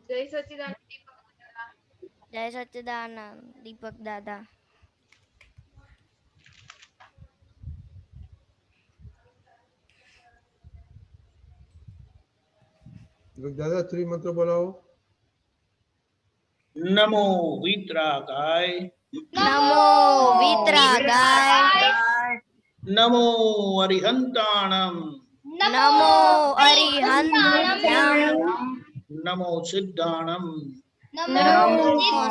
जय सच्चिदानंद दीपक दादा। जय सच्चिदानंद दीपक दादा। दादा 3 मंत्र बोलाओ। नमो वीतरागाय, नमो वीतरागाय, नमो अरिहंताणम, नमो अरिहंतम, नमो सिद्धाणम, नमो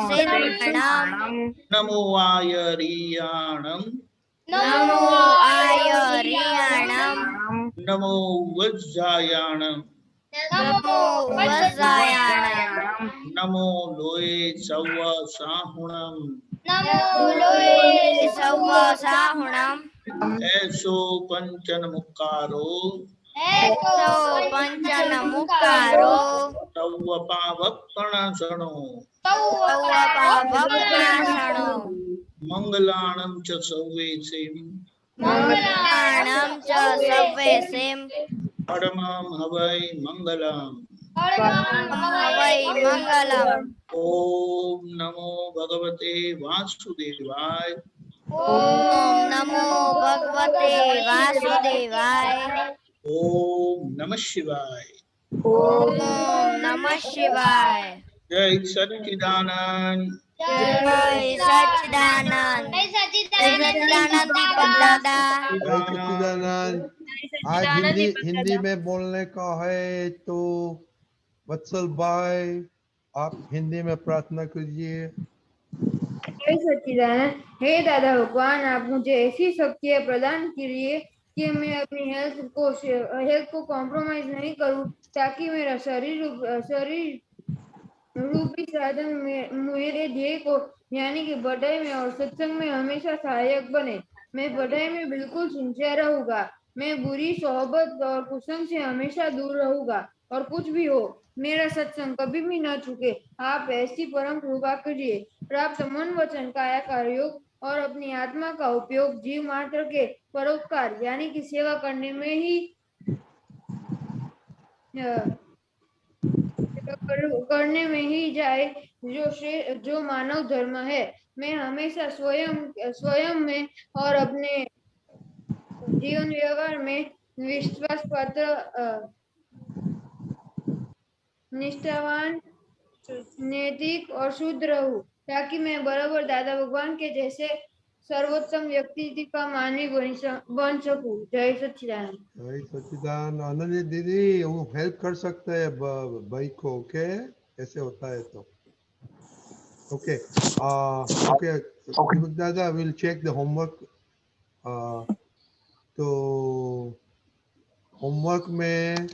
सिद्धाणम, नमो आयरियाणम, नमो आयर्याणम, नमो वज्रायाणम, नमो वज्रायाणम, नमो लोये सव्व साहुणम, नमो लोये सव्व साहुणम, ऐसो पंचन मुक्कारो, ऐसो पंचन मुक्कारो, तव्व पावक्कणसणो, तव पावकनाशनो, मंगलाणं च सर्वेषां, मंगलाणं च सर्वेषां, परमं हवै मंगलम्। वै मंगलम्। ओम नमो भगवते वासुदेवाय, ओम नमो भगवते वासुदेवाय, ओम नमः शिवाय। ओम नमः शिवाय। जय सच्चिदानंद, जय सच्चिदानंद, जय सच्चिदानंद दीपक दादा। जय सच्चिदानंद। आज हिंदी में बोलने का है तो वत्सल भाई आप हिंदी में प्रार्थना कीजिए। जय सच्चिदानंद। हे दादा भगवान, आप मुझे ऐसी शक्तियाँ प्रदान कीजिए कि मैं अपनी हेल्थ को कॉम्प्रोमाइज नहीं करूं, ताकि मेरा शरीर रूपी साधन मेरे ध्येय को यानी कि बढ़ाई में और सत्संग में हमेशा सहायक बने। मैं बढ़ाई में बिल्कुल सिंसियर रहूंगा। मैं बुरी सोहबत और कुसंग से हमेशा दूर रहूंगा, और कुछ भी हो मेरा सत्संग कभी भी न चूके। आप ऐसी परम कृपा करिए। प्राप्त मन वचन काया का योग और अपनी आत्मा का उपयोग जीव मात्र के परोपकार यानी कि सेवा करने में ही जाए, जो मानव धर्म है। मैं हमेशा स्वयं में और अपने जीवन व्यवहार में विश्वास पात्र, निष्ठावान, नैतिक और शुद्ध रहूं, ताकि मैं बराबर दादा भगवान के जैसे सर्वोत्तम व्यक्ति का मानवी बन सकूं। जय सच्चिदानंद। जय सच्चिदानंद। आनंद दीदी वो हेल्प कर सकते हैं भाई को। ओके ऐसे होता है तो ओके ओके दीपक दादा विल चेक द होमवर्क। तो होमवर्क में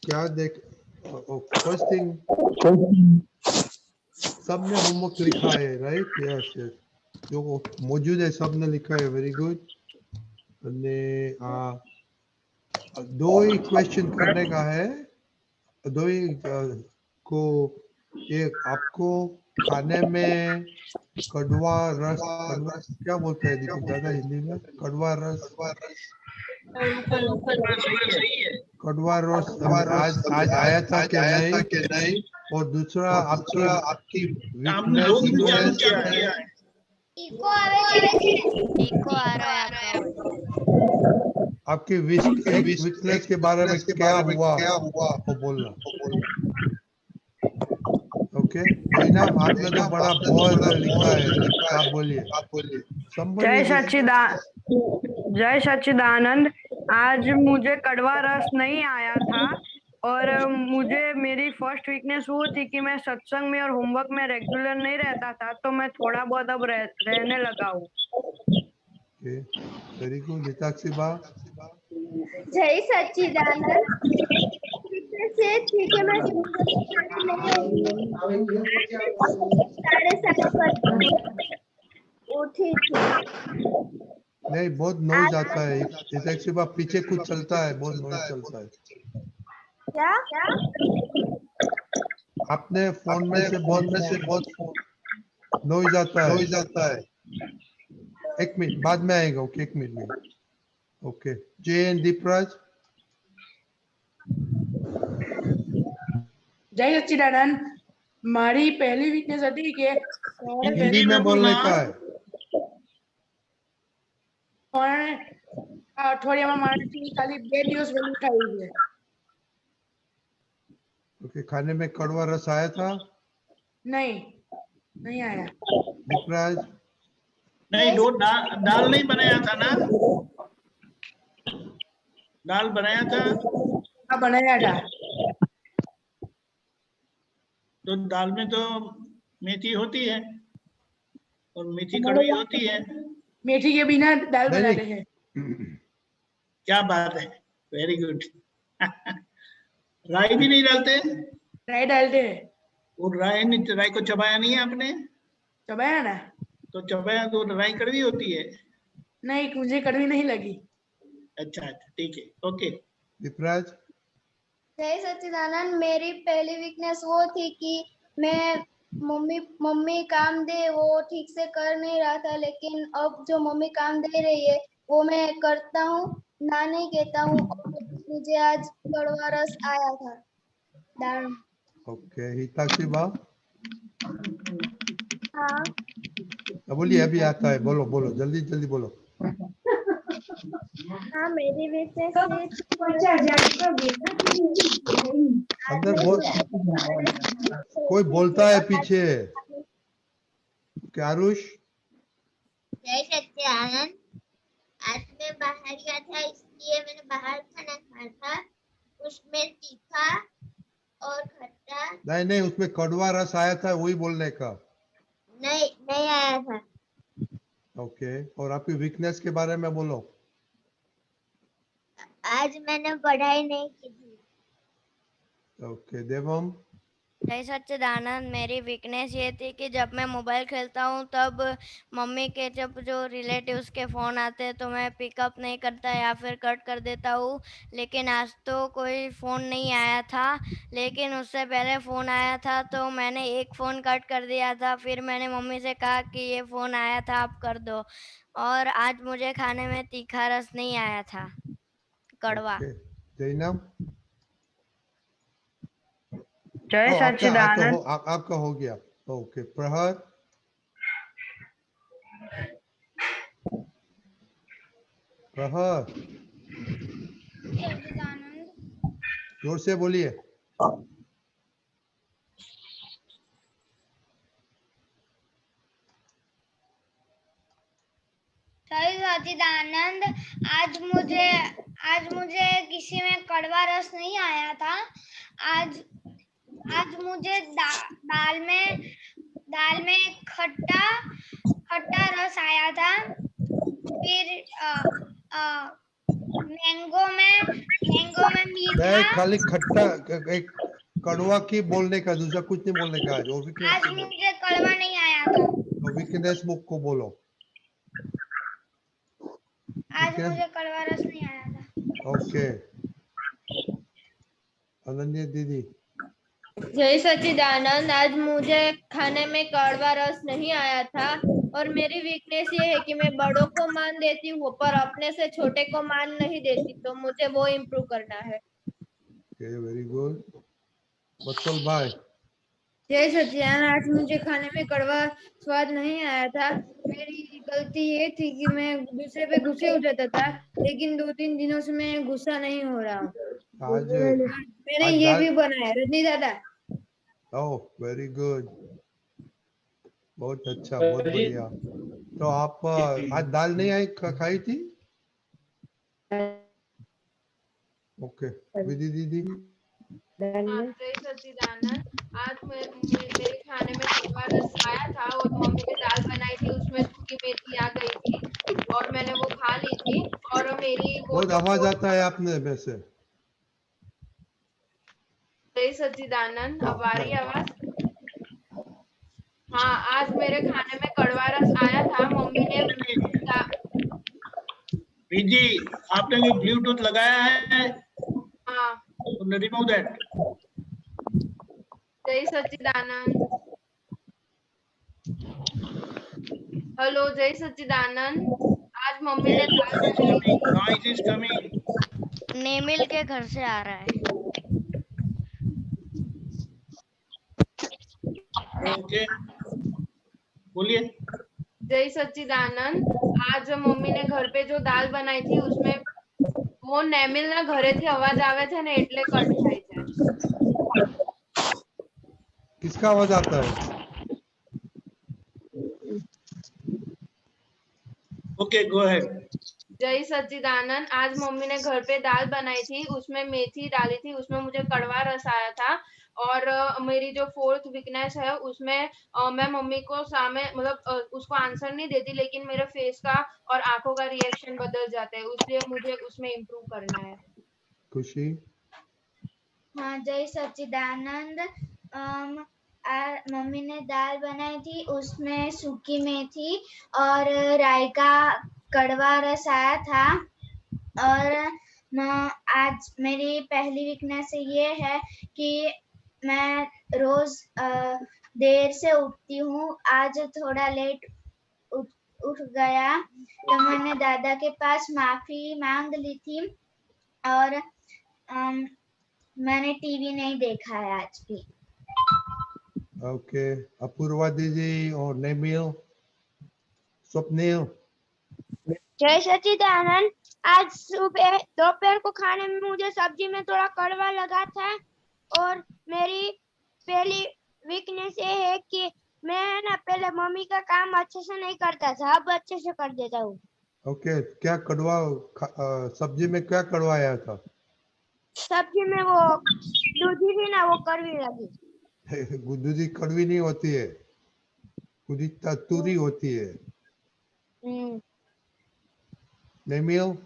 क्या देख फर्स्ट थिंग सबने होमवर्क लिखा है राइट? यस यस जो मौजूद है सबने लिखा है। Very good. दो ही क्वेश्चन करने का है। दो ही को एक आपको खाने में कड़वा रस क्या बोलता है दीपक दादा हिंदी में? कड़वा रस कड़वा रस आज आज आया था कि नहीं? और दूसरा आपकी वीकनेस इको आ रहा है आपका। आपकी वीकनेस के बारे में क्या हुआ वो बोलना। ओके इनाम आपने तो बड़ा बहुत लिखा है। आप बोलिए। जय सच्चिदानंद। आज मुझे कड़वा रस नहीं आया था और मुझे मेरी फर्स्ट वीकनेस वो थी कि मैं सत्संग में और होमवर्क में रेगुलर नहीं रहता था, तो मैं थोड़ा बहुत अब रहने लगा हूँ। Very good. हिताक्षी बा। जय सच्चिदानंद। से ठीक है, मैं साढ़े 7 उठी थी। नहीं बहुत नॉइज आता है। हिताक्षी बा पीछे कुछ चलता है, बहुत नॉइज चलता है। क्या अपने फोन में से बहुत नॉइज आता है। एक मिनट बाद में आएगा। ओके एक मिनट। ओके जय एंड दीपराज। જય સચ્ચિદાનંદ મારી પહેલી વીકનેસ હતી કે સવારે हिंदी में बोलने का है। સવારે અઠવાડિયામાં મારાથી ખાલી 2 દિવસ વહેલું ખાઈ છે ओके, खाने में कड़वा रस आया था? નહીં નહીં આયા दीपराज? नहीं, दो दाल नहीं बनाया था ना? दाल बनाया था આ બનાયા હતા तो दाल में तो मेथी होती है और मेथी कड़वी होती है। मेथी के बिना दाल नहीं, बनाते हैं क्या बात है, वेरी गुड। राई भी नहीं डालते? राई डालते हैं वो राई को चबाया नहीं है आपने? चबाया ना तो चबाया तो राई कड़वी होती है। नहीं मुझे कड़वी नहीं लगी अच्छा अच्छा, ठीक है, ओके। दीपराज? जय सच्चिदानंद मेरी पहली वीकनेस वो थी कि मैं मम्मी काम दे वो ठीक से कर नहीं रहा था, लेकिन अब जो मम्मी काम दे रही है वो मैं करता हूँ, ना नहीं कहता हूँ। और मुझे आज कड़वा रस आया था दाल। ओके, हिताक्षी बा? हाँ बोलिए, अभी आता है, बोलो बोलो, जल्दी जल्दी बोलो। हाँ मेरी वीकनेस अंदर बोल, कोई बोलता है पीछे। क्या आरुष? जय सच्चिदानंद आज मैं बाहर गया था इसलिए मैंने बाहर खाना खाया था, उसमें तीखा और खट्टा नहीं नहीं, उसमें कड़वा रस आया था, वही बोलने का। नहीं आया था। ओके, और आपकी वीकनेस के बारे में बोलो। आज मैंने पढ़ाई नहीं की थी। ओके, देवम? जय सच्चिदानंद मेरी वीकनेस ये थी कि जब मैं मोबाइल खेलता हूँ तब मम्मी के जब जो रिलेटिव्स के फ़ोन आते हैं तो मैं पिकअप नहीं करता या फिर कट कर देता हूँ, लेकिन आज तो कोई फ़ोन नहीं आया था, लेकिन उससे पहले फ़ोन आया था तो मैंने एक फ़ोन कट कर दिया था। फिर मैंने मम्मी से कहा कि ये फ़ोन आया था आप कर दो, और आज मुझे खाने में तीखा रस नहीं आया था, कड़वा। ओके, जैनब? जय सच्चिदानंद आपका हो गया। ओके, प्रहर? प्रहर जोर से बोलिए। जय सच्चिदानंद आज मुझे किसी में कड़वा रस नहीं आया था। आज मुझे दाल में खट्टा रस आया था। फिर मैंगो में मीठा। खाली खट्टा, एक कड़वा की बोलने का, दूसरा कुछ नहीं बोलने का। जो आज मुझे कड़वा नहीं आया था। तो वीकनेस बुक को बोलो। आज मुझे कड़वा रस नहीं आया था। ओके, अनन्या दीदी? जय सच्चिदानंद आज मुझे खाने में कड़वा रस नहीं आया था, और मेरी वीकनेस ये है कि मैं बड़ों को मान देती हूँ पर अपने से छोटे को मान नहीं देती, तो मुझे वो इम्प्रूव करना है। Very good. बत्तल भाई? जय सच्चिदानंद आज मुझे खाने में कड़वा स्वाद नहीं आया था। मेरी गलती ये थी कि मैं दूसरे पे गुस्से हो जाता था, लेकिन 2-3 दिनों से मैं गुस्सा नहीं हो रहा हूँ। मैंने ये भी बनाया रजनी दादा। ओह वेरी गुड, बहुत अच्छा, बहुत बढ़िया। तो आप आज दाल नहीं खाई थी? ओके, विधि दीदी? जय सच्चिदानंद आज मेरे खाने में कड़वा रस आया था और मम्मी ने दाल बनाई थी, उसमें सूखी मेथी आ गई थी और मैंने वो खा ली थी। और मेरी बहुत आवाज आता है आपने में से। जय सच्चिदानंद अब आ रही आवाज? हाँ आज मेरे खाने में कड़वा रस आया था। मम्मी ने जी आपने जो ब्लूटूथ लगाया है, हाँ रिमूव दैट। जय सच्चिदानंद। हेलो जय सच्चिदानंद आज मम्मी ने नॉइज इज कमिंग। नेमिल के घर से आ रहा है। ओके, बोलिए। जय सच्चिदानंद। आज मम्मी ने घर पे जो दाल बनाई थी उसमें वो नेमिल ना ઘરેથી અવાજ આવે છે ને એટલે કટ થાય છે। किसका आवाज आता है? Okay, go ahead. जय सच्चिदानंद। आज मम्मी ने घर पे दाल बनाई थी, उसमें मेथी डाली थी, उसमें मुझे कड़वा रस आया था। और मेरी जो 4th वीकनेस है उसमें मैं मम्मी को सामने मतलब उसको आंसर नहीं देती, लेकिन मेरे फेस का और आंखों का रिएक्शन बदल जाता है, इसलिए मुझे उसमें इम्प्रूव करना है। खुशी? हाँ, जय सच्चिदानंद। मम्मी ने दाल बनाई थी, उसमें सूखी मेथी और राई का कड़वा रस आया था। और आज मेरी पहली वीकनेस ये है कि मैं रोज देर से उठती हूँ। आज थोड़ा लेट उठ गया तो मैंने दादा के पास माफी मांग ली थी। और मैंने टीवी नहीं देखा है आज भी। ओके, अपूर्वा दीदी और नेमिल, स्वप्निल। जय सच्चिदानंद। आज सुबह दोपहर को खाने में मुझे सब्जी में थोड़ा कड़वा लगा था। और मेरी पहली वीकनेस ये है कि मैं ना पहले मम्मी का काम अच्छे से नहीं करता था, अब अच्छे से कर देता हूँ। ओके, क्या कड़वा सब्जी में क्या कड़वा आया था? सब्जी में वो दूधी थी ना, वो कड़वी लगी। दूधी कड़वी नहीं होती है, दूधी तूरी होती है। नेमिल?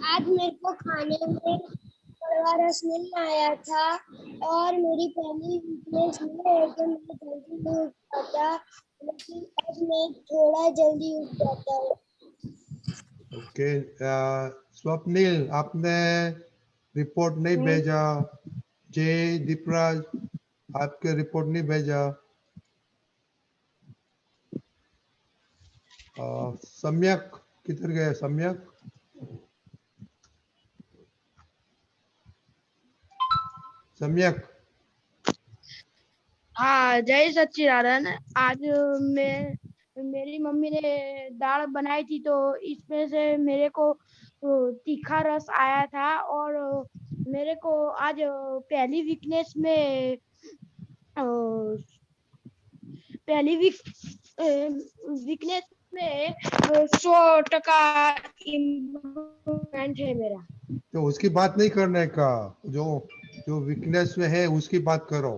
आज मेरे को खाने में कड़वा रस नहीं आया था। और मेरी पहली वीकनेस ये है कि मैं जल्दी नहीं उठ पाता, लेकिन आज मैं थोड़ा जल्दी उठ जाता हूँ। ओके, स्वप्निल, आपने रिपोर्ट नहीं भेजा। जय दीपराज, आपके रिपोर्ट नहीं भेजा। सम्यक किधर गए? सम्यक? सम्यक? हाँ, जय सच्चिदानंद। आज मेरी मम्मी ने दाल बनाई थी, तो इसमें से मेरे को तीखा रस आया था। और मेरे को आज पहली वीकनेस में वीकनेस में 100% इम्प्रूवमेंट है मेरा। तो उसकी बात नहीं करने का, जो वीकनेस में है उसकी बात करो।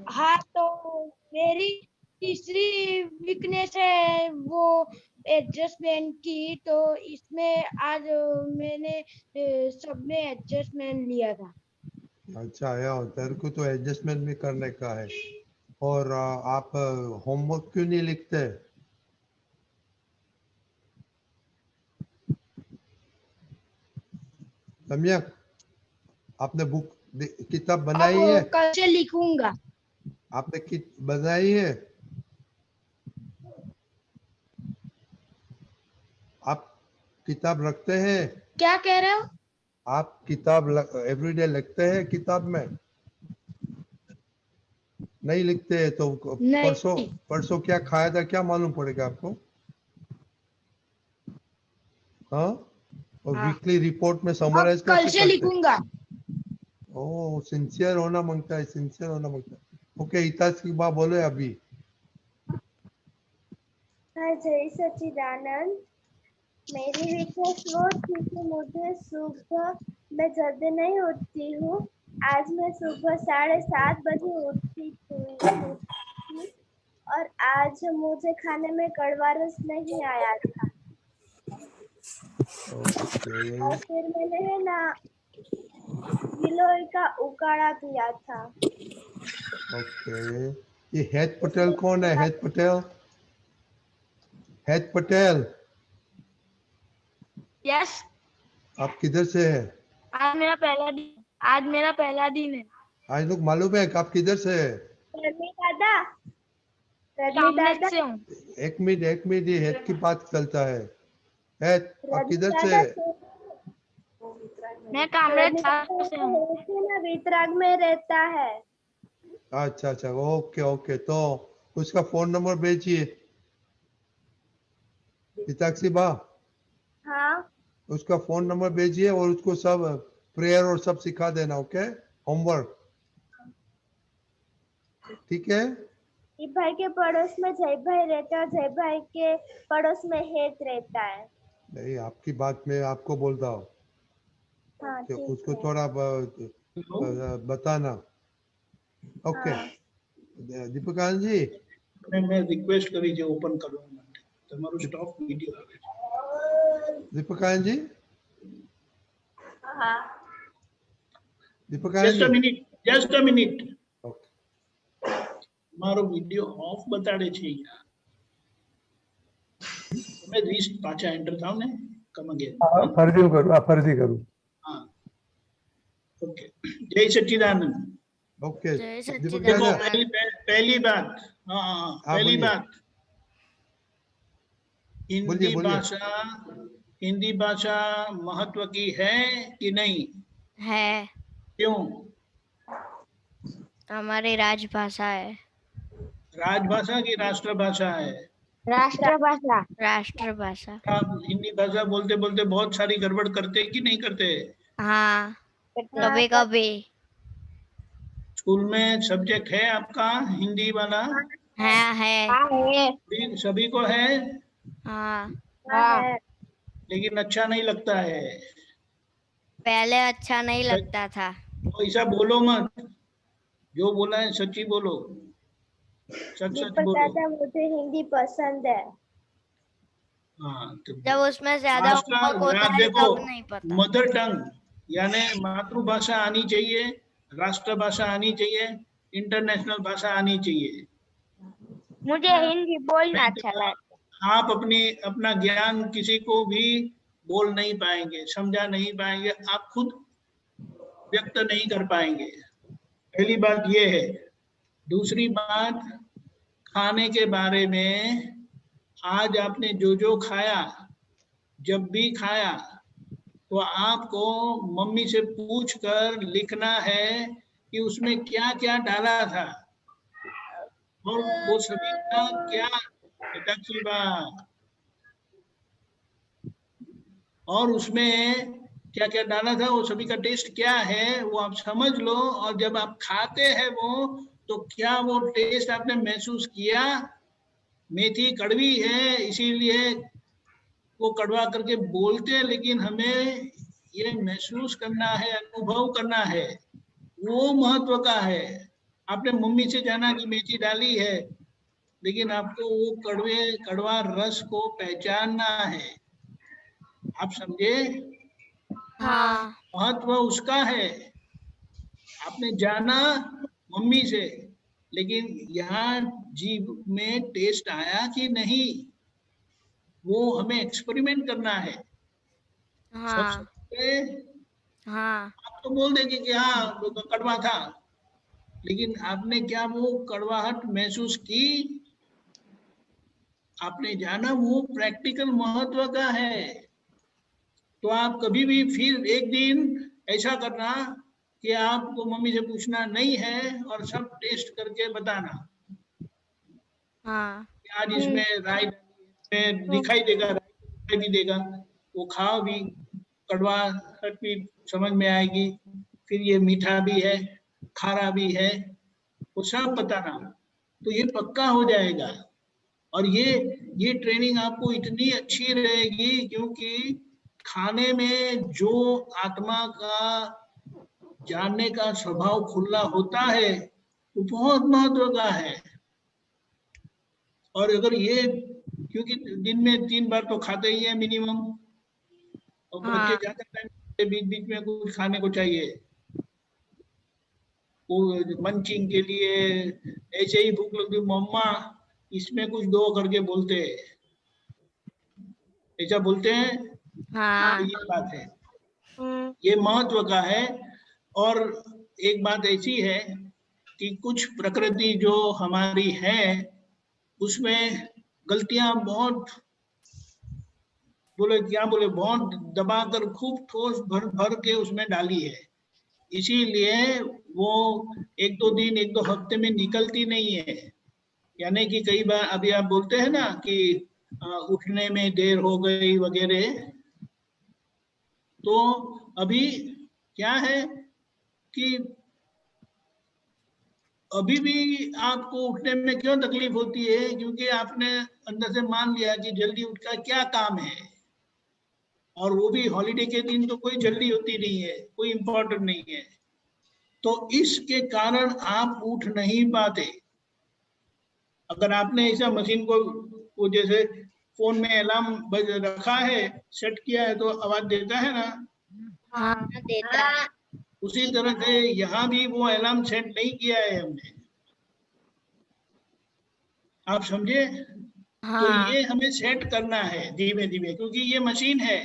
हाँ, तो मेरी तीसरी वीकनेस है वो एडजस्टमेंट की। तो इसमें आज मैंने सब में एडजस्टमेंट लिया था। अच्छा यार, तेरे को तो एडजस्टमेंट भी करने का है। और आप होमवर्क क्यों नहीं लिखते? सम्यक, आपने बुक किताब बनाई है? कल से लिखूंगा। आपने बनाई है? आप किताब रखते हैं? क्या कह रहे हो? आप किताब एवरीडे लिखते हैं? किताब में नहीं लिखते हैं तो परसों क्या खाया था क्या मालूम पड़ेगा आपको? हाँ, और वीकली रिपोर्ट में समराइज कल से लिखूंगा। ओह, सिंसियर होना मांगता है, सिंसियर होना मांगता है। ओके, हिताश की बात बोले अभी। जय सच्चिदानंद। मेरी वीकनेस वो थी कि मुझे सुबह मैं जल्दी नहीं उठती हूँ। आज मैं सुबह 7:30 बजे उठती थी। और आज मुझे खाने में कड़वा रस नहीं आया था। और फिर मैंने है ना गिलोय का उकाड़ा पिया था। ओके, ये हेड पटेल कौन है? Head Patel? Head Patel, yes. आप किधर से है? आज मेरा पहला दिन है। आज लोग मालूम है कि आप किधर से है? रजनी दादा से हूँ। एक मिनट, ये हेड की बात चलता है। हेड, आप किधर से है? मैं कामरेज से हूँ। वितराग में रहता है। अच्छा अच्छा, ओके ओके, तो उसका फोन नंबर भेजिए हिताक्षी बा, हाँ उसका फोन नंबर भेजिए और उसको सब प्रेयर और सब सिखा देना, ओके, होमवर्क, ठीक है। दीप भाई के पड़ोस में जय भाई रहता है, जय भाई के पड़ोस में हेत रहता है। नहीं, आपकी बात मैं आपको बोलता हूँ, हाँ तो ठीक उसको है। थोड़ा बताना, ओके। हाँ। दीपकांत जी, मैं रिक्वेस्ट करी जो ओपन करो તમારું સ્ટોક વિડિયો આવે છે। दीपकांत जी, हाँ दीपकांत જસ્ટ जी, અ મિનિટ ओके, મારો વિડિયો ઓફ બતાડે છે અહીંયા। તમે લિસ્ટ પાછા એન્ટર થાવ ને કમ અગેન। ફરીથી કરું, हाँ ओके। जय सच्चिदानंद। ओके। जय देखो सच्चिदानंद। पहली बात, हाँ पहली बोलिए। बात, बोलिए बोलिए। हिंदी भाषा महत्व की है कि नहीं? है, क्यों? हमारी राजभाषा है। राजभाषा की राष्ट्रभाषा है? राष्ट्रभाषा। राष्ट्रभाषा। आप हिंदी भाषा बोलते बोलते बहुत सारी गड़बड़ करते कि नहीं करते? हाँ, कभी कभी। स्कूल में सब्जेक्ट है आपका हिंदी वाला? है। सभी को है? हाँ, हाँ। लेकिन अच्छा नहीं लगता है। पहले अच्छा नहीं लगता था। तो ऐसा बोलो मत, जो बोला है सच्ची बोलो, सच सच बोलो। दादा मुझे हिंदी पसंद है। हाँ, तो जब उसमें ज्यादा होमवर्क होता है देखो, तब नहीं पता। मदर टंग यानी मातृभाषा आनी चाहिए, राष्ट्रभाषा आनी चाहिए, इंटरनेशनल भाषा आनी चाहिए। मुझे हिंदी बोलना अच्छा लगता। आप अपना ज्ञान किसी को भी बोल नहीं पाएंगे, समझा नहीं पाएंगे, आप खुद व्यक्त नहीं कर पाएंगे। पहली बात ये है। दूसरी बात, खाने के बारे में, आज आपने जो जो खाया, जब भी खाया, तो आपको मम्मी से पूछकर लिखना है कि उसमें क्या क्या डाला था और वो सभी का क्या, और उसमें क्या क्या डाला था, वो सभी का टेस्ट क्या है, वो आप समझ लो। और जब आप खाते हैं वो, तो क्या वो टेस्ट आपने महसूस किया? मेथी कड़वी है इसीलिए वो कड़वा करके बोलते हैं, लेकिन हमें ये महसूस करना है, अनुभव करना है, वो महत्व का है। आपने मम्मी से जाना कि मेथी डाली है, लेकिन आपको वो कड़वा रस को पहचानना है। आप समझे? हाँ। महत्व उसका है। आपने जाना मम्मी से, लेकिन यहाँ जीभ में टेस्ट आया कि नहीं, वो हमें एक्सपेरिमेंट करना है। हाँ। हाँ। आप तो बोल देंगे कि हाँ कड़वा था, लेकिन आपने क्या वो कड़वाहट महसूस की? आपने जाना, वो प्रैक्टिकल महत्व का है। तो आप कभी भी फिर एक दिन ऐसा करना कि आपको मम्मी से पूछना नहीं है और सब टेस्ट करके बताना। हाँ। आज इसमें राई में दिखाई देगा, राई भी देगा, वो खाओ भी, कड़वाहट भी समझ में आएगी, फिर ये मीठा भी है, खारा भी है, वो सब बताना, तो ये पक्का हो जाएगा। और ये ट्रेनिंग आपको इतनी अच्छी रहेगी, क्योंकि खाने में जो आत्मा का जानने का स्वभाव खुला होता है, वो बहुत महत्व का है। और अगर ये, क्योंकि दिन में 3 बार तो खाते ही है मिनिमम, और बच्चे ज्यादा टाइम बीच बीच में कुछ खाने को चाहिए, वो मंचिंग के लिए ऐसे ही भूख लगी मम्मा इसमें कुछ दो करके बोलते हैं, ऐसा बोलते हैं। हाँ। ये बात है, ये महत्व का है। और एक बात ऐसी है कि कुछ प्रकृति जो हमारी है, उसमें गलतियां बहुत बोले क्या बोले, बहुत दबाकर खूब ठोस भर भर के उसमें डाली है, इसीलिए वो 1-2 दिन 1-2 हफ्ते में निकलती नहीं है। यानी कि कई बार अभी आप बोलते हैं ना कि उठने में देर हो गई वगैरह, तो अभी क्या है कि अभी भी आपको उठने में क्यों तकलीफ होती है, क्योंकि आपने अंदर से मान लिया कि जल्दी उठकर क्या काम है, और वो भी हॉलीडे के दिन तो कोई जल्दी होती नहीं है, कोई इम्पोर्टेंट नहीं है, तो इसके कारण आप उठ नहीं पाते। अगर आपने ऐसा मशीन को वो जैसे फोन में अलार्म रखा है, सेट किया है, तो आवाज देता है ना, हाँ देता है। उसी तरह से यहाँ भी वो अलार्म सेट नहीं किया है हमने, आप समझे? हाँ। तो ये हमें सेट करना है धीमे धीमे, क्योंकि ये मशीन है,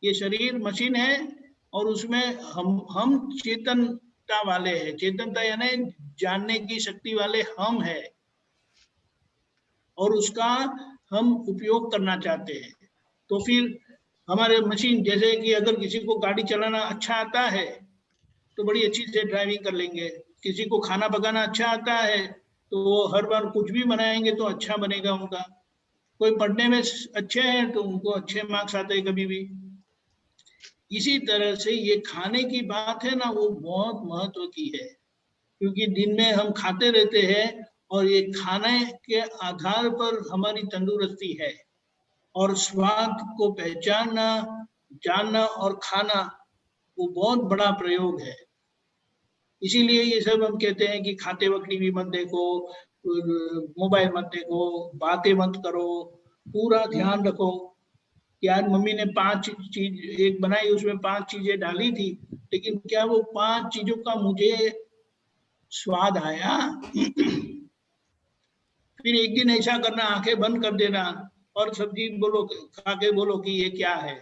ये शरीर मशीन है, और उसमें हम चेतनता वाले हैं। चेतनता यानी जानने की शक्ति वाले हम हैं, और उसका हम उपयोग करना चाहते हैं। तो फिर हमारे मशीन, जैसे कि अगर किसी को गाड़ी चलाना अच्छा आता है तो बड़ी अच्छी से ड्राइविंग कर लेंगे, किसी को खाना पकाना अच्छा आता है तो वो हर बार कुछ भी बनाएंगे तो अच्छा बनेगा उनका, कोई पढ़ने में अच्छे हैं तो उनको अच्छे मार्क्स आते हैं कभी भी। इसी तरह से ये खाने की बात है ना, वो बहुत महत्व की है, क्योंकि दिन में हम खाते रहते हैं, और ये खाने के आधार पर हमारी तंदुरुस्ती है, और स्वाद को पहचानना, जानना और खाना, वो बहुत बड़ा प्रयोग है। इसीलिए ये सब हम कहते हैं कि खाते वक्त टीवी मत देखो, मोबाइल मत देखो, बातें मत करो, पूरा ध्यान रखो कि आज मम्मी ने 5 चीज एक बनाई, उसमें 5 चीजें डाली थी, लेकिन क्या वो 5 चीजों का मुझे स्वाद आया? फिर एक दिन ऐसा करना, आंखें बंद कर देना और सब्जी बोलो, खा के बोलो कि ये क्या है,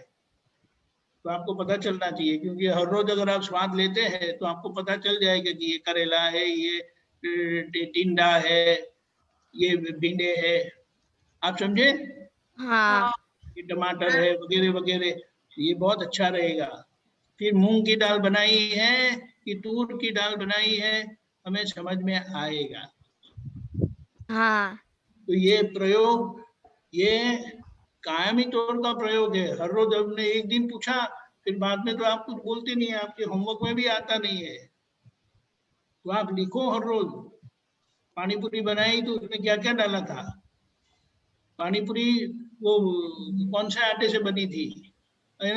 तो आपको पता चलना चाहिए, क्योंकि हर रोज अगर आप स्वाद लेते हैं तो आपको पता चल जाएगा कि ये करेला है, ये टिंडा है, ये भिंडे है, आप समझे? हाँ। ये टमाटर है वगैरह वगैरह, ये बहुत अच्छा रहेगा। फिर मूंग की दाल बनाई है कि तूर की दाल बनाई है, हमें समझ में आएगा। हाँ। तो ये प्रयोग, ये कायमी तौर का प्रयोग है। हर रोज हमने एक दिन पूछा, फिर बाद में तो आप कुछ बोलते नहीं है, आपके होमवर्क में भी आता नहीं है, तो आप लिखो हर रोज। पानी पूरी बनाई तो उसमें क्या क्या डाला था, पानी पूरी वो कौन से आटे से बनी थी,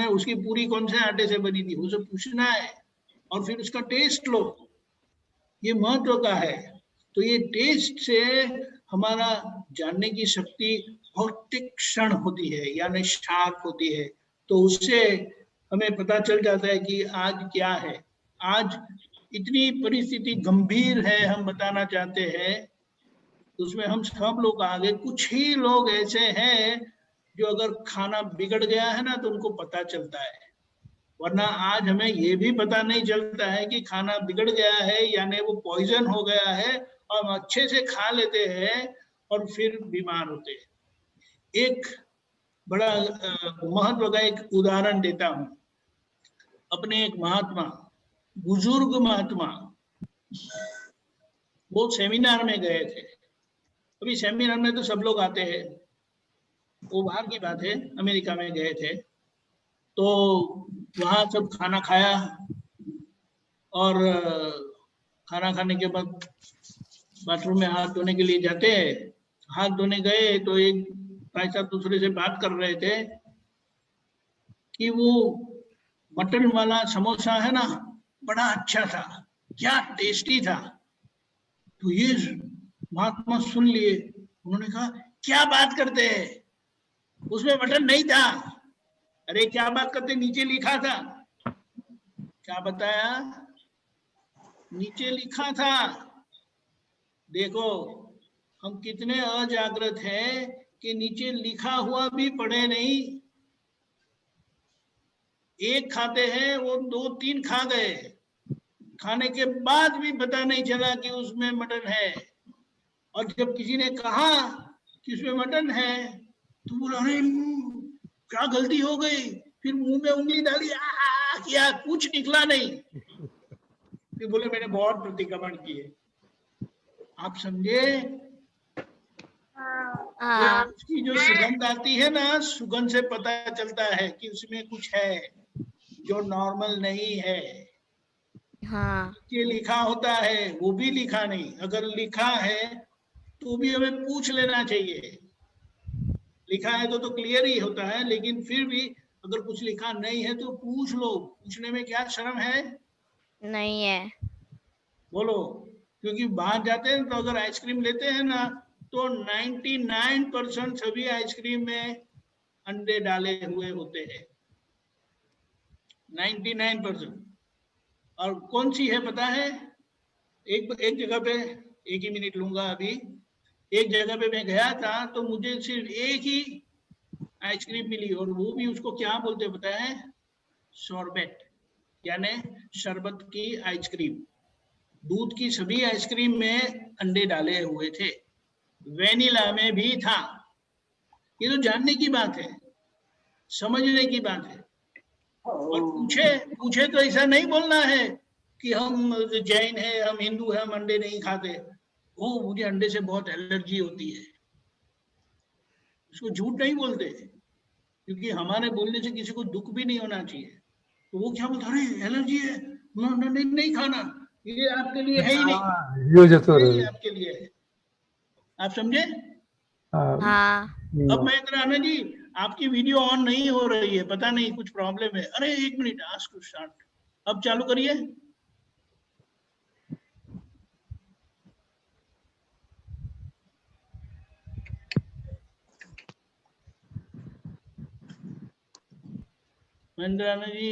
उसकी पूरी कौन से आटे से बनी थी, उसे पूछना है, और फिर उसका टेस्ट लो, ये महत्व का है। तो ये टेस्ट से हमारा जानने की शक्ति बहुत तीक्ष्ण होती है, यानी शार्प होती है, तो उससे हमें पता चल जाता है कि आज क्या है। आज इतनी परिस्थिति गंभीर है, हम बताना चाहते हैं, उसमें हम सब लोग आगे, कुछ ही लोग ऐसे हैं जो अगर खाना बिगड़ गया है ना तो उनको पता चलता है, वरना आज हमें ये भी पता नहीं चलता है कि खाना बिगड़ गया है, यानी वो पॉइजन हो गया है, और हम अच्छे से खा लेते हैं और फिर बीमार होते हैं। एक बड़ा महत्व का एक उदाहरण देता हूं। अपने एक महात्मा, बुजुर्ग महात्मा, वो सेमिनार में गए थे। अभी सेमिनार में तो सब लोग आते हैं, वो बाहर की बात है, अमेरिका में गए थे, तो वहां सब खाना खाया, और खाना खाने के बाद बाथरूम में हाथ धोने के लिए जाते हैं। हाथ धोने गए तो एक भाई साहब दूसरे से बात कर रहे थे कि वो मटन वाला समोसा है ना, बड़ा अच्छा था, क्या टेस्टी था। तो ये महात्मा सुन लिए, उन्होंने कहा क्या बात करते हैं, उसमें मटन नहीं था। अरे क्या बात करते, नीचे लिखा था। क्या बताया? नीचे लिखा था। देखो हम कितने अजागृत हैं कि नीचे लिखा हुआ भी पढ़े नहीं। एक खाते हैं, वो 2-3 खा गए, खाने के बाद भी पता नहीं चला कि उसमें मटन है, और जब किसी ने कहा कि उसमें मटन है तो बोला अरे क्या गलती हो गई, फिर मुंह में उंगली डाली, किया, कुछ निकला नहीं। फिर बोले मैंने बहुत प्रतिक्रमण किए। आप समझे? हाँ। उसकी जो सुगंध आती है ना, सुगंध से पता चलता है कि उसमें कुछ है जो नॉर्मल नहीं है। हाँ। ये लिखा होता है, वो भी लिखा नहीं। अगर लिखा है तो भी हमें पूछ लेना चाहिए। लिखा है तो क्लियर ही होता है, लेकिन फिर भी अगर कुछ लिखा नहीं है तो पूछ लो। पूछने में क्या शर्म है? नहीं है। बोलो। क्योंकि बाहर जाते हैं तो अगर आइसक्रीम लेते हैं ना, तो 99% सभी आइसक्रीम में अंडे डाले हुए होते हैं। 99%। और कौन सी है पता है? एक जगह पे, एक ही मिनट लूंगा अभी। एक जगह पे मैं गया था तो मुझे सिर्फ एक ही आइसक्रीम मिली, और वो भी उसको क्या बोलते पता है? शॉर्बेट, यानी शरबत की आइसक्रीम। दूध की सभी आइसक्रीम में अंडे डाले हुए थे, वेनिला में भी था। ये तो जानने की बात है, समझने की बात है। और पूछे तो ऐसा नहीं बोलना है कि हम जैन है, हम हिंदू है, हम अंडे नहीं खाते। वो मुझे अंडे से बहुत एलर्जी होती है, उसको झूठ नहीं बोलते, क्योंकि हमारे बोलने से किसी को दुख भी नहीं होना चाहिए। तो वो क्या बोलता, अरे एलर्जी है, नहीं खाना, ये आपके लिए है ही नहीं, ये आपके लिए है। आप समझे? हाँ। अब मैं राणा जी, आपकी वीडियो ऑन नहीं हो रही है, पता नहीं कुछ प्रॉब्लम है। अरे एक मिनट, आस्क टू स्टार्ट। अब चालू करिए। महेंद्र राणा जी,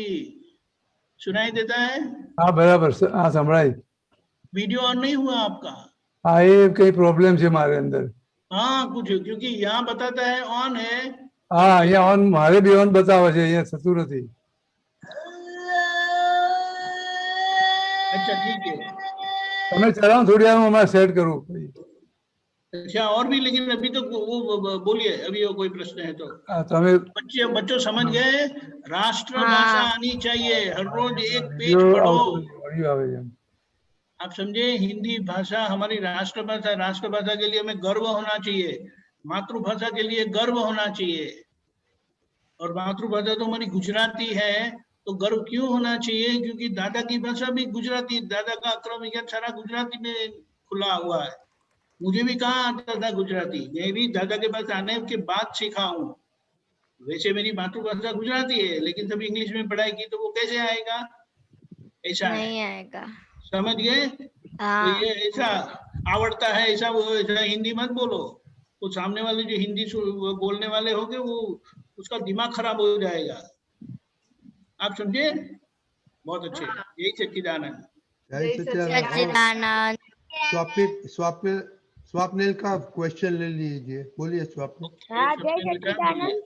सुनाई देता है? हाँ बराबर, हाँ संभળાય। वीडियो ऑन नहीं हुआ आपका? हाँ, ये कई प्रॉब्लम છે મારે અંદર। हाँ कुछ, क्योंकि यहाँ बताता है ऑन है। हाँ, અહીંયા ऑन, મારે भी ऑन बतावे છે, અહીંયા થતું નથી। अच्छा ठीक है, તમે ચલાવો, થોડી વાર હું હમણાં સેટ કરું। अच्छा और भी, लेकिन अभी तो वो बोलिए, अभी वो कोई प्रश्न है तो। તમે बच्चों समझ गए? राष्ट्रभाषा आनी चाहिए, हर रोज एक पेज पढ़ो। आप समझे? हिंदी भाषा हमारी राष्ट्रभाषा, राष्ट्रभाषा के लिए हमें गर्व होना चाहिए, मातृभाषा के लिए गर्व होना चाहिए। और मातृभाषा तो हमारी गुजराती है, तो गर्व क्यों होना चाहिए? क्योंकि दादा की भाषा भी गुजराती, दादा का अक्रम विज्ञान सारा गुजराती में खुला हुआ है। मुझे भी कहाँ आता था गुजराती, मैं भी दादा के पास आने के बाद सीखा हूँ। वैसे मेरी मातृभाषा गुजराती है, लेकिन सब इंग्लिश में पढ़ाई की, तो वो कैसे आएगा? ऐसा नहीं आएगा। समझ गए? तो ये ऐसा आवड़ता है, ऐसा वो ऐसा हिंदी मत बोलो। तो सामने वाले जो हिंदी बोलने वाले होंगे, वो उसका दिमाग खराब हो जाएगा। आप समझे? बहुत अच्छे। यही सच्चिदानंद। सच्चिदानंद। स्वप्निल का क्वेश्चन ले लीजिए, बोलिए स्वप्निल। हाँ, जय सच्चिदानंद।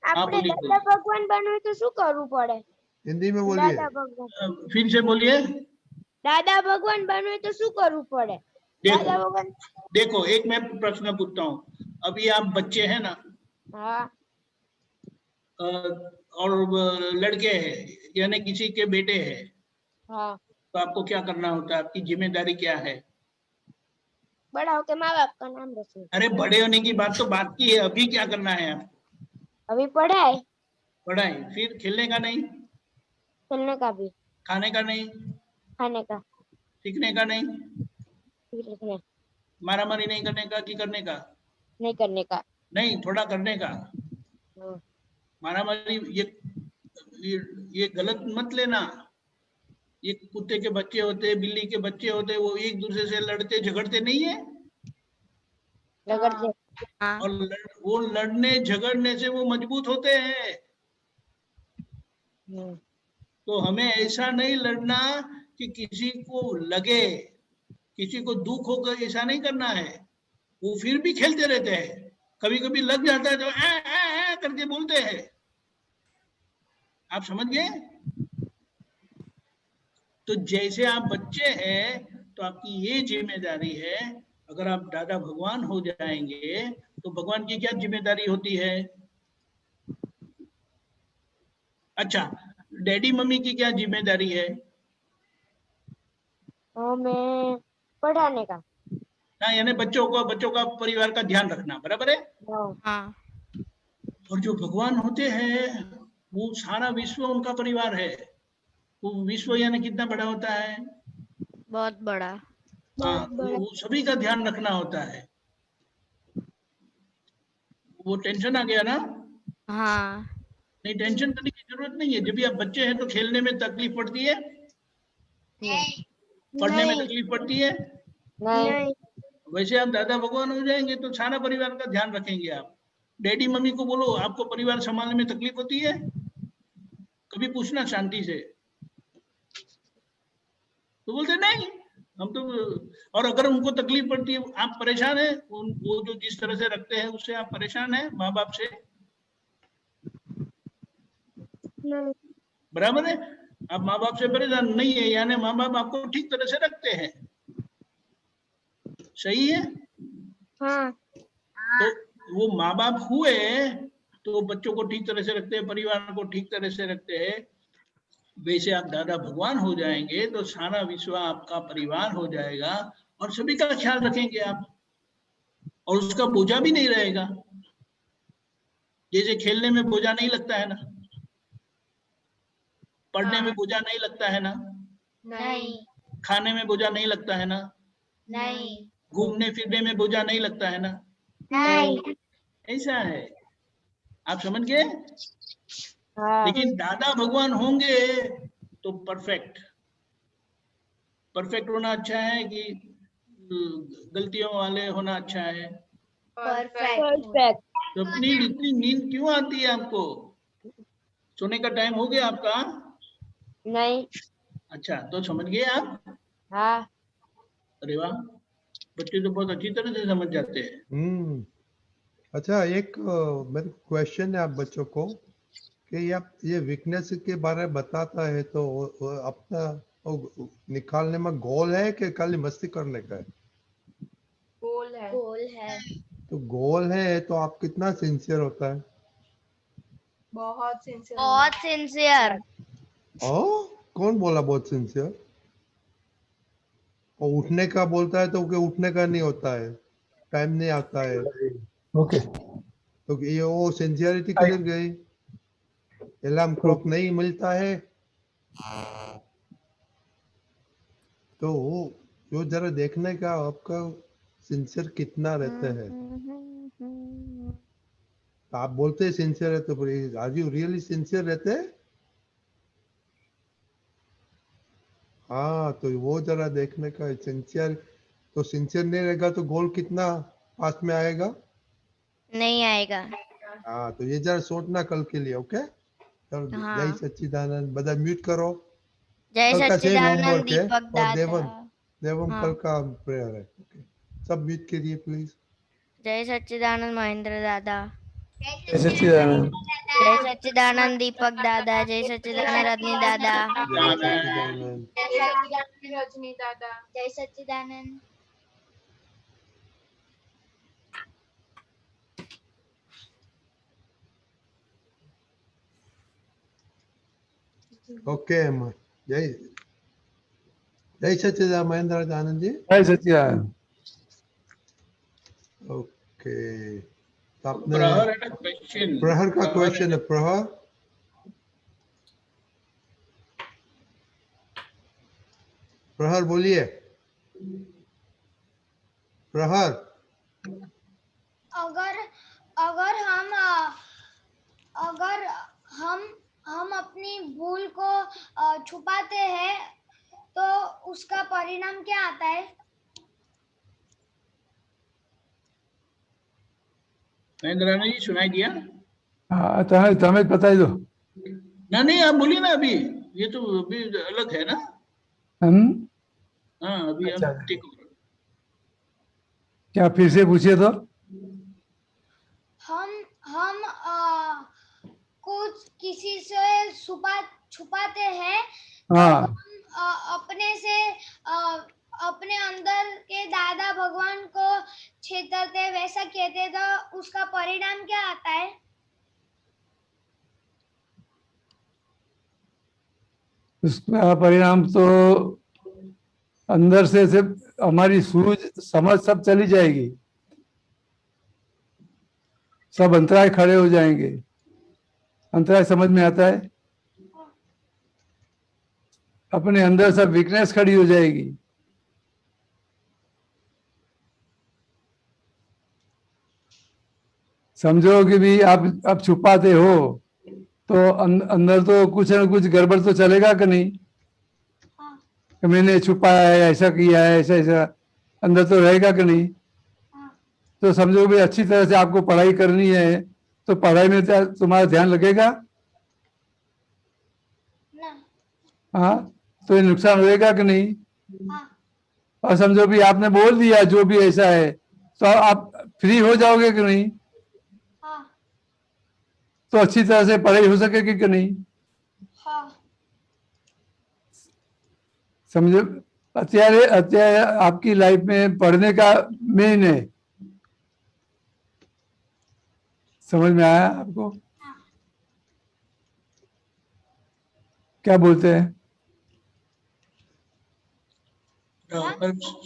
આપણે દાદા ભગવાન બનવું તો શું કરવું પડે? हिंदी में बोलिए। દાદા ભગવાન, फिर से बोलिए। દાદા ભગવાन बनवे तो શું કરવું પડે? દાદા ભગવાન, देखो एक मैं प्रश्न पूछता हूँ। अभी आप बच्चे हैं ना? हाँ। और लड़के हैं, यानी किसी के बेटे हैं, हाँ। तो आपको क्या करना होता है? आपकी जिम्मेदारी क्या है? बड़ा होके माँ बाप का नाम रखो। अरे बड़े होने की बात तो बात की है, अभी क्या करना है आप? अभी पढ़ाई। पढ़ाई, फिर खेलने का नहीं? खेलने का भी। खाने का नहीं? खाने का। सीखने का नहीं? सीखने। मारामारी नहीं करने का कि करने का? नहीं करने का। नहीं, थोड़ा करने का। मारामारी ये गलत मत लेना। ये कुत्ते के बच्चे होते, बिल्ली के बच्चे होते, वो एक दूसरे से लड़ते झगड़ते नहीं है? और वो लड़ने झगड़ने से वो मजबूत होते हैं। तो हमें ऐसा नहीं लड़ना कि किसी को लगे, किसी को दुख होकर, ऐसा नहीं करना है। वो फिर भी खेलते रहते हैं, कभी कभी लग जाता है तो आ करके बोलते हैं। आप समझ गए? तो जैसे आप बच्चे हैं तो आपकी ये जिम्मेदारी है। अगर आप दादा भगवान हो जाएंगे तो भगवान की क्या जिम्मेदारी होती है? अच्छा, डैडी मम्मी की क्या जिम्मेदारी है? मैं पढ़ाने का। हाँ, यानी बच्चों का परिवार का ध्यान रखना, बराबर है। हाँ। और जो भगवान होते हैं वो सारा विश्व उनका परिवार है। वो विश्व यानी कितना बड़ा होता है? बहुत बड़ा। हाँ, तो वो सभी का ध्यान रखना होता है। वो टेंशन आ गया ना? हाँ। नहीं, टेंशन करने की जरूरत नहीं है। जब भी आप बच्चे हैं तो खेलने में तकलीफ पड़ती है, पढ़ने में तकलीफ पड़ती है। नहीं। वैसे आप दादा भगवान हो जाएंगे तो सारा परिवार का ध्यान रखेंगे आप। डैडी मम्मी को बोलो आपको परिवार संभालने में तकलीफ होती है, कभी पूछना शांति से, तो बोलते नहीं हम तो। और अगर उनको तकलीफ पड़ती है, आप परेशान है, वो जो जिस तरह से रखते हैं उससे आप परेशान है माँ बाप से, नहीं। बराबर है। आप माँ बाप से परेशान नहीं है, यानी माँ बाप आपको ठीक तरह से रखते हैं, सही है। हाँ। तो वो माँ बाप हुए तो बच्चों को ठीक तरह से रखते हैं, परिवार को ठीक तरह से रखते हैं। वैसे आप दादा भगवान हो जाएंगे तो सारा विश्व आपका परिवार हो जाएगा और सभी का ख्याल रखेंगे आप, और उसका बोझा भी नहीं रहेगा। जैसे खेलने में बोझा नहीं लगता है ना, पढ़ने में बोझा नहीं लगता है ना, नहीं खाने में बोझा नहीं लगता है ना, नहीं घूमने फिरने में बोझा नहीं लगता है ना, नहीं ऐसा है। आप समझ गए? हाँ। लेकिन दादा भगवान होंगे तो परफेक्ट होना अच्छा है कि गलतियों वाले होना अच्छा है? परफेक्ट। तो अपनी इतनी नींद क्यों आती है आपको? सोने का टाइम हो गया आपका? नहीं। अच्छा, तो समझ गए आप? हाँ। अरे वाह, बच्चे तो बहुत अच्छी तरह से समझ जाते हैं। अच्छा, एक मेरे क्वेश्चन है आप बच्चों को कि आप ये वीकनेस के बारे में बताता है तो वो अपना वो निकालने में गोल है कि खाली मस्ती करने का है? गोल है। गोल है तो गोल है तो आप कितना सिंसियर होता है? बहुत सिंसियर। बहुत सिंसियर। ओ, कौन बोला बहुत सिंसियर? और उठने का बोलता है तो कि उठने का नहीं होता है, टाइम नहीं आता है, ओके। तो ये वो सिंसियरिटी किधर गई? अलार्म क्लॉक नहीं मिलता है तो वो जरा देखने का आपका सिंसियर कितना रहता है। तो आप बोलते हैं सिंसियर है तो फिर आर यू रियली सिंसियर रहते हैं? हाँ, तो वो जरा देखने का सिंसियर। तो सिंसियर नहीं रहेगा तो गोल कितना पास में आएगा? नहीं आएगा। हाँ, तो ये जरा सोचना कल के लिए। ओके, चलो, हाँ। जय सच्चिदानंद, બધા म्यूट करो। जय कल का सेम सच्चिदानंद होमवर्क है दीपक और दादा। देवम हाँ। कल का प्रेयर है। ओके, सब म्यूट कीजिए प्लीज। जय सच्चिदानंद महेंद्र दादा। जय सच्चिदानंद। जय सच्चिदानंद दीपक दादा। जय सच्चिदानंद रजनी दादा। जय सच्चिदानंद। रजनी दादा। जय सच्चिदानंद। ओके अम्मा, जय जय सच्चिदानंद महेंद्र आनंद जी। जय सच्चिदानंद। ओके, तो आपने प्रहर है ना क्वेश्चन, प्रहर का क्वेश्चन है। प्रहर, प्रहर बोलिए। प्रहर, अगर अगर हम अगर हम अपनी भूल को छुपाते हैं तो उसका परिणाम क्या आता है? महेंद्र जी सुनाई दिया? हाँ, તમે જ બતાવી દો। ना नहीं, आप बोलिए ना। अभी ये तो अभी अलग है ना। हाँ, अभी अच्छा, हम टेक ओवर। क्या फिर से पूछिए तो? हम कुछ किसी से छुपाते हैं तो हाँ, हम अपने से अपने अंदर के दादा भगवान को छेतरते, वैसा कहते तो उसका परिणाम क्या आता है? उसका परिणाम तो अंदर से सिर्फ हमारी सूझ समझ सब चली जाएगी, सब अंतराय खड़े हो जाएंगे। अंतराय समझ में आता है? अपने अंदर सब वीकनेस खड़ी हो जाएगी। समझो कि भी आप छुपाते हो तो अंदर तो कुछ ना कुछ गड़बड़ तो चलेगा कि नहीं? कि मैंने छुपाया है, ऐसा किया है, ऐसा ऐसा अंदर तो रहेगा कि नहीं? तो समझो भी अच्छी तरह से आपको पढ़ाई करनी है तो पढ़ाई में तुम्हारा ध्यान लगेगा? हाँ, तो ये नुकसान होएगा कि नहीं? और समझो भी आपने बोल दिया जो भी ऐसा है तो आप फ्री हो जाओगे कि नहीं? तो अच्छी तरह से पढ़ाई हो सकेगी कि नहीं? समझो અત્યારે आपकी लाइफ में पढ़ने का मेन है। समझ में आया आपको? क्या बोलते हैं?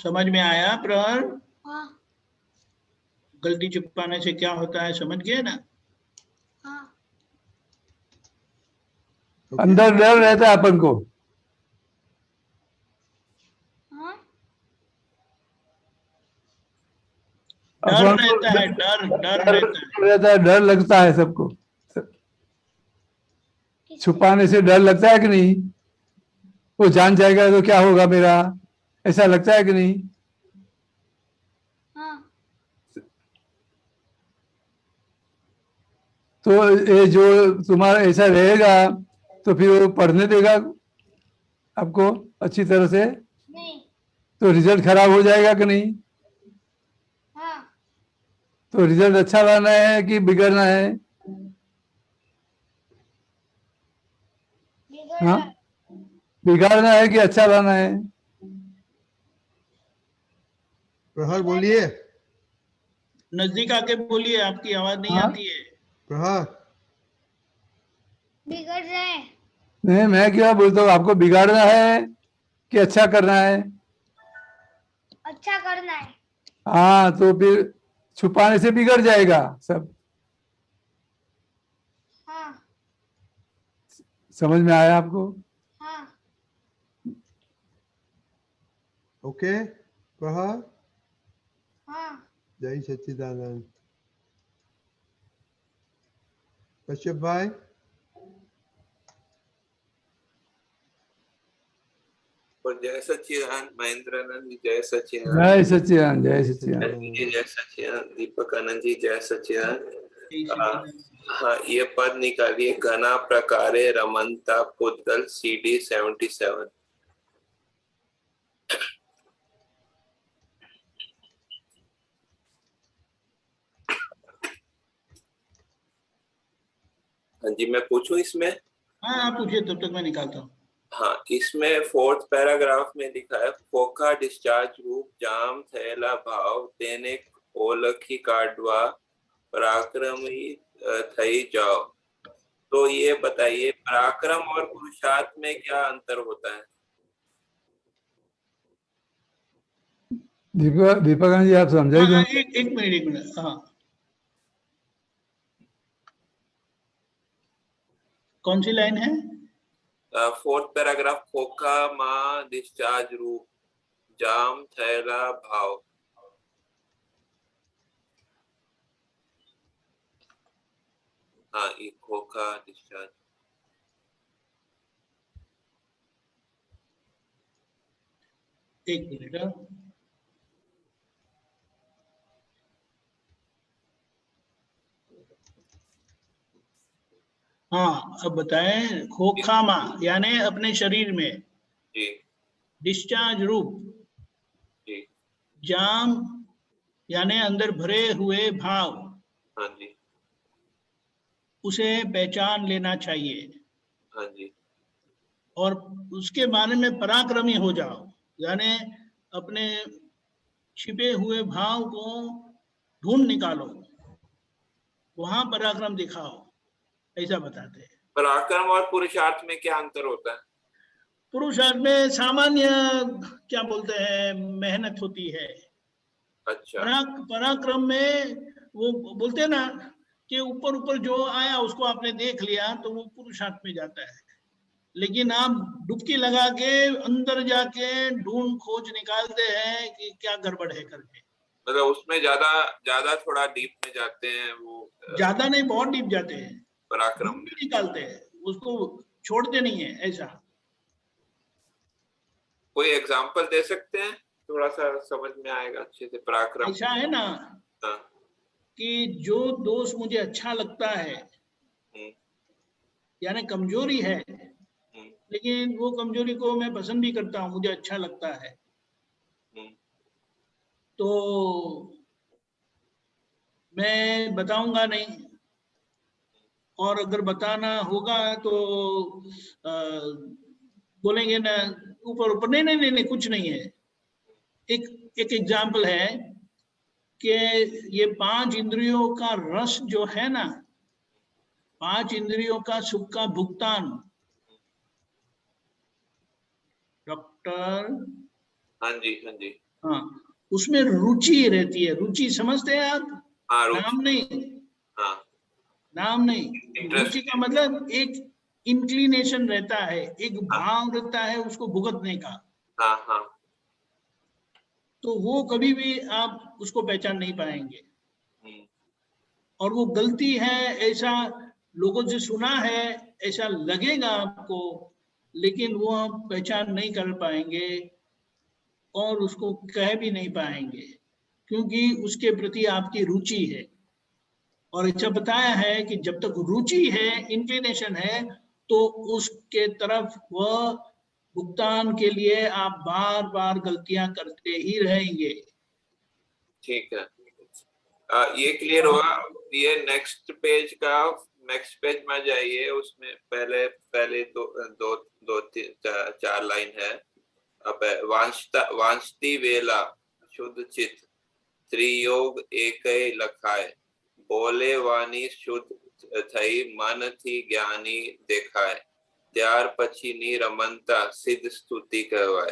समझ में आया प्रहर? गलती छुपाने से क्या होता है समझ गए ना? अंदर डर रहता है अपन को। डर रहता है, डर रहता है, डर लगता है सबको। छुपाने से डर लगता है कि नहीं? वो जान जाएगा तो क्या होगा मेरा, ऐसा लगता है कि नहीं? तो ये जो तुम्हारा ऐसा रहेगा तो फिर वो पढ़ने देगा आपको अच्छी तरह से? नहीं। तो रिजल्ट खराब हो जाएगा कि नहीं? तो रिजल्ट अच्छा लाना है कि बिगड़ना है? हाँ, बिगाड़ना है कि अच्छा लाना है? प्रहर बोलिए। नजदीक आके बोलिए, आपकी आवाज नहीं आती है। प्रहर बिगड़ रहे। नहीं, मैं क्या बोलता हूँ, आपको बिगाड़ना है कि अच्छा करना है? अच्छा करना है। हाँ, तो फिर छुपाने से बिगड़ जाएगा सब। हाँ। समझ में आया आपको? हाँ। ओके प्रहर? हाँ। जय सच्चिदानंद। कश्यप भाई? और जय सच्चिदानंद। महेंद्रानंद जी जय सच्चिदानंद। जय सच्चिदानंद, जय सच्चिदानंद। जय सच्चिदानंद। दीपक आनंद जी जय सच्चिदानंद। हाँ, ये पद निकालिए। घना प्रकारे रमनता पुद्गल CD 77। हाँ जी, मैं पूछूं इसमें? हाँ, आप पूछिए, तब तक मैं निकालता हूँ। हाँ, इसमें 4th पैराग्राफ में लिखा है, फोका डिस्चार्ज रूप जाम थैला भाव तेने ओलखी काटवा पराक्रमी थई जाओ। तो ये बताइए, पराक्रम और पुरुषार्थ में क्या अंतर होता है? दीपक जी आप समझाइए। एक मिनट। हाँ, कौन सी लाइन है? 4th paragraph. फोका माँ डिस्चार्ज रूप जाम थैला भाव। हाँ, ये खोखा डिस्चार्ज। एक मिनट। हाँ, अब बताएं। खोखामा यानी अपने शरीर में। जी। डिस्चार्ज रूप। जी। जाम यानी अंदर भरे हुए भाव। हाँ जी। उसे पहचान लेना चाहिए। हाँ जी। और उसके बारे में पराक्रमी हो जाओ, यानी अपने छिपे हुए भाव को ढूंढ निकालो, वहां पराक्रम दिखाओ, ऐसा बताते हैं। पराक्रम और पुरुषार्थ में क्या अंतर होता है? पुरुषार्थ में सामान्य क्या बोलते हैं मेहनत होती है। अच्छा। पराक्रम में वो बोलते हैं ना कि ऊपर ऊपर जो आया उसको आपने देख लिया तो वो पुरुषार्थ में जाता है। लेकिन आप डुबकी लगा के अंदर जाके ढूंढ खोज निकालते हैं कि क्या गड़बड़ है करके। मतलब उसमें ज्यादा थोड़ा डीप में जाते हैं वो। ज्यादा नहीं, बहुत डीप जाते हैं, पराक्रम में निकालते हैं, उसको छोड़ते नहीं है। ऐसा कोई एग्जांपल दे सकते हैं, थोड़ा सा समझ में आएगा अच्छे से। पराक्रम ऐसा है ना कि जो दोस्त मुझे अच्छा लगता है यानी कमजोरी है, लेकिन वो कमजोरी को मैं पसंद भी करता हूँ, मुझे अच्छा लगता है, तो मैं बताऊंगा नहीं। और अगर बताना होगा तो बोलेंगे ना ऊपर ऊपर, नहीं नहीं नहीं नहीं कुछ नहीं है। एक एग्जाम्पल है कि ये 5 इंद्रियों का रस जो है ना, 5 इंद्रियों का सुख का भुगतान, डॉक्टर। हाँ जी, हाँ जी। हाँ, उसमें रुचि रहती है। रुचि समझते हैं आप? हाँ, नाम नहीं। हाँ, नाम नहीं। रुचि का मतलब एक इंक्लिनेशन रहता है, एक भाव रहता है उसको भुगतने का। हाँ हाँ। तो वो कभी भी आप उसको पहचान नहीं पाएंगे। और वो गलती है ऐसा लोगों से सुना है, ऐसा लगेगा आपको, लेकिन वो आप पहचान नहीं कर पाएंगे और उसको कह भी नहीं पाएंगे, क्योंकि उसके प्रति आपकी रुचि है। और ऐसा बताया है कि जब तक रुचि है, इंक्लिनेशन है, तो उसके तरफ वह भुगतान के लिए आप बार बार गलतियां करते ही रहेंगे। ठीक है, ये क्लियर हुआ। ये नेक्स्ट पेज में जाइए, उसमें पहले दो तीन चार लाइन है। अब वांछती वेला शुद्ध चित त्रियोग एक लखाए, बोले वाणी शुद्ध थई मन थी ज्ञानी देखाए, ત્યાર પછીની રમનતા सिद्ध स्तुति कहवाए।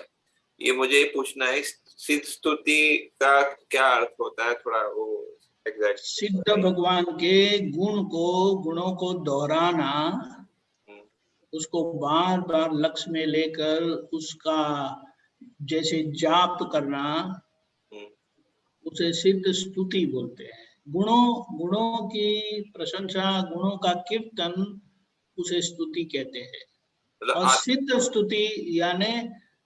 ये मुझे पूछना है, सिद्ध स्तुति का क्या अर्थ होता है, थोड़ा वो एग्जैक्ट। सिद्ध भगवान के गुणों को दोहराना, उसको बार बार लक्ष्य में लेकर उसका जैसे जाप करना, उसे सिद्ध स्तुति बोलते हैं। गुणों की प्रशंसा, गुणों का कीर्तन, उसे स्तुति कहते हैं। और सिद्ध स्तुति यानी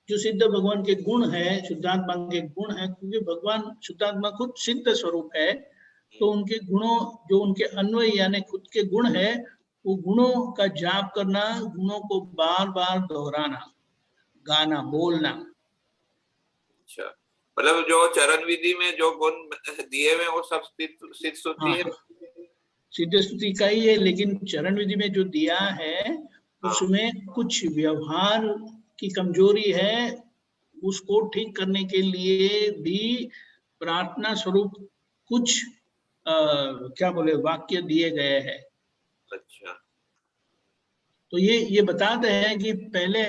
जो सिद्ध भगवान के गुण है, शुद्धात्मा के गुण है, क्योंकि भगवान शुद्धात्मा खुद सिद्ध स्वरूप है, तो उनके गुणों जो उनके अन्वय यानी खुद के गुण है, वो गुणों का जाप करना, गुणों को बार बार दोहराना, गाना, बोलना। अच्छा, मतलब जो चरण विधि में जो गुण दिए हुए वो सब सिद्ध स्तुति है। सिद्ध स्तुति का ही है, लेकिन चरण विधि में जो दिया है उसमें कुछ व्यवहार की कमजोरी है, उसको ठीक करने के लिए भी प्रार्थना स्वरूप कुछ क्या बोले वाक्य दिए गए हैं। अच्छा, तो ये बताते हैं कि पहले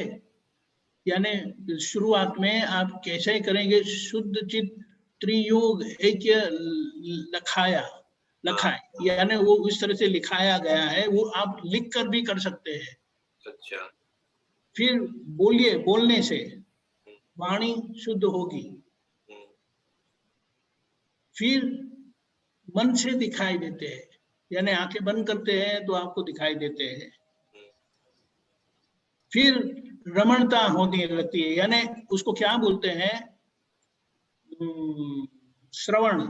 यानी शुरुआत में आप कैसे करेंगे। शुद्ध चित त्रियोग एक लखाए, यानी वो इस तरह से लिखाया गया है, वो आप लिख कर भी कर सकते हैं। अच्छा, फिर बोलिए, बोलने से वाणी शुद्ध होगी। फिर मन से दिखाई देते हैं, यानी आंखें बंद करते हैं तो आपको दिखाई देते हैं। फिर रमणता होने लगती है, यानी उसको क्या बोलते हैं, श्रवण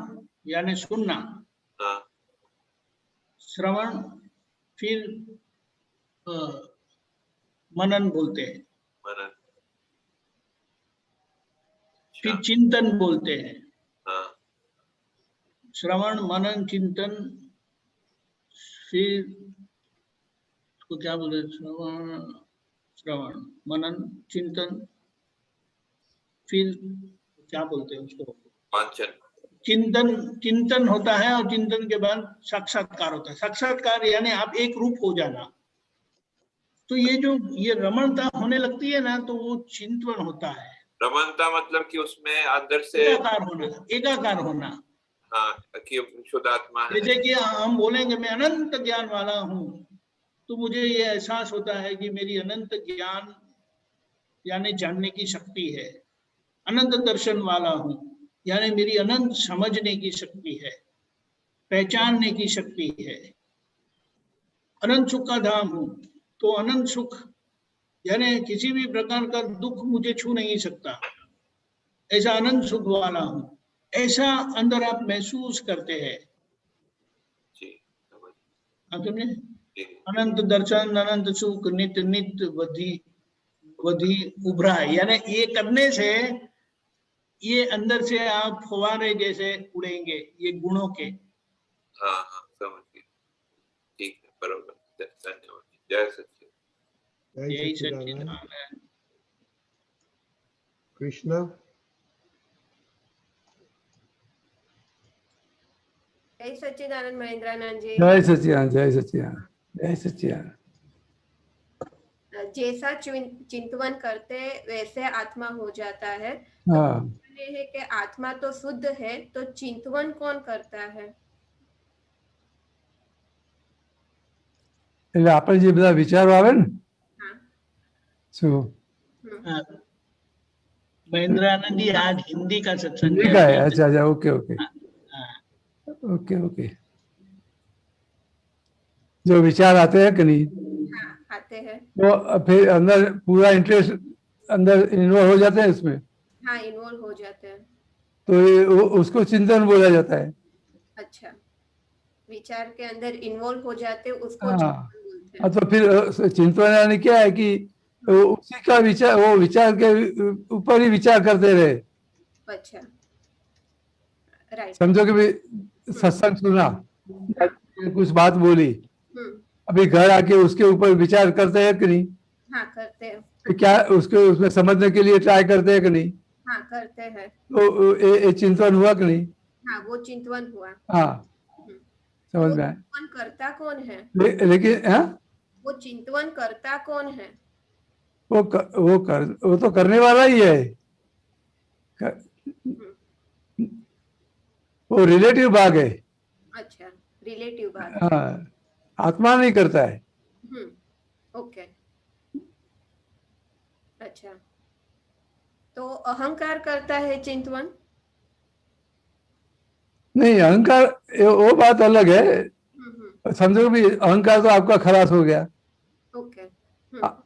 यानी सुनना। श्रवण, फिर मनन बोलते हैं, फिर चिंतन बोलते हैं। श्रवण, मनन, चिंतन, फिर उसको क्या बोलते हैं, श्रवण, मनन, चिंतन, फिर क्या बोलते हैं उसको, वांछन। चिंतन होता है, और चिंतन के बाद साक्षात्कार होता है। साक्षात्कार यानी आप एक रूप हो जाना, तो ये रमणता होने लगती है ना, तो वो चिंतन होता है। रमणता मतलब कि उसमें अंदर से एकाकार होना। हाँ, कि शुद्ध आत्मा है। जैसे कि हम बोलेंगे मैं अनंत ज्ञान वाला हूँ, तो मुझे ये एहसास होता है कि मेरी अनंत ज्ञान यानी जानने की शक्ति है। अनंत दर्शन वाला हूँ यानी मेरी अनंत समझने की शक्ति है, पहचानने की शक्ति है। अनंत सुख का धाम हूँ, तो अनंत सुख यानी किसी भी प्रकार का दुख मुझे छू नहीं सकता, ऐसा अनंत सुख वाला हूँ, ऐसा अंदर आप महसूस करते हैं। आप समझे? अनंत दर्शन, अनंत सुख, नित्य नित्य वधि उभरा, यानी ये करने से ये अंदर से आप फुवारे जैसे उड़ेंगे, ये गुणों के। हाँ हाँ, समझ गए। ठीक है, बरोबर। धन्यवाद। जय सच्चिदानंद। जय सच्चिदानंद। कृष्णा। जय सच्चिदानंद महेंद्रानंद जी। जय सच्चिदानंद, जय सच्चिदानंद, जय सच्चिदानंद। जैसा चिंतवन करते वैसे आत्मा हो जाता है। हाँ। तो ये है कि आत्मा तो शुद्ध है, तो चिंतवन कौन करता है? એટલે આપણે જે બધા વિચારો આવે ને શું महेंद्रानंद जी आज हिंदी का सत्संग हिंदी का है? अच्छा अच्छा, ओके ओके ओके ओके। जो विचार आते हैं कि नहीं, आते हैं, तो फिर अंदर पूरा इंटरेस्ट अंदर इन्वॉल्व हो जाते हैं इसमें। हाँ, इन्वॉल्व हो जाते हैं। तो ये उसको चिंतन बोला जाता है। अच्छा, विचार के अंदर इन्वॉल्व हो जाते हैं, उसको हाँ, चिंतन बोलते हैं। तो फिर चिंतन यानी क्या है कि उसी का विचार, वो विचार के ऊपर ही विचार करते रहे। अच्छा, राइट। समझो कि भी सत्संग सुना, कुछ बात बोली, अभी घर आके उसके ऊपर विचार करते हैं कि नहीं? हाँ, करते हैं। क्या उसके उसमें समझने के लिए ट्राई करते हैं कि नहीं? हाँ, करते हैं। तो ये चिंतन हुआ कि नहीं? हाँ, वो चिंतवन हुआ। हाँ, समझ में आया। चिंतवन करता कौन है? लेकिन वो चिंतवन करता कौन है? वो तो करने वाला ही है। वो रिलेटिव भाग है। अच्छा, रिलेटिव भाग। हाँ, आत्मा नहीं करता है। ओके, अच्छा। तो अहंकार करता है चिंतवन? नहीं, अहंकार वो बात अलग है। समझो भी अहंकार तो आपका खलास हो गया। ओके।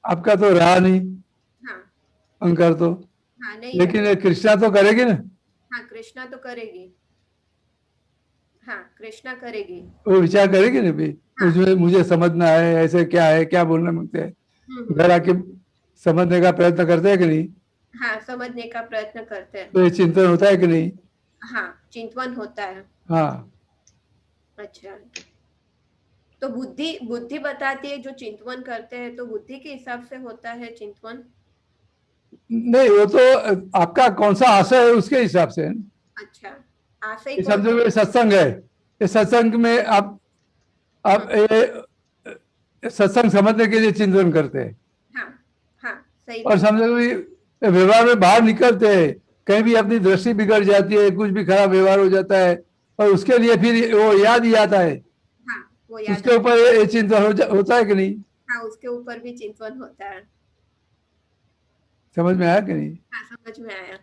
आपका तो रहा नहीं। हाँ। अहंकार तो। हाँ, नहीं, लेकिन कृष्णा तो करेगी ना। हाँ, कृष्णा तो करेगी। हाँ, कृष्णा करेगी। वो विचार करेगी ना भी, उसमें मुझे समझना है, ऐसे क्या है, क्या बोलना मांगते हैं। घर आके समझने का प्रयत्न करते हैं कि नहीं? हाँ, समझने का प्रयत्न करते हैं। तो ये चिंतन होता है कि नहीं? हाँ, चिंतवन होता है। हाँ। अच्छा, तो बुद्धि बताती है जो चिंतवन करते हैं, तो बुद्धि के हिसाब से होता है चिंतवन? नहीं, वो तो आपका कौन सा आशय है उसके हिसाब से। अच्छा, आशय समझो ये सत्संग है, इस सत्संग में आप सत्संग समझने के लिए चिंतन करते हैं। हाँ, हाँ, सही। और समझो भी व्यवहार में बाहर निकलते हैं, कहीं भी अपनी दृष्टि बिगड़ जाती है, कुछ भी खराब व्यवहार हो जाता है, और उसके लिए फिर वो याद ही आता है। हाँ, वो याद उसके ऊपर ये चिंतन होता है कि नहीं? हाँ, उसके ऊपर भी चिंतवन होता है। समझ में आया कि नहीं? हाँ, समझ में आया।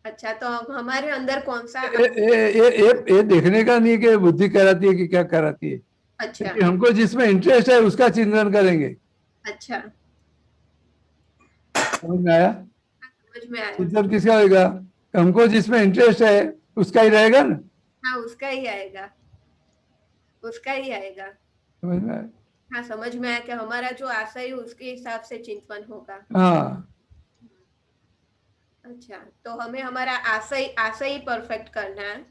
अच्छा, तो हमारे अंदर कौन सा ये देखने का नहीं कि बुद्धि कराती है कि क्या कराती है। अच्छा, हमको जिसमें इंटरेस्ट है उसका चिंतन करेंगे। अच्छा, समझ में आया? समझ में आया। चिंतन किसका होगा? हमको जिसमें इंटरेस्ट है उसका ही रहेगा ना। हाँ, उसका ही आएगा, उसका ही आएगा। समझ में आया? हाँ, समझ में आया कि हमारा जो आशय है उसके हिसाब से चिंतवन होगा। हाँ। अच्छा, तो हमें हमारा आशय परफेक्ट करना है।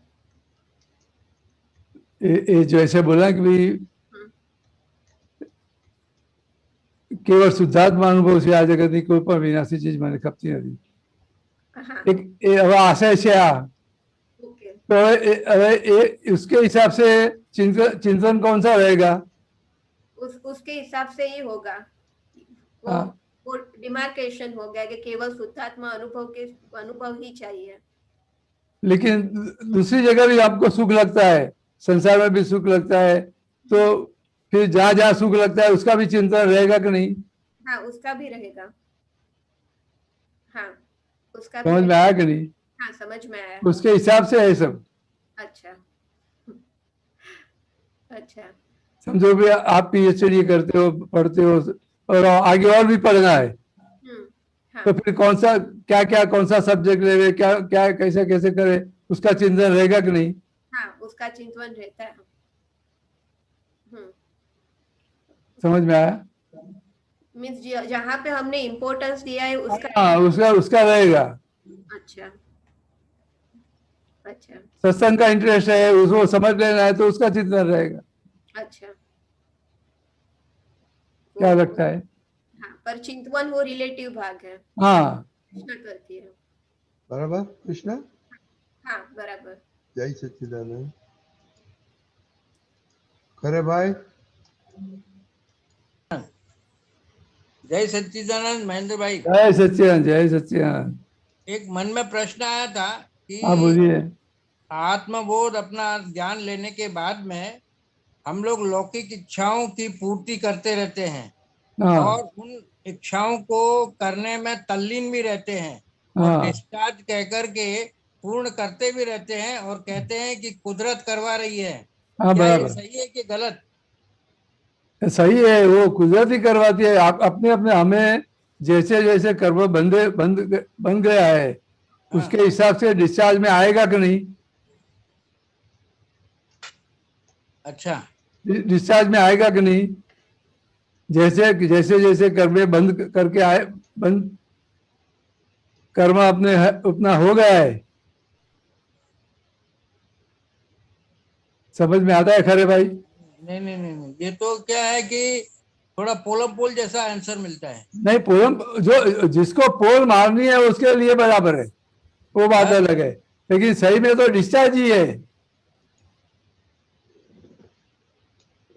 ये जो ऐसे बोला कि भाई केवल शुद्धात्मा अनुभव से आ जगत की कोई पण विनाशी चीज मैंने खपती नहीं। एक आशय से तो उसके हिसाब से चिंतन कौन सा रहेगा? उसके हिसाब से ही होगा वो हाँ। वो डिमार्केशन हो गया कि केवल शुद्धात्मा अनुभव ही चाहिए। लेकिन दूसरी जगह भी आपको सुख लगता है, संसार में भी सुख लगता है, तो फिर जहां जहां सुख लगता है उसका भी चिंतन रहेगा कि नहीं? हाँ उसका भी रहेगा। हाँ उसका भी समझ में रहेगा। आया कि नहीं? हाँ समझ में आया। उसके हिसाब से है सब। अच्छा अच्छा समझो भी आप पीएचडी करते हो, पढ़ते हो, और आगे और भी पढ़ना है, हाँ तो फिर कौन सा क्या क्या कौन सा सब्जेक्ट लेवे, क्या क्या कैसे कैसे करे, उसका चिंतन रहेगा कि नहीं? हाँ उसका चिंतन रहता है। समझ में आया? मीन्स जहाँ पे हमने इम्पोर्टेंस दिया है उसका। हाँ उसका उसका रहेगा। अच्छा अच्छा सत्संग का इंटरेस्ट है, उसको समझ लेना है, तो उसका चिंतन रहेगा। अच्छा क्या लगता है? हाँ पर चिंतवन वो रिलेटिव भाग है। हाँ कृष्णा करती है। बराबर कृष्णा। हाँ बराबर। जय सच्चिदानंद। खरे भाई। जय सच्चिदानंद महेंद्र भाई। जय सच्चिदानंद, जय सच्चिदानंद। एक मन में प्रश्न आया था कि हाँ बोलिए। आत्मबोध अपना ज्ञान लेने के बाद में हम लोग लौकिक इच्छाओं की पूर्ति करते रहते हैं हाँ और उन इच्छाओं को करने में तल्लीन भी रहते हैं और हाँ डिस्चार्ज कहकर के पूर्ण करते भी रहते हैं और कहते हैं कि कुदरत करवा रही है। हाँ क्या ये बराबर सही है कि गलत? सही है, वो कुदरत ही करवाती है। आप अपने अपने हमें जैसे जैसे कर्म बन गया है, उसके हिसाब से डिस्चार्ज में आएगा कि नहीं? अच्छा डिस्चार्ज में आएगा कि नहीं? जैसे जैसे जैसे कर्म बंद करके आए, बंद कर्म अपने उतना हो गया है। समझ में आता है खरे भाई? नहीं नहीं नहीं नहीं, ये तो क्या है कि थोड़ा पोलम पोल जैसा आंसर मिलता है। नहीं, पोल जो जिसको पोल मारनी है उसके लिए बराबर है, वो बात अलग है, लेकिन सही में तो डिस्चार्ज ही है।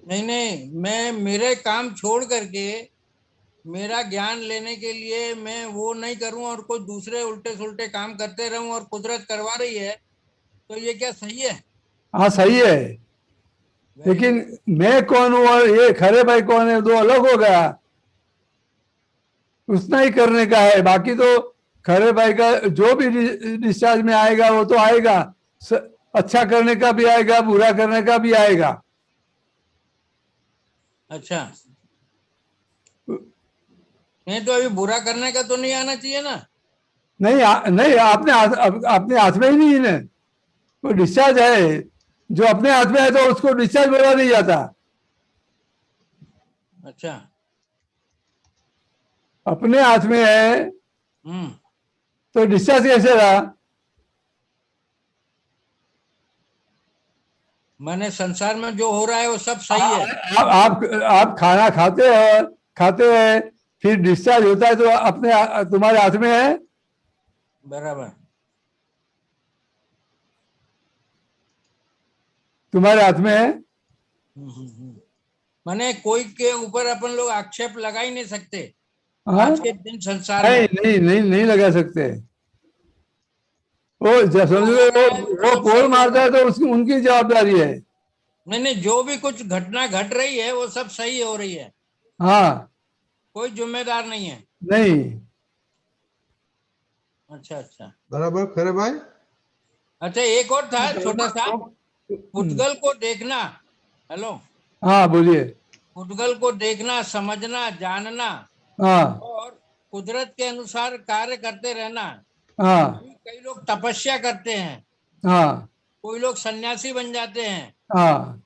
नहीं नहीं, मैं मेरे काम छोड़ करके मेरा ज्ञान लेने के लिए मैं वो नहीं करूं और कोई दूसरे उल्टे सुल्टे काम करते रहूं और कुदरत करवा रही है, तो ये क्या सही है? हाँ सही है, लेकिन मैं कौन हूँ और ये खरे भाई कौन है, दो अलग हो गया। उतना ही करने का है, बाकी तो खरे भाई का जो भी डिस्चार्ज में आएगा वो तो आएगा। अच्छा करने का भी आएगा, बुरा करने का भी आएगा। अच्छा नहीं तो अभी बुरा करने का तो नहीं आना चाहिए ना? नहीं नहीं, अपने हाथ में ही नहीं है, वो डिस्चार्ज है। जो अपने हाथ में है तो उसको डिस्चार्ज बोला नहीं जाता। अच्छा अपने हाथ में है तो डिस्चार्ज कैसे रहा? मैंने संसार में जो हो रहा है वो सब सही है। आप खाना खाते हैं, फिर डिस्चार्ज होता है तो अपने तुम्हारे हाथ में है। बराबर तुम्हारे हाथ में है। माने कोई के ऊपर अपन लोग आक्षेप लगा ही नहीं सकते। हाँ? आज के दिन संसार नहीं में नहीं नहीं नहीं लगा सकते। वो समझो वो पोल मारता है तो उसकी उनकी जवाबदारी है। नहीं नहीं, जो भी कुछ घटना घट रही है वो सब सही हो रही है। हाँ कोई जिम्मेदार नहीं है। नहीं। अच्छा अच्छा बराबर खरे भाई। अच्छा एक और था छोटा सा, पुद्गल को देखना। हेलो हाँ बोलिए। पुद्गल को देखना, समझना, जानना हाँ और कुदरत के अनुसार कार्य करते रहना। हाँ कई लोग तपस्या करते हैं, हाँ कोई लोग सन्यासी बन जाते हैं। हाँ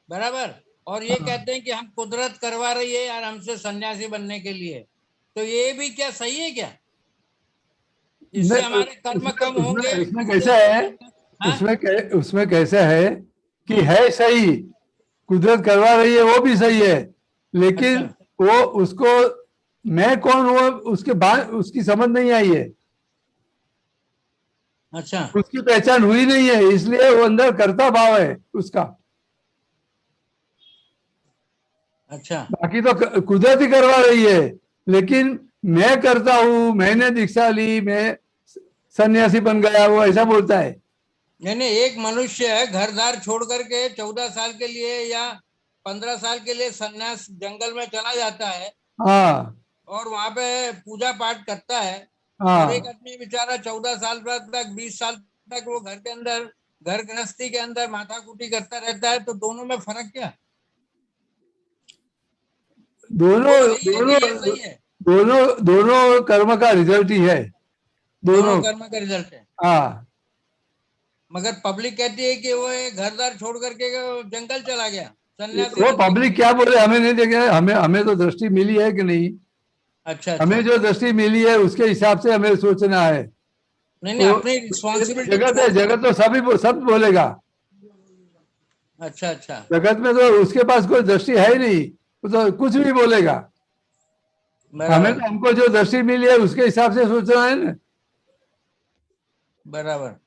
बराबर। और ये कहते हैं कि हम कुदरत करवा रही है यार हमसे सन्यासी बनने के लिए, तो ये भी क्या सही है क्या? इससे हमारे कर्म कम होंगे। उसमें कैसा है, उसमें कैसा है कि है सही, कुदरत करवा रही है वो भी सही है, लेकिन वो उसको मैं कौन हूँ उसके बाद उसकी समझ नहीं आई है। अच्छा उसकी पहचान हुई नहीं है, इसलिए वो अंदर कर्ता भाव है उसका। अच्छा, बाकी तो कुदरत ही करवा रही है, लेकिन मैं करता हूँ, मैंने दीक्षा ली, मैं सन्यासी बन गया, वो ऐसा बोलता है। नहीं, एक मनुष्य है घर-द्वार छोड़ करके 14 साल के लिए या 15 साल के लिए सन्यास जंगल में चला जाता है हाँ और वहां पे पूजा पाठ करता है, हाँ, और एक आदमी बेचारा 14 साल तक 20 साल तक वो घर के अंदर, घर गृहस्थी के अंदर माथाकुटी करता रहता है, तो दोनों में फर्क क्या? दोनों वो सही है कि ये दोनों सही है? दोनों दोनों कर्म का रिजल्ट ही है, दोनों दोनों। कर्म का रिजल्ट है। हाँ, मगर पब्लिक कहती है कि वो घर-द्वार छोड़ करके जंगल चला गया, सन्यासी वो बनने के पब्लिक लिए। क्या बोले हमें नहीं देखे, हमें तो दृष्टि मिली है कि नहीं, अच्छा, हमें अच्छा। जो दृष्टि मिली है उसके हिसाब से हमें सोचना है। नहीं, तो अपनी रिस्पॉन्सिबिलिटी जगत है, जगत तो सब बोलेगा। अच्छा, अच्छा। जगत में तो उसके पास कोई दृष्टि है ही नहीं, वो तो कुछ भी बोलेगा। हमें तो, हमको जो दृष्टि मिली है उसके हिसाब से सोचना है ना। बराबर।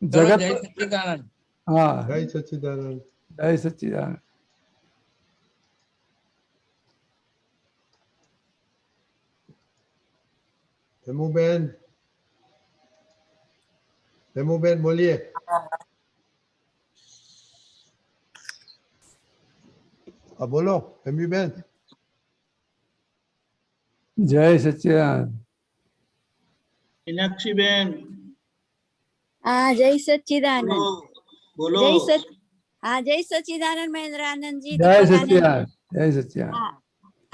जगत जय तो, सच्चिदानंद। हाँ, जय सच्चिदानंद। जय सच्चिदानंद। हेमूबेन, हेमूबेन बोलिए। अब बोलो हेमूबेन। जय सच्चिदानंद। मीनाक्षी बहन हाँ, जय सच्चिदानंद। बोलो। जय सच्चिदानंद મહેન્દ્રાનંદ જી, जय દીપકાનંદ। सच्चिदानंद, जय सच्चिदानंद। હા,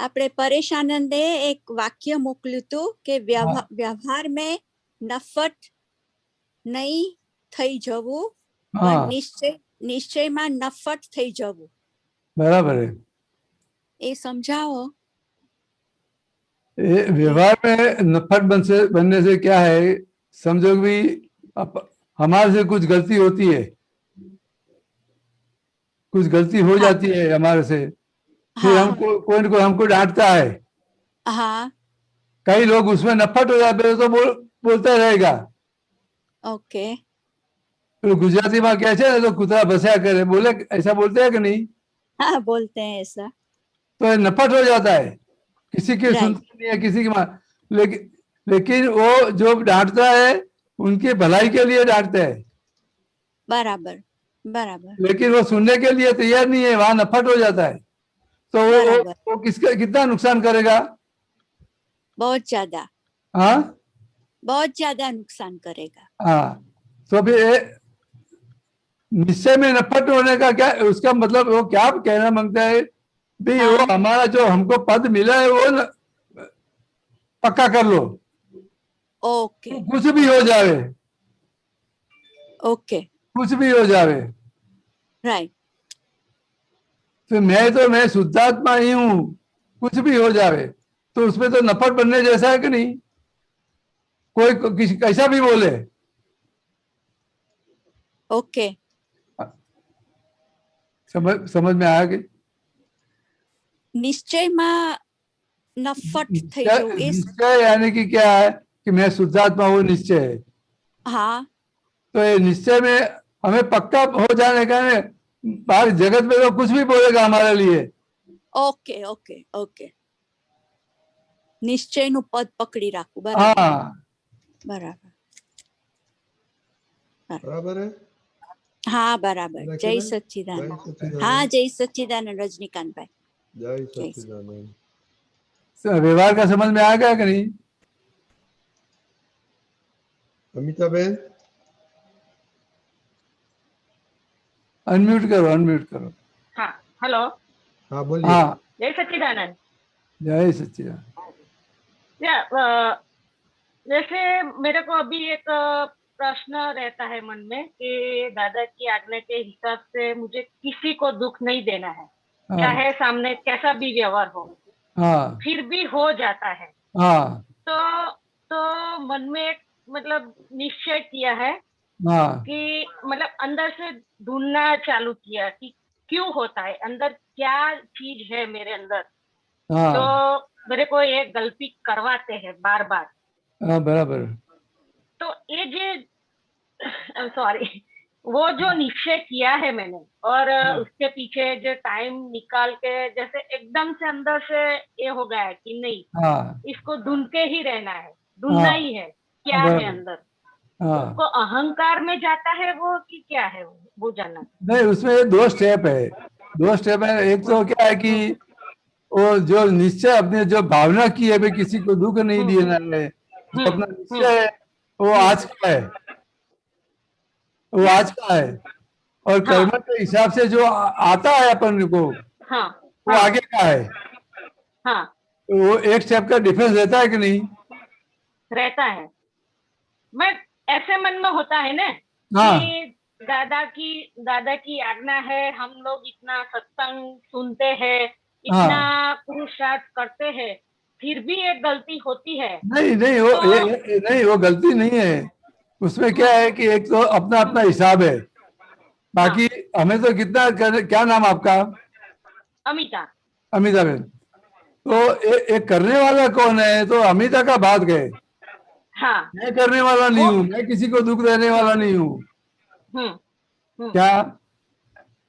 આપણે પરેશાનંદે એક વાક્ય મોકલ્યું હતું કે हाँ વ્યવહારમાં નફટ નહીં થઈ જવું, हाँ, પણ નિશ્ચયમાં નફટ થઈ જવું। बराबर है। એ समझाओ। व्यवहार में नफट बनने से क्या है, समझो भी हमारे से कुछ गलती होती है, कुछ गलती हो जाती है हमारे से, फिर हमको कोई न कोई हमको डांटता है। हाँ, कई लोग उसमें नफट हो जाते हैं तो बोलता रहेगा। ओके। तो गुजराती में क्या है, तो कुतरा बस्या करे, बोले ऐसा बोलते हैं कि नहीं? हाँ, बोलते हैं ऐसा। तो नफट हो जाता है, किसी की सुनते नहीं है, किसी की लेकिन वो जो डांटता है उनकी भलाई के लिए डांटते हैं। बराबर बराबर। लेकिन वो सुनने के लिए तैयार नहीं है, वहां नफट हो जाता है। तो वो कितना नुकसान करेगा? बहुत ज्यादा। हाँ, बहुत ज्यादा नुकसान करेगा। हाँ। तो फिर निश्चय में नफट होने का क्या, उसका मतलब वो क्या कहना मांगता है भी, हाँ। वो हमारा जो हमको पद मिला है वो पक्का कर लो। ओके। कुछ भी हो जावे। ओके। कुछ भी हो जावे। राइट। तो मैं शुद्धात्मा ही हूं, कुछ भी हो जावे, तो उसमें तो नफट बनने जैसा है कि नहीं? कोई कैसा भी बोले। ओके। समझ में आया कि निश्चय में नफट થઈ જવું, निश्चय यानी कि क्या है कि मैं शुद्धात्मा हूँ, निश्चय है। हाँ, तो ये निश्चय में हमें पक्का हो जाने का है। बाहर जगत में तो कुछ भी बोलेगा हमारे लिए। Okay okay okay. निश्चय नु पद पकड़ी राखू। बराबर। हाँ, बराबर बराबर है। हाँ, बराबर। जय सच्चिदानंद। हाँ, जय सच्चिदानंद रजनीकांत भाई। जय सच्चिदानंद। व्यवहार का समझ में आ गया कि नहीं? अमिता बहन अनम्यूट करो। हाँ, हेलो। हाँ, बोलिए। हाँ, जय सच्चिदानंद। जय सच्चिदानंद। जैसे मेरे को अभी एक प्रश्न रहता है मन में कि दादा की आज्ञा के हिसाब से मुझे किसी को दुख नहीं देना है, चाहे सामने कैसा भी व्यवहार हो। हाँ, फिर भी हो जाता है। हाँ, तो मन में एक मतलब निश्चय किया है हाँ, कि मतलब अंदर से ढूंढना चालू किया कि क्यों होता है, अंदर क्या चीज है मेरे अंदर हाँ, तो मेरे को ये गलती करवाते हैं बार बार। हाँ, बराबर। तो ये जे सॉरी, वो जो निश्चय किया है मैंने और उसके पीछे जो टाइम निकाल के जैसे एकदम से अंदर से ये हो गया है कि नहीं, हाँ इसको ढूंढ के ही रहना है, ढूंढना हाँ ही है क्या हाँ, है अंदर। हाँ उसको अहंकार में जाता है वो कि क्या है वो जानना। नहीं, उसमें 2 स्टेप है, 2 स्टेप है। एक तो क्या है कि वो जो निश्चय अपने जो भावना की है, भाई किसी को दुख नहीं देना है, जो अपना निश्चय है वो आज का है, वो आज का है। और कर्म के हिसाब से जो आता है अपन को, हाँ वो आगे का है। हाँ तो वो एक स्टेप का डिफरेंस रहता है कि नहीं? रहता है। मैं ऐसे मन में होता है ना हाँ कि दादा की आज्ञा है, हम लोग इतना सत्संग सुनते हैं, इतना पुरुषार्थ करते हैं, फिर भी एक गलती होती है। नहीं नहीं, वो नहीं, वो गलती नहीं है। उसमें क्या है कि एक तो अपना अपना हिसाब है, बाकी हमें तो कितना क्या नाम आपका? अमिता। अमिता बहन। तो एक करने वाला कौन है? तो अमिता का बात गए। हाँ मैं करने वाला नहीं हूँ, मैं किसी को दुख देने वाला नहीं हूँ। क्या?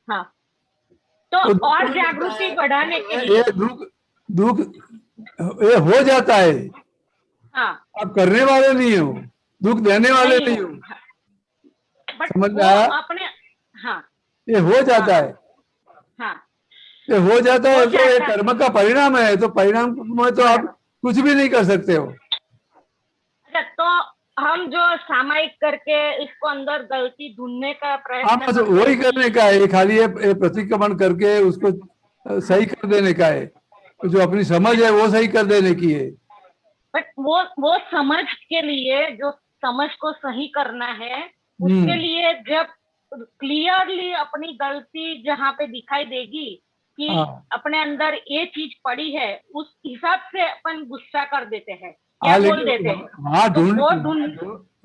हाँ तो और जागृति बढ़ाने के लिए ये दुख ये हो जाता है। हाँ आप करने वाले नहीं हो, दुख देने वाले नहीं हो। समझ में आया? अपने हाँ ये हो जाता है, हाँ ये हो जाता है। तो ये कर्म का परिणाम है, तो परिणाम में तो आप कुछ भी नहीं कर सकते हो। अच्छा, तो हम जो सामायिक करके इसको अंदर गलती ढूंढने का हाँ, प्रयत्न बस वही करने का है, खाली ये प्रतिक्रमण करके उसको सही कर देने का है। जो अपनी समझ है वो सही कर देने की है। बट वो समझ के लिए, जो समझ को सही करना है, उसके लिए जब क्लियरली अपनी गलती जहाँ पे दिखाई देगी कि अपने अंदर ये चीज पड़ी है, उस हिसाब से अपन गुस्सा कर देते हैं या बोल देते हैं।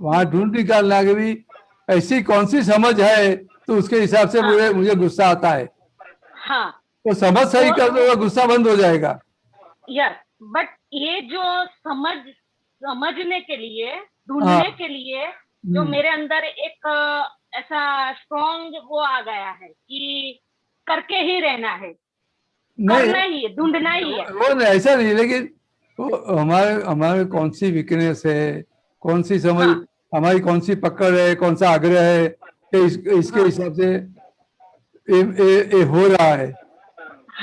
वहाँ ढूंढ निकालना कि भी ऐसी कौन सी समझ है, तो उसके हिसाब से मुझे गुस्सा आता है। हाँ तो समझ सही कर दो, गुस्सा बंद हो जाएगा। यस, बट ये जो समझने के लिए, ढूंढने के लिए जो मेरे अंदर एक ऐसा स्ट्रॉन्ग वो आ गया है कि करके ही रहना है, करना ही है, ढूंढना ही है। वो नहीं, ऐसा नहीं, लेकिन वो हमारे कौन सी वीकनेस है, कौन सी समझ, हमारी कौन सी पकड़ है, कौन सा आग्रह है कि इसके हिसाब से ये हो रहा है।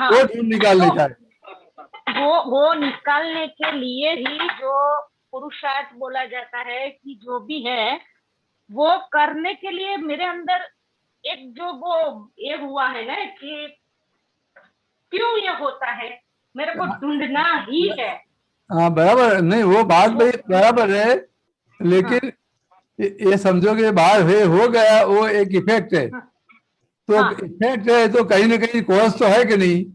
वो ढूंढ निकालने का है। वो निकालने के लिए ही जो पुरुषार्थ बोला जाता है कि जो भी है वो करने के लिए मेरे अंदर एक जो वो ये हुआ है ना कि क्यों ये होता है, मेरे को ढूंढना ही है। हाँ बराबर, नहीं वो बात बराबर है, लेकिन ये समझो कि बाहर हो गया, वो एक इफेक्ट है। तो इफेक्ट है तो कहीं ना कहीं कॉज तो है कि नहीं?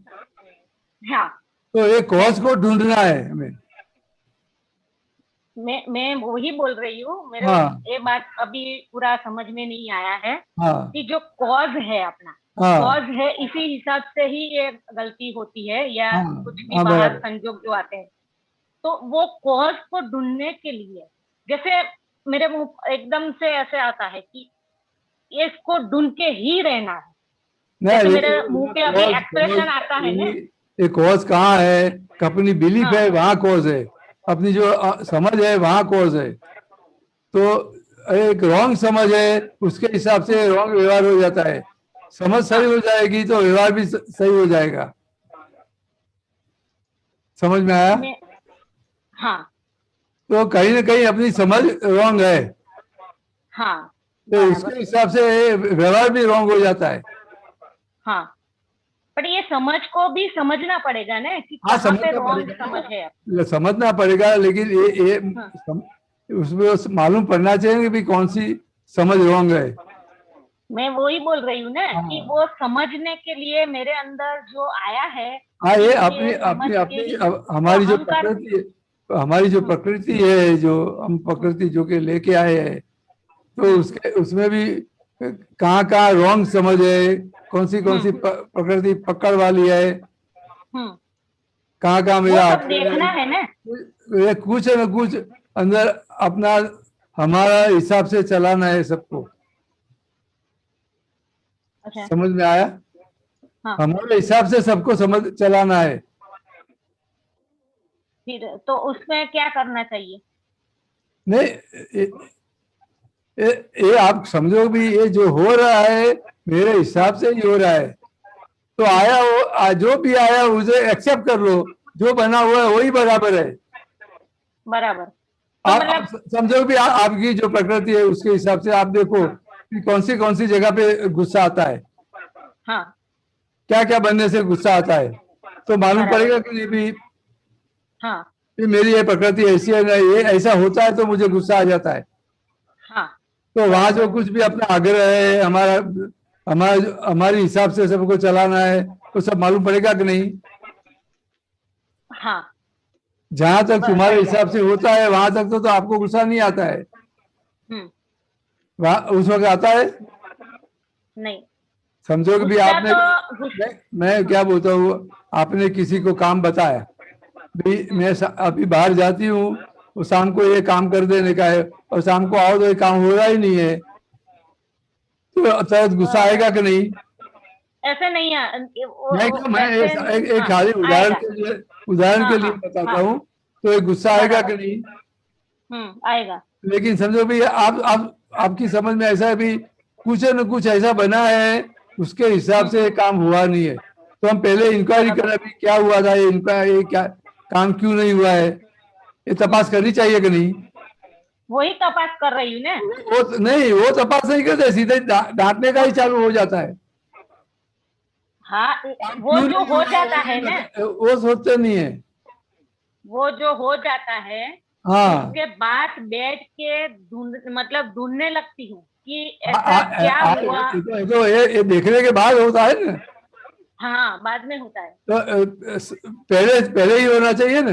हाँ, तो ये कॉज को ढूंढना है हमें। मैं वही बोल रही हूँ, मेरे ये बात अभी पूरा समझ में नहीं आया है कि जो कॉज है अपना, कॉज है, इसी हिसाब से ही ये गलती होती है या कुछ भी बाहर संजोग जो आते हैं। तो वो कॉज को ढूंढने के लिए, जैसे मेरे मुंह एकदम से ऐसे आता है कि इसको ढूंढ के ही रहना है, जैसे मेरे मुंह पे अभी एक्सप्रेशन आता है ना। ये कॉज कहाँ है? अपनी बिलीफ है, वहाँ कॉज है। अपनी जो समझ है वहाँ कॉज है। तो एक रॉन्ग समझ है, उसके हिसाब से रॉन्ग व्यवहार हो जाता है। समझ सही हो जाएगी तो व्यवहार भी सही हो जाएगा। समझ में आया? हाँ। तो कहीं ना कहीं अपनी समझ रॉन्ग है। हाँ। तो उसके हिसाब से व्यवहार भी रॉन्ग हो जाता है। हाँ, पर ये समझ को भी समझना पड़ेगा ना कि कहाँ पे रॉन्ग समझ है। समझना पड़ेगा, लेकिन ये उसमें मालूम पड़ना चाहिए कि भी कौन सी समझ रॉन्ग है। मैं वही बोल रही हूँ ना कि वो समझने के लिए मेरे अंदर जो आया है। हाँ, ये अपनी हमारी जो प्रकृति है, जो हम प्रकृति जो के लेके आए हैं, तो उसमें भी कहाँ रॉन्ग समझ है, कौन सी प्रकृति पकड़ वाली है, कहाँ मेरा देखना है ना। कुछ न कुछ अंदर अपना हमारा हिसाब से चलाना है सबको। अच्छा समझ में आया? हाँ हमारे हिसाब से सबको समझ चलाना है। फिर तो उसमें क्या करना चाहिए? नहीं, ये आप समझो भी, ये जो हो रहा है मेरे हिसाब से ही हो रहा है, तो आया वो जो भी आया उसे एक्सेप्ट कर लो, जो बना हुआ है वही बराबर है। बराबर। आप समझो भी आपकी जो प्रकृति है उसके हिसाब से आप देखो कि कौन सी जगह पे गुस्सा आता है, हाँ क्या क्या बनने से गुस्सा आता है, तो मालूम बराबर। पड़ेगा कि भी हाँ कि मेरी ये प्रकृति ऐसी है ना, ये ऐसा होता है तो मुझे गुस्सा आ जाता है। हाँ तो वहां जो कुछ भी अपना आग्रह है, हमारे हिसाब से सबको चलाना है, तो सब मालूम पड़ेगा कि नहीं? हाँ जहां तक तुम्हारे हिसाब से होता है वहां तक तो आपको गुस्सा नहीं आता है। उस वक्त आता है? नहीं। समझो कि भी गुस्सा आपने तो मैं क्या बोलता हूँ, आपने किसी को काम बताया भी, मैं अभी बाहर जाती हूँ, वो शाम को ये काम कर देने का है, और शाम को आओ तो ये काम हो रहा ही नहीं है, तो तुरंत गुस्सा आएगा कि नहीं? ऐसे नहीं है। मैं एक खाली उदाहरण के लिए बताता हूँ, तो ये गुस्सा आएगा कि नहीं? आएगा। लेकिन समझो भी आपकी समझ में ऐसा है भी, कुछ न कुछ ऐसा बना है उसके हिसाब से काम हुआ नहीं है, तो हम पहले इंक्वायरी करें भी क्या हुआ था, ये क्या काम क्यों नहीं हुआ है, ये तपास करनी चाहिए कि नहीं? वही तपास कर रही हूँ ना। वो तपास नहीं करते, सीधे डांटने का ही चालू हो जाता है। हाँ वो जो हो जाता है ना, वो सोचते नहीं है। वो जो हो जाता है, हाँ, उसके बाद बैठ के ढूंढने लगती हूँ कि ऐसा क्या हुआ। तो ये देखने के बाद होता है ना। हाँ बाद में होता है। तो पहले ही होना चाहिए ना।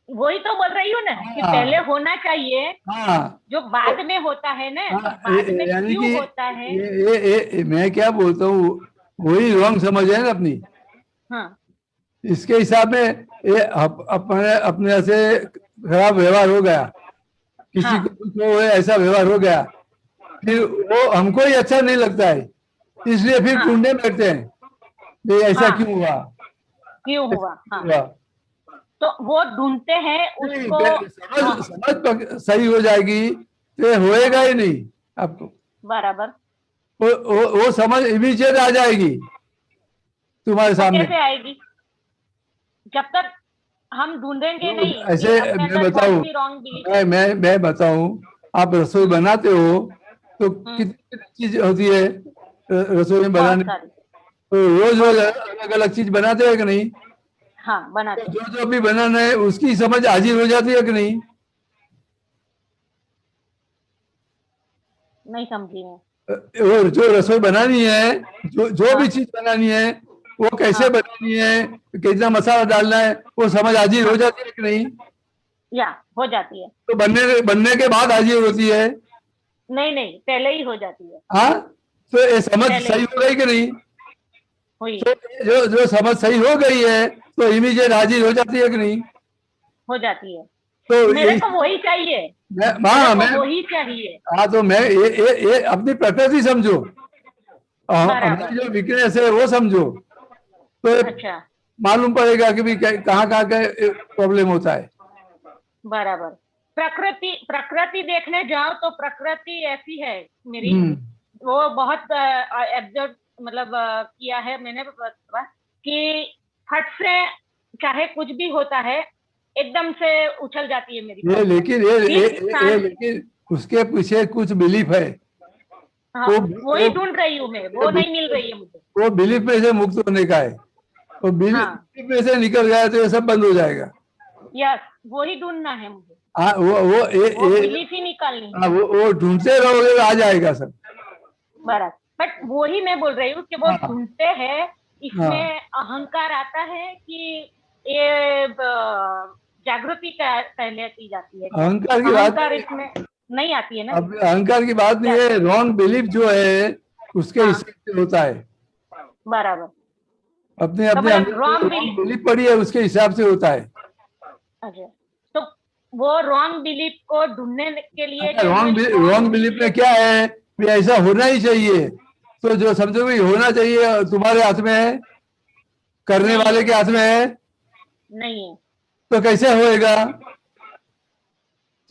वही तो बोल रही हूँ ना कि पहले होना चाहिए। हाँ, जो बाद में होता है ना, बाद में क्यों होता है? मैं क्या बोलता हूँ, वही रॉन्ग समझ है ना अपनी। हाँ इसके हिसाब में ये अपने से खराब व्यवहार हो गया, किसी को ऐसा व्यवहार हो गया, फिर वो हमको ही अच्छा नहीं लगता है, इसलिए फिर ढूंढने बैठते हैं ये ऐसा क्यों हुआ। हाँ। तो वो ढूंढते हैं उसको। समझ सही हो जाएगी तो ये होएगा ही नहीं आपको। बराबर। वो समझ इमीडिएट आ जाएगी तुम्हारे सामने। कैसे आएगी? जब तक हम ढूंढेंगे नहीं। ऐसे मैं बताऊं, मैं बताऊं, आप रसोई बनाते हो तो कितनी चीज होती है रसोई में बनाने, तो रोज अलग अलग चीज बनाते हैं कि नहीं? हाँ बनाते। जो भी बनाना है उसकी समझ हाजिर हो जाती है कि नहीं? नहीं समझी मैं। वो जो रसोई बनानी है, जो भी चीज बनानी है, वो कैसे बनानी है, कितना मसाला डालना है, वो समझ हाजिर हो जाती है कि नहीं? या हो जाती है। तो बनने के बाद हाजिर होती है? नहीं पहले ही हो जाती है। हाँ, तो ये समझ सही हो गई कि नहीं? हुई। तो जो समझ सही हो गई है तो इमीडिएट हाजिर हो जाती है कि नहीं? हो जाती है। तो मेरे को वही चाहिए। वही चाहिए। हाँ, तो मैं ये अपनी प्रकृति समझो, अपनी जो वीकनेस है वो समझो, तो अच्छा मालूम पड़ेगा कि भी कहाँ का प्रॉब्लम होता है। बराबर। प्रकृति देखने जाओ तो प्रकृति ऐसी है मेरी, वो बहुत एब्जर्व किया है मैंने कि फट से चाहे कुछ भी होता है एकदम से उछल जाती है मेरी। लेकिन उसके पीछे कुछ बिलीफ है। हाँ, वही ढूंढ रही हूँ मैं, वो नहीं मिल रही है मुझे। वो बिलीफ में से मुक्त होने का है, और बिलीफ में से निकल जाए तो ये सब बंद हो जाएगा। यस, वही ढूंढना है मुझे। हाँ, वो बिलीफ ही निकालनी है। वो ढूंढते रहोगे आ जाएगा सब। बराबर। बट वही मैं बोल रही हूँ कि वो ढूंढते हैं, इसमें अहंकार आता है कि ये जागृति पहले की जाती है। अहंकार इसमें नहीं आती है ना। अहंकार की बात नहीं है, रॉन्ग बिलीफ जो है उसके हिसाब से होता है। बराबर। अपने रॉन्ग बिलीफ पड़ी है उसके हिसाब से होता है। अच्छा, तो वो रॉन्ग बिलीफ को ढूंढने के लिए रॉन्ग बिलीफ में क्या है, ऐसा होना ही चाहिए, तो जो समझो भी होना चाहिए तुम्हारे हाथ में है, करने वाले के हाथ में है, नहीं है। तो कैसे होएगा?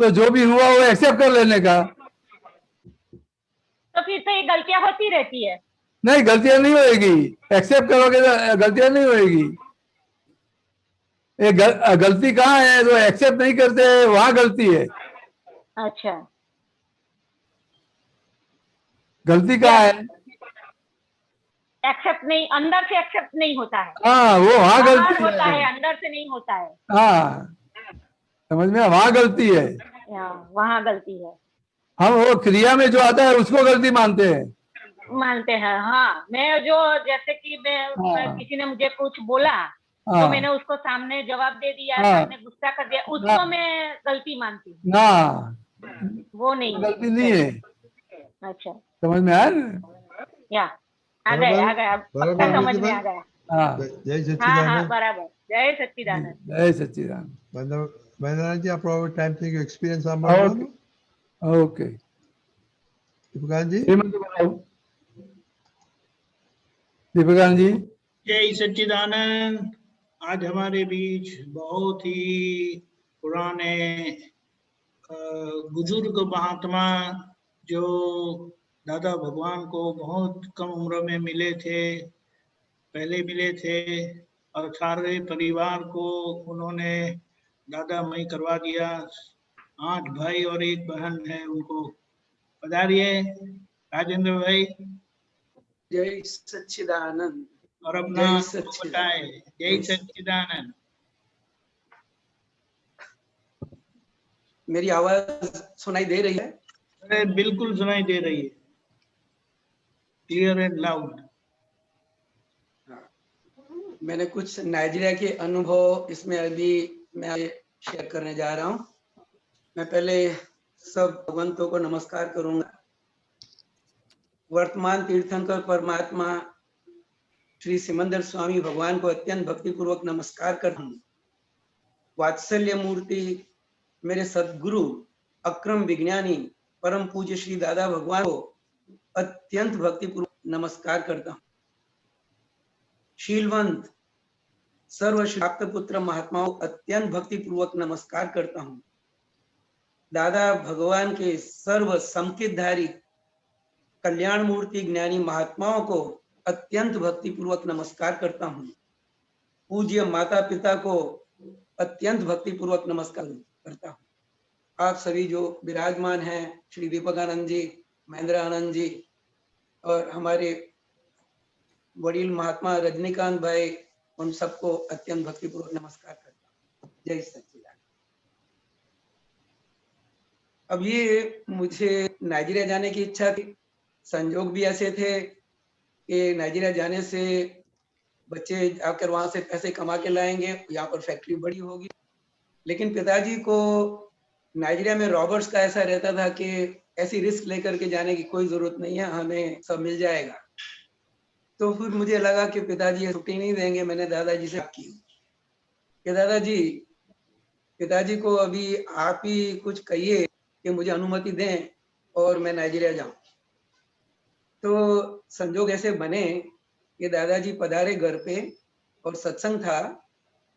तो जो भी हुआ वो एक्सेप्ट कर लेने का। तो फिर तो ये गलतियां होती रहती है। नहीं, गलतियां नहीं होएगी, एक्सेप्ट करोगे तो गलतियां नहीं होएगी। ये गलती कहाँ है? जो एक्सेप्ट नहीं करते वहां गलती है। अच्छा, गलती कहाँ है? एक्सेप्ट नहीं, अंदर से एक्सेप्ट नहीं होता है। हाँ, वो वहां बाहर गलती होता है। है, अंदर से नहीं होता है। हाँ, समझ में, वहां गलती है। वहाँ गलती है। हम वो क्रिया में जो आता है उसको गलती मानते हैं। मानते हैं, हाँ। मैं जो, जैसे कि मैं किसी ने मुझे कुछ बोला तो मैंने उसको सामने जवाब दे दिया, सामने गुस्सा कर दिया, उसको मैं गलती मानती हूँ। ना, वो नहीं, गलती नहीं है। अच्छा, समझ में आया ना? या आ गया, पक्का समझ में आ गया। जय हाँ, सच्चिदानंद। बराबर। जय सच्चिदानंद। जय Sachchidanand. Vandanaji, approve time thing experience okay. Deepakan ji. Deepakan ji. जय सच्चिदानंद। आज हमारे बीच बहुत ही पुराने बुजुर्ग महात्मा जो दादा भगवान को बहुत कम उम्र में मिले थे, पहले मिले थे, और सारे परिवार को उन्होंने दादामय करवा दिया। 8 भाई और 1 बहन है उनको। पधारिए राजेंद्र भाई। जय सच्चिदानंद। और अपना बताए। जय सच्चिदानंद। मेरी आवाज सुनाई दे रही है? अरे बिल्कुल सुनाई दे रही है, क्लियर एंड लाउड। मैंने कुछ नाइजीरिया के अनुभव इसमें अभी मैं शेयर करने जा रहा हूँ। मैं पहले सब भगवंतों को नमस्कार करूंगा। वर्तमान तीर्थंकर परमात्मा श्री सिमंदर स्वामी भगवान को अत्यंत भक्ति पूर्वक नमस्कार करता हूँ। वात्सल्य मूर्ति मेरे सदगुरु अक्रम विज्ञानी परम पूज्य श्री दादा भगवान को अत्यंत भक्ति पूर्वक नमस्कार करता हूँ। शीलवंत सर्वश्रेष्ठ पुत्र महात्माओं अत्यंत भक्ति पूर्वक नमस्कार करता हूँ। दादा भगवान के सर्व संकेतधारी कल्याण मूर्ति ज्ञानी महात्माओं को अत्यंत भक्ति पूर्वक नमस्कार करता हूँ। पूज्य माता पिता को अत्यंत भक्ति पूर्वक नमस्कार करता हूँ। आप सभी जो विराजमान हैं, श्री दीपकानंद जी, महेंद्र आनंद जी और हमारे वडील महात्मा रजनीकांत भाई, उन सबको अत्यंत भक्ति पूर्वक नमस्कार करता हूँ। जय सच्चिदानंद। अब ये मुझे नाइजीरिया जाने की इच्छा थी। संजोग भी ऐसे थे कि नाइजीरिया जाने से बच्चे आकर वहां से पैसे कमा के लाएंगे, यहाँ पर फैक्ट्री बड़ी होगी। लेकिन पिताजी को नाइजीरिया में रॉबर्ट्स का ऐसा रहता था कि ऐसी रिस्क लेकर के जाने की कोई जरूरत नहीं है, हमें सब मिल जाएगा। तो फिर मुझे लगा कि पिताजी ये छुट्टी नहीं देंगे। मैंने दादाजी से बात की कि दादाजी, पिताजी को अभी आप ही कुछ कहिए कि मुझे अनुमति दें और मैं नाइजीरिया जाऊं। तो संजोग ऐसे बने कि दादाजी पधारे घर पे और सत्संग था,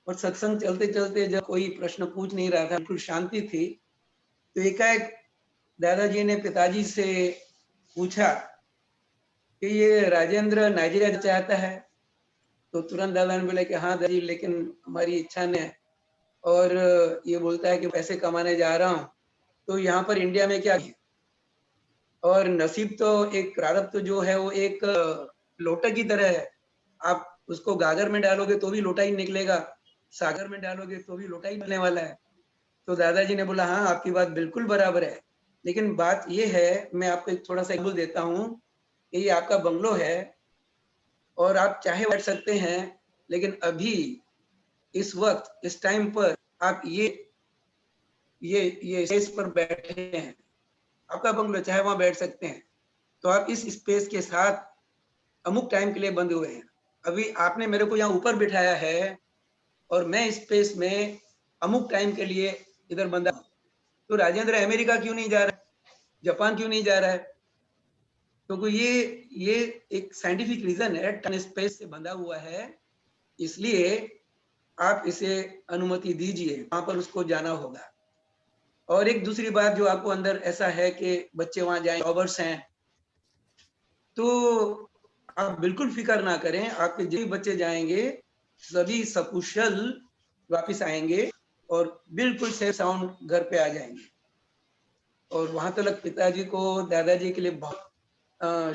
और सत्संग चलते चलते जब कोई प्रश्न पूछ नहीं रहा था, बिल्कुल शांति थी, तो एकाएक दादाजी ने पिताजी से पूछा कि ये राजेंद्र नाइजीरिया चाहता है। तो तुरंत दादा ने बोला कि हाँ दादाजी, लेकिन हमारी इच्छा ने, और ये बोलता है कि पैसे कमाने जा रहा हूँ, तो यहाँ पर इंडिया में क्या है। और नसीब तो एक प्रारब्ध जो है वो एक लोटा की तरह है। आप उसको गागर में डालोगे तो भी लोटा ही निकलेगा, सागर में डालोगे तो भी लोटा ही निकलने वाला है। तो दादाजी ने बोला हाँ आपकी बात बिल्कुल बराबर है, लेकिन बात ये है, मैं आपको एक थोड़ा सा एग्जाम्पल देता हूँ कि ये आपका बंगलो है और आप चाहे बैठ सकते हैं, लेकिन अभी इस वक्त इस टाइम पर आप ये स्पेस पर बैठे हैं, आपका बंगलो, चाहे वहां बैठ सकते हैं। तो आप इस स्पेस के साथ अमुक टाइम के लिए बंधे हुए हैं। अभी आपने मेरे को यहाँ ऊपर बिठाया है और मैं इस स्पेस में अमुक टाइम के लिए इधर बंधा। तो राजेंद्र अमेरिका क्यों नहीं जा रहा है, जापान क्यों नहीं जा रहा है? तो ये एक साइंटिफिक रीजन है, टाइम स्पेस से बंधा हुआ है, इसलिए आप इसे अनुमति दीजिए, वहां पर उसको जाना होगा। और एक दूसरी बात जो आपको अंदर ऐसा है कि बच्चे वहां जाए, जॉबर्स हैं, तो आप बिल्कुल फिक्र ना करें, आपके जो भी बच्चे जाएंगे सभी सकुशल वापिस आएंगे और बिल्कुल सेफ साउंड घर पे आ जाएंगे। और वहां तक पिताजी को, दादाजी के लिए बहुत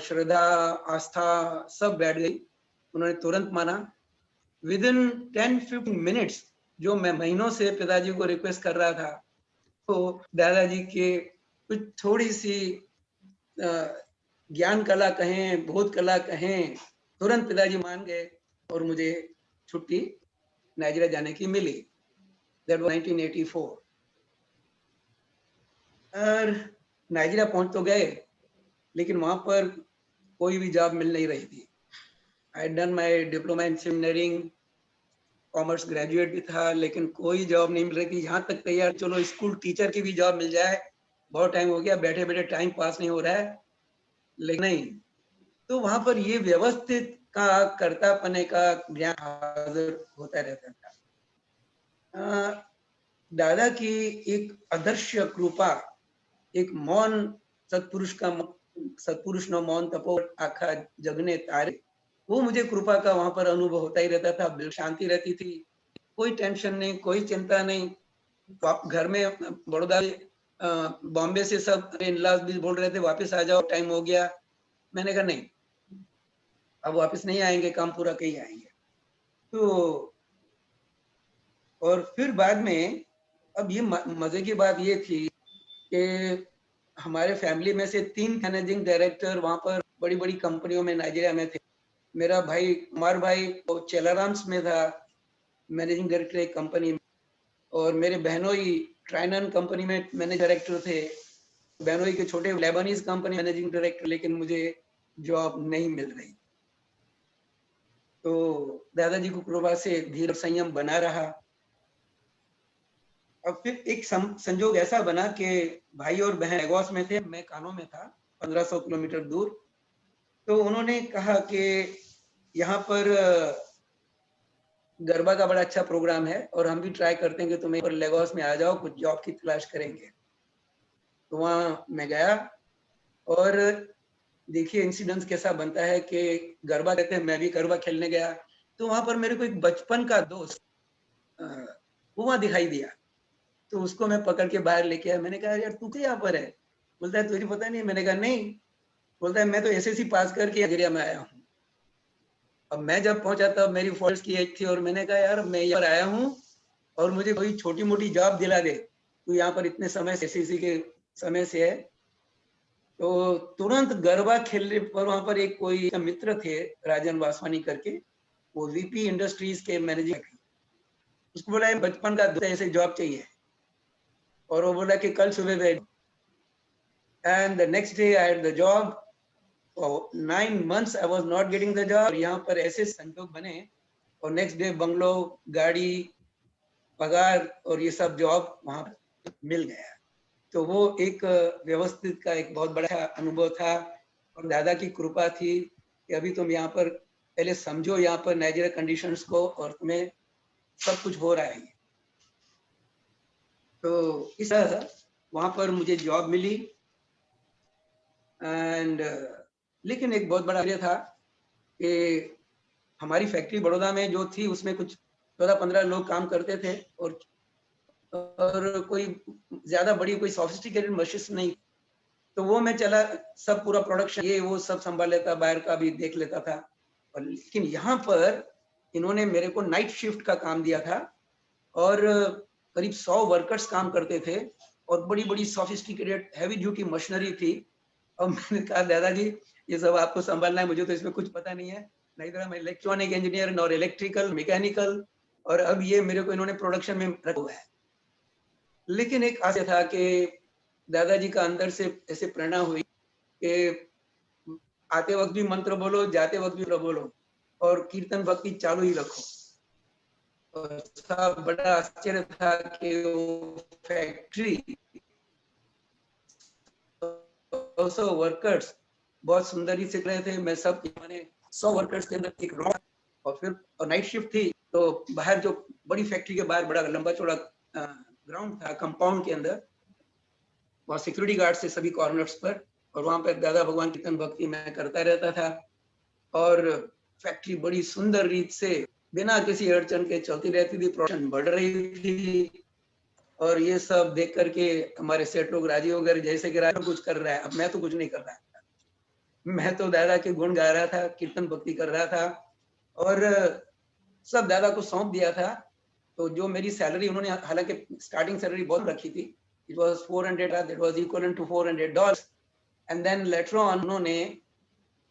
श्रद्धा, आस्था सब बैठ गई। उन्होंने तुरंत माना। विद इन 10-15 मिनट्स, जो मैं महीनों से पिताजी को रिक्वेस्ट कर रहा था, तो दादाजी के कुछ थोड़ी सी ज्ञान कला कहें, बोध कला कहें, तुरंत पिताजी मान गए और मुझे छुट्टी नाइजीरिया जाने की मिली। That was 1984। और नाइजीरिया पहुंच तो गए, लेकिन वहां पर कोई भी जॉब मिल नहीं रही थी। I done my diploma in engineering, commerce graduate भी था, लेकिन कोई जॉब नहीं मिल रही थी। यहाँ तक तैयार, चलो स्कूल टीचर की भी जॉब मिल जाए, बहुत टाइम हो गया, बैठे बैठे टाइम पास नहीं हो रहा है, लेकिन नहीं। तो वहां पर ये व्यवस्थित का कर्तापने का ज्ञान हाजिर होता रहता था। दादा की एक अदृश्य कृपा, एक मौन सत्पुरुष नो मौन तपो आखा जगने तारे, वो मुझे कृपा का वहां पर अनुभव होता ही रहता था। बिल्कुल शांति रहती थी, कोई टेंशन नहीं, कोई चिंता नहीं। घर में बड़ौदा, बॉम्बे से सब इन-लॉज भी बोल रहे थे वापस आ जाओ, टाइम हो गया। मैंने कहा नहीं, अब वापस नहीं आएंगे, काम पूरा कर ही आएंगे। तो और फिर बाद में, अब ये मजे की बात ये थी कि हमारे फैमिली में से 3 मैनेजिंग डायरेक्टर वहां पर बड़ी बड़ी कंपनियों में नाइजीरिया में थे। मेरा भाई कुमार भाई वो चेलाराम्स में था, मैनेजिंग डायरेक्टर एक कंपनी में, और मेरे बहनोई ट्राइनन कंपनी में मैनेजिंग डायरेक्टर थे। बहनोई के छोटे लेबनीज कंपनी मैनेजिंग डायरेक्टर, लेकिन मुझे जॉब नहीं मिल रही। तो दादाजी को कृपा से धीर संयम बना रहा। अब फिर एक संजोग ऐसा बना कि भाई और बहन लेगोस में थे, मैं कानो में था, 1500 किलोमीटर दूर। तो उन्होंने कहा कि यहाँ पर गरबा का बड़ा अच्छा प्रोग्राम है और हम भी ट्राई करते हैं कि तुम पर लेगोस में आ जाओ, कुछ जॉब की तलाश करेंगे। तो वहाँ मैं गया और देखिए इंसिडेंस कैसा बनता है कि गरबा कहते हैं, मैं भी गरबा खेलने गया। तो वहां पर मेरे को एक बचपन का दोस्त वो वहां दिखाई दिया, तो उसको मैं पकड़ के बाहर लेके आया। मैंने कहा यार तू क्या यहाँ पर है? बोलता है तुझे पता नहीं? मैंने कहा नहीं। बोलता है मैं तो एसएससी पास करके नाइजीरिया में आया हूँ। अब मैं जब पहुंचा तब मेरी फॉरेस्ट की एज थी और मैंने कहा यार मैं यहाँ पर आया हूँ और मुझे कोई छोटी मोटी जॉब दिला दे, तू यहाँ पर इतने समय से एसएससी के समय से है। तो तुरंत गरबा खेलने पर वहां पर एक कोई मित्र थे राजन वासवानी करके, वो वीपी इंडस्ट्रीज के मैनेजर, उसको बोला बचपन का दोस्त ऐसे जॉब चाहिए, और वो बोला कि कल सुबह भेज। And the next day I had the job. 9 months I was not getting the job. यहाँ पर ऐसे संजोग बने और नेक्स्ट डे बंगलो, गाड़ी, पगार और ये सब जॉब वहां मिल गया। तो वो एक व्यवस्थित का एक बहुत बड़ा अनुभव था और दादा की कृपा थी कि अभी तुम यहाँ पर पहले समझो यहाँ पर नाइजीरिया कंडीशंस को और तुम्हें सब कुछ हो रहा है। तो इस तरह से वहां पर मुझे जॉब मिली। एंड लेकिन एक बहुत बड़ा ये था कि हमारी फैक्ट्री बड़ौदा में जो थी उसमें कुछ 14-15 लोग काम करते थे और कोई ज्यादा बड़ी कोई सोफिस्टिकेटेड मशीन नहीं। तो वो मैं चला, सब पूरा प्रोडक्शन ये वो सब संभाल लेता, बाहर का भी देख लेता था। और लेकिन यहाँ पर इन्होंने मेरे को नाइट शिफ्ट का काम दिया था और करीब 100 वर्कर्स काम करते थे और बड़ी बड़ी सोफिस्टिकेटेड हैवी ड्यूटी मशीनरी थी। और मैंने कहा दादाजी ये सब आपको संभालना है, मुझे तो इसमें कुछ पता नहीं है, नहीं तो मैं इलेक्ट्रॉनिक इंजीनियर और इलेक्ट्रिकल मैकेनिकल, और अब ये मेरे को इन्होंने प्रोडक्शन में रखा हुआ है। लेकिन एक आशा था कि दादाजी का अंदर से ऐसे प्रेरणा हुई कि आते वक्त भी मंत्र बोलो, जाते वक्त भी मंत्र बोलो और कीर्तन भक्ति चालू ही रखो। और सब बड़ा आश्चर्य था कि वो फैक्ट्री 200 वर्कर्स बहुत सुंदर ही सीख रहे थे। मैं सब मैंने 100 वर्कर्स के अंदर एक रो, और फिर नाइट शिफ्ट थी तो बाहर जो बड़ी फैक्ट्री के बाहर बड़ा लंबा चौड़ा ग्राउंड था कंपाउंड के अंदर, वहाँ सिक्योरिटी गार्ड से सभी कॉर्नर्स पर, और वहाँ पर दादा भगवान कीर्तन भक्ति मैं करता रहता था। और फैक्ट्री बड़ी सुंदर रीत से बिना किसी अड़चन के चलती रहती थी, प्रोडक्शन बढ़ रही थी। और ये सब देख करके हमारे सेठ लोग राजी हो गए, जैसे कि राजा कुछ कर रहा है, अब मैं तो कुछ नहीं कर रहा था। मैं तो दादा के गुण गा रहा था, कीर्तन भक्ति कर रहा था, और सब दादा को सौंप दिया था। तो जो मेरी सैलरी उन्होंने, हालांकि स्टार्टिंग सैलरी बहुत रखी थी, it was 400, that was equivalent to $400, and then later on उन्होंने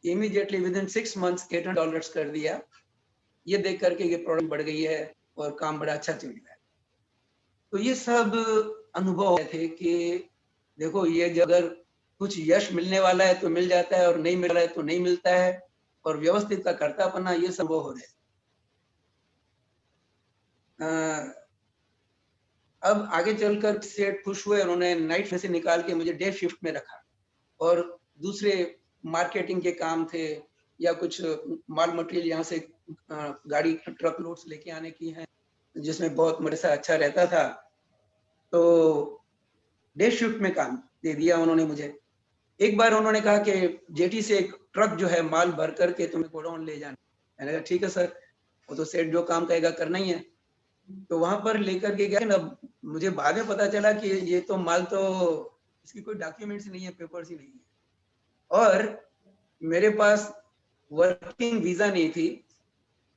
इमीडिएटली विद इन 6 मंथ्स $800 कर दिया। ये देख करके ये प्रोडक्ट बढ़ गई है और काम बड़ा अच्छा चल रहा है। तो ये सब अनुभव थे कि देखो, ये जब अगर कुछ यश मिलने वाला है तो मिल जाता है, और नहीं मिल रहा है तो नहीं मिलता है, और व्यवस्थित का कर्तापना, ये सब वो हो रहे। अब आगे चलकर सेठ खुश हुए, उन्होंने नाइट में से निकाल के मुझे डे शिफ्ट में रखा, और दूसरे मार्केटिंग के काम थे या कुछ माल मटेरियल यहाँ से गाड़ी ट्रक लोड्स लेके आने की हैं, जिसमें बहुत मेरे साथ अच्छा रहता था। तो डे शिफ्ट में काम दे दिया उन्होंने मुझे। एक बार उन्होंने कहा कि जेटी से एक ट्रक जो है माल भर करके तुम्हें गोडाउन ले जाना। मैंने कहा ठीक है सर, वो तो सेठ जो काम कहेगा करना ही है। तो वहां पर लेकर के गया ना, मुझे बाद में पता चला कि ये तो माल तो इसकी कोई डॉक्यूमेंट्स नहीं है, पेपर्स ही नहीं है, और मेरे पास वर्किंग वीजा नहीं थी,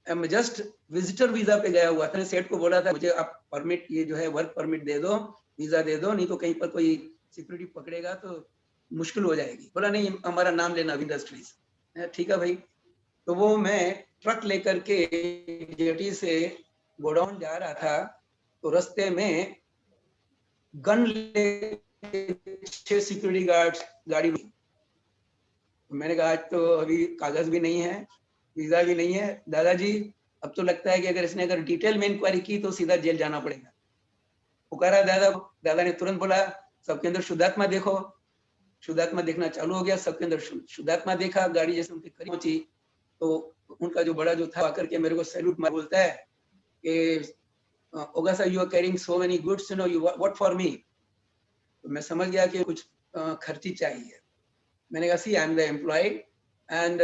मैं जस्ट विजिटर वीजा पे गया हुआ था। सेठ को बोला था मुझे आप परमिट, ये जो है वर्क परमिट दे दो, वीजा दे दो, नहीं तो कहीं पर कोई सिक्योरिटी पकड़ेगा तो मुश्किल हो जाएगी। बोला नहीं, हमारा नाम लेना इंडस्ट्रीज। ठीक है भाई। तो वो मैं ट्रक लेकर के जेटी से गोडाउन जा रहा था, तो रास्ते में गन ले 6 सिक्योरिटी गार्ड्स गाड़ी में। मैंने कहा आज तो अभी कागज भी नहीं है, वीजा भी नहीं है दादाजी, अब तो लगता है कि अगर डिटेल में इंक्वायरी की तो सीधा जेल जाना पड़ेगा। पुकारा दादा ने तुरंत बोला सबके अंदर शुद्धात्मा देखो। शुद्धात्मा देखना चालू हो गया, सबके अंदर शुद्धात्मा देखा। गाड़ी जैसे उनके करीब पहुंची तो उनका जो बड़ा जो था आकर के मेरे को सैल्यूट मार बोलता है कि ओगासा you are carrying so many goods, you know, you what for me. तो मैं समझ गया कि कुछ खर्ची चाहिए। मैंने कहा see I am the employ and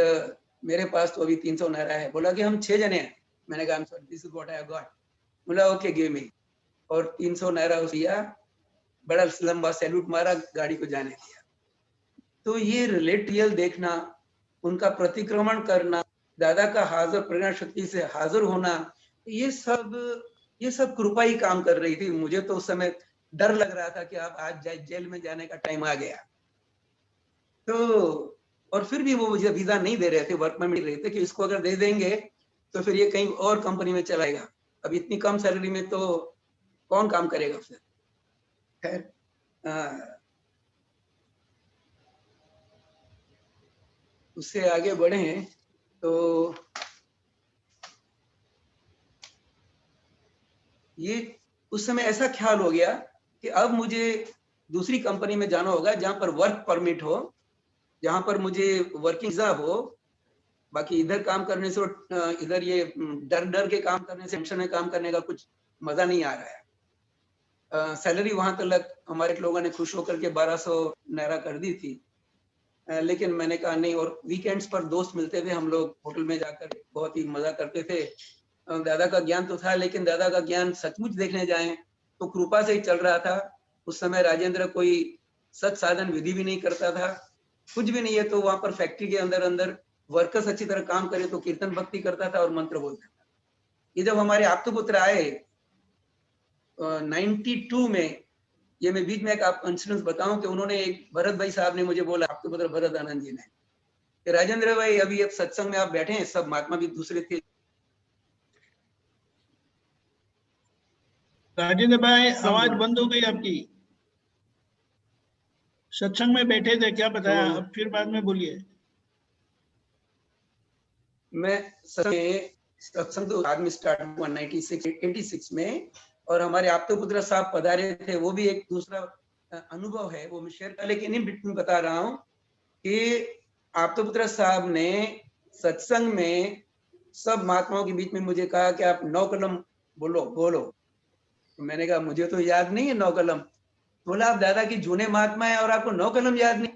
मेरे पास तो अभी 300 नायरा है। बोला कि हम 6 जने हैं। मैंने कहा this is what I have got. बोला ओके गिव मी, और 300 नायरा दिया, बड़ा लंबा सैल्यूट मारा, गाड़ी को जाने दिया। तो ये रिलेटियल देखना, उनका प्रतिक्रमण करना, दादा का हाजिर प्रेरणा शक्ति से हाजिर होना, ये सब कृपा ही काम कर रही थी। मुझे तो उस समय डर लग रहा था कि आप आज जेल में जाने का टाइम आ गया। तो और फिर भी वो मुझे वीजा नहीं दे रहे थे, वर्क परमिट रहे थे कि इसको अगर दे देंगे तो फिर ये कहीं और कंपनी में चलाएगा। अब इतनी कम सैलरी में तो कौन काम करेगा फिर। खैर उससे आगे बढ़े तो ये उस समय ऐसा ख्याल हो गया कि अब मुझे दूसरी कंपनी में जाना होगा जहां पर वर्क परमिट हो, जहां पर मुझे वर्किंग वीजा हो। बाकी इधर काम करने से, इधर ये डर के काम करने से, टेंशन में काम करने का कुछ मजा नहीं आ रहा है। सैलरी वहां तक हमारे लोगों ने खुश होकर के 1200 नायरा कर दी थी, लेकिन मैंने कहा नहीं। और वीकेंड्स पर दोस्त मिलते थे, हम लोग होटल में जाकर बहुत ही मजा करते थे। दादा का ज्ञान तो था, लेकिन दादा का ज्ञान सचमुच देखने जाएं तो कृपा से ही चल रहा था। उस समय राजेंद्र कोई सच साधन विधि भी नहीं करता था, कुछ भी नहीं है। तो वहां पर फैक्ट्री के अंदर वर्कर्स अच्छी तरह काम करे तो कीर्तन भक्ति करता था और मंत्र बोलता था। ये जब हमारे आप्तपुत्र आए 92 में, ये मैं बीच में एक आप इंसिडेंस बताऊं कि उन्होंने, एक भरत भाई साहब ने मुझे बोला, आप्तपुत्र भरत आनंद जी ने, कि राजेंद्र भाई अभी अब सत्संग में आप बैठे हैं, सब महात्मा भी दूसरे थे। राजेंद्र भाई आवाज बंद हो गई आपकी। सत्संग में बैठे थे, क्या बताया? अब फिर बाद में बोलिए। मैं सत्संग तो बाद में स्टार्ट हुआ 86 में, और हमारे आप्तपुत्र साहब पधारे थे। वो भी एक दूसरा अनुभव है, वो मैं शेयर कर, लेकिन इन बिट में बता रहा हूँ कि आप्तपुत्र साहब ने सत्संग में सब महात्माओं के बीच में मुझे कहा कि आप 9 कलम बोलो। तो मैंने कहा मुझे तो याद नहीं है 9 कलम। बोला आप दादा की जूने महात्मा है और आपको 9 कलम याद नहीं।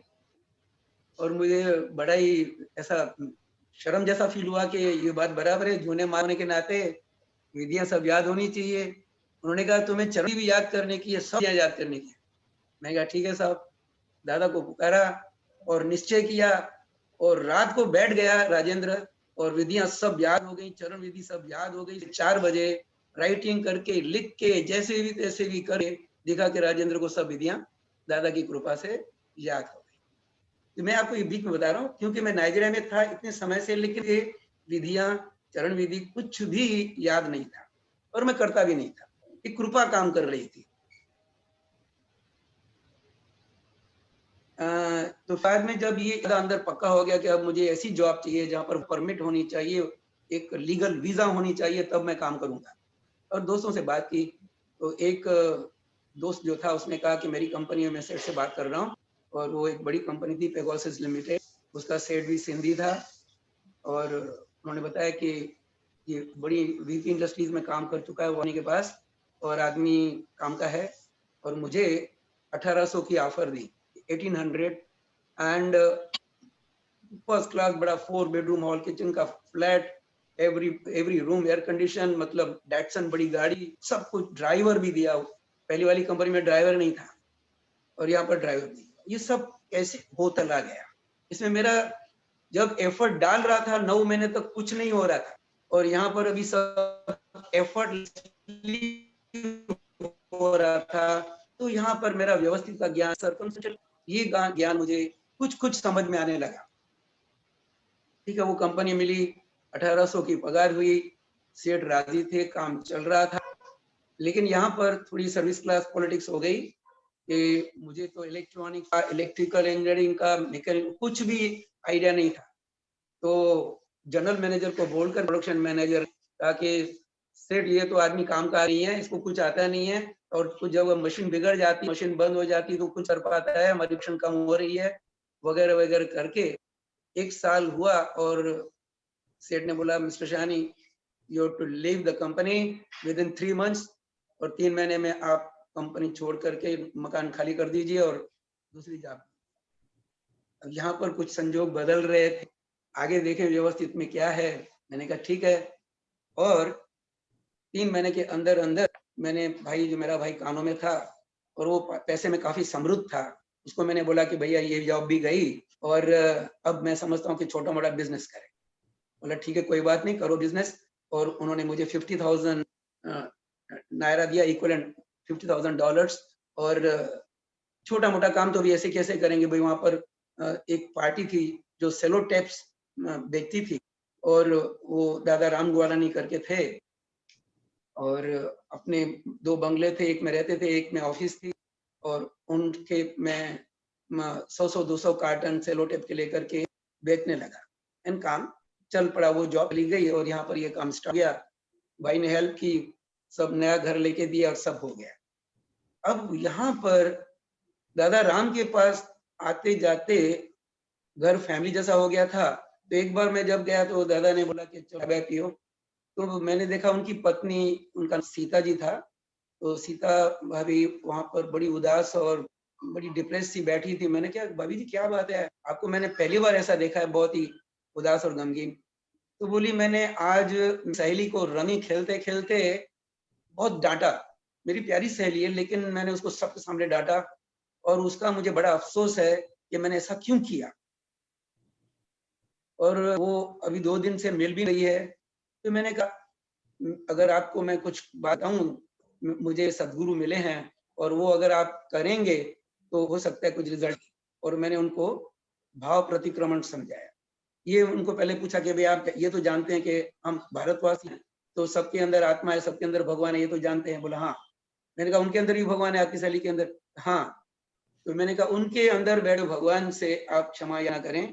और मुझे बड़ा ही ऐसा शर्म जैसा फील हुआ कि ये बात बराबर है, जूने मारने के नाते विधियां सब याद होनी चाहिए। उन्होंने कहा तुम्हें चरण भी याद करने की है, सब याद करने की। मैं कहा ठीक है साहब। दादा को पुकारा और निश्चय किया और रात को बैठ गया राजेंद्र और विधियां सब याद हो गई, चरण विधि सब याद हो गई। 4 बजे राइटिंग करके लिख के जैसे भी तैसे भी करके दिखा के राजेंद्र को सब विधियां दादा की कृपा से याद हो गई। तो मैं आपको ये बीच में बता रहा हूँ क्योंकि मैं नाइजीरिया में था इतने समय से, लेकिन विधियां चरण विधि कुछ भी याद नहीं था और मैं करता भी नहीं था। एक कृपा काम कर रही थी। तो बाद में जब ये अंदर पक्का हो गया कि अब मुझे ऐसी जॉब चाहिए जहां पर परमिट होनी चाहिए, एक लीगल वीजा होनी चाहिए, तब मैं काम करूंगा। और दोस्तों से बात की तो एक दोस्त जो था उसने कहा कि मेरी कंपनी में सेठ से बात कर रहा हूँ और वो एक बड़ी कंपनी थी पेगासस लिमिटेड, उसका सेठ भी सिंधी था और उन्होंने बताया कि ये बड़ी वीपी इंडस्ट्रीज में काम कर चुका है वो के पास और आदमी काम का है और मुझे 1800 की offer the, 1800 and first class बड़ा 4 बेडरूम हॉल किचन का flat, every room air condition, मतलब डैटसन बड़ी गाड़ी, सब कुछ, ड्राइवर भी दिया। पहली वाली कंपनी में ड्राइवर नहीं था और यहाँ पर ड्राइवर भी। ये सब कैसे होता ला गया। इसमें मेरा जब एफर्ट डाल रहा था 9 महीने तक कुछ नहीं हो रहा था और यहाँ पर अभी सब एफर्ट हो रहा था। तो यहाँ पर मेरा व्यवस्थित का ज्ञान, सर्कमस्टेंशियल, ये ज्ञान मुझे कुछ समझ में आने लगा। ठीक है, वो कंपनी मिली, 1800 की पगार हुई, सेठ राजी थे, काम चल रहा था। लेकिन यहाँ पर थोड़ी सर्विस क्लास पॉलिटिक्स हो गई कि मुझे तो इलेक्ट्रॉनिक का, इलेक्ट्रिकल इंजीनियरिंग का, मैकेनिकल कुछ भी आइडिया नहीं था। तो जनरल मैनेजर को बोलकर प्रोडक्शन मैनेजर कहा कि सेठ ये तो आदमी काम का नहीं है, इसको कुछ आता नहीं है और कुछ जब मशीन बिगड़ जाती, मशीन बंद हो जाती तो कुछ कर पाता है, हमारी प्रोडक्शन कम हो रही है वगैरह वगैरह करके 1 साल हुआ और सेठ ने बोला mister Shani you have to leave the company within 3 months और 3 महीने में आप कंपनी छोड़ करके मकान खाली कर दीजिए और दूसरी जॉब। अब यहाँ पर कुछ संजोग बदल रहे थे, आगे देखें व्यवस्थित में क्या है। मैंने कहा ठीक है और 3 महीने के अंदर अंदर मैंने, भाई जो मेरा भाई कानों में था और वो पैसे में काफी समृद्ध था, उसको मैंने बोला कि भैया ये जॉब भी गई और अब मैं समझता हूँ कि छोटा मोटा बिजनेस करें। बोला ठीक है कोई बात नहीं, करो बिजनेस। और उन्होंने मुझे 50,000 नायरा दिया, इक्वलेंट $50,000 और छोटा मोटा काम तो भी ऐसे कैसे करेंगे भाई। वहां पर एक पार्टी थी जो सेलो टेप्स बेचती थी और वो दादा राम ग्वालानी करके थे और अपने 2 बंगले थे, एक में रहते थे, एक में ऑफिस थी और उनके में 100-200 कार्टन सेलो टेप के लेकर के बेचने लगा। एंड काम चल पड़ा, वो जॉब ली गई और यहाँ पर ये काम स्टार्ट गया। भाई ने हेल्प की, सब नया घर लेके दिया और सब हो गया। अब यहाँ पर दादा राम के पास आते जाते घर फैमिली जैसा हो गया था। तो एक बार मैं जब गया तो दादा ने बोला कि चलो चाय पियो। तो मैंने देखा उनकी पत्नी, उनका सीता जी था, तो सीता भाभी वहां पर बड़ी उदास और बड़ी डिप्रेस सी बैठी थी। मैंने क्या भाभी जी क्या बात है, आपको मैंने पहली बार ऐसा देखा है, बहुत ही उदास और गमगीन। तो बोली मैंने आज सहेली को रमी खेलते खेलते बहुत डांटा, मेरी प्यारी सहेली है लेकिन मैंने उसको सबके सामने डांटा और उसका मुझे बड़ा अफसोस है कि मैंने ऐसा क्यों किया। और वो अभी 2 दिन से मिल भी रही है। तो मैंने कहा अगर आपको मैं कुछ बताऊं, मुझे सदगुरु मिले हैं और वो अगर आप करेंगे तो हो सकता है कुछ रिजल्ट। और मैंने उनको भाव प्रतिक्रमण समझाया। ये उनको पहले पूछा कि भाई आप ये तो जानते हैं कि हम भारतवासी हैं, तो सबके अंदर आत्मा है, सबके अंदर भगवान है, ये तो जानते हैं। बोला हाँ। मैंने कहा उनके अंदर भी भगवान है, आपकी सहेली के अंदर? हाँ। तो मैंने कहा उनके अंदर बैठे भगवान से आप क्षमा या करें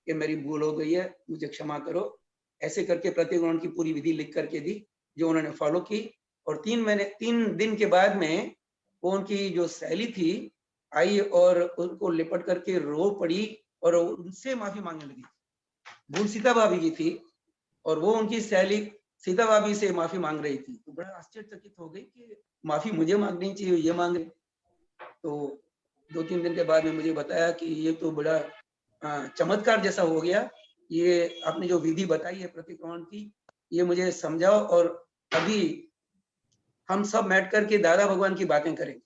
कि मेरी भूल हो गई है, मुझे क्षमा करो। ऐसे करके प्रतिक्रमण की पूरी विधि लिख करके दी जो उन्होंने फॉलो की। और 3 दिन के बाद में वो उनकी जो सहेली थी आई और उनको लिपट करके रो पड़ी और उनसे माफी मांगने लगी। भूल सीता भाभी की थी और वो उनकी सहेली सीता भाभी से माफी मांग रही थी। तो बड़ा आश्चर्यचकित हो गई कि माफी मुझे मांगनी चाहिए, ये मांग रहे। तो 2-3 दिन के बाद में मुझे बताया कि ये तो बड़ा चमत्कार जैसा हो गया, ये आपने जो विधि बताई है प्रतिक्रमण की, ये मुझे समझाओ और अभी हम सब बैठ करके दादा भगवान की बातें करेंगे।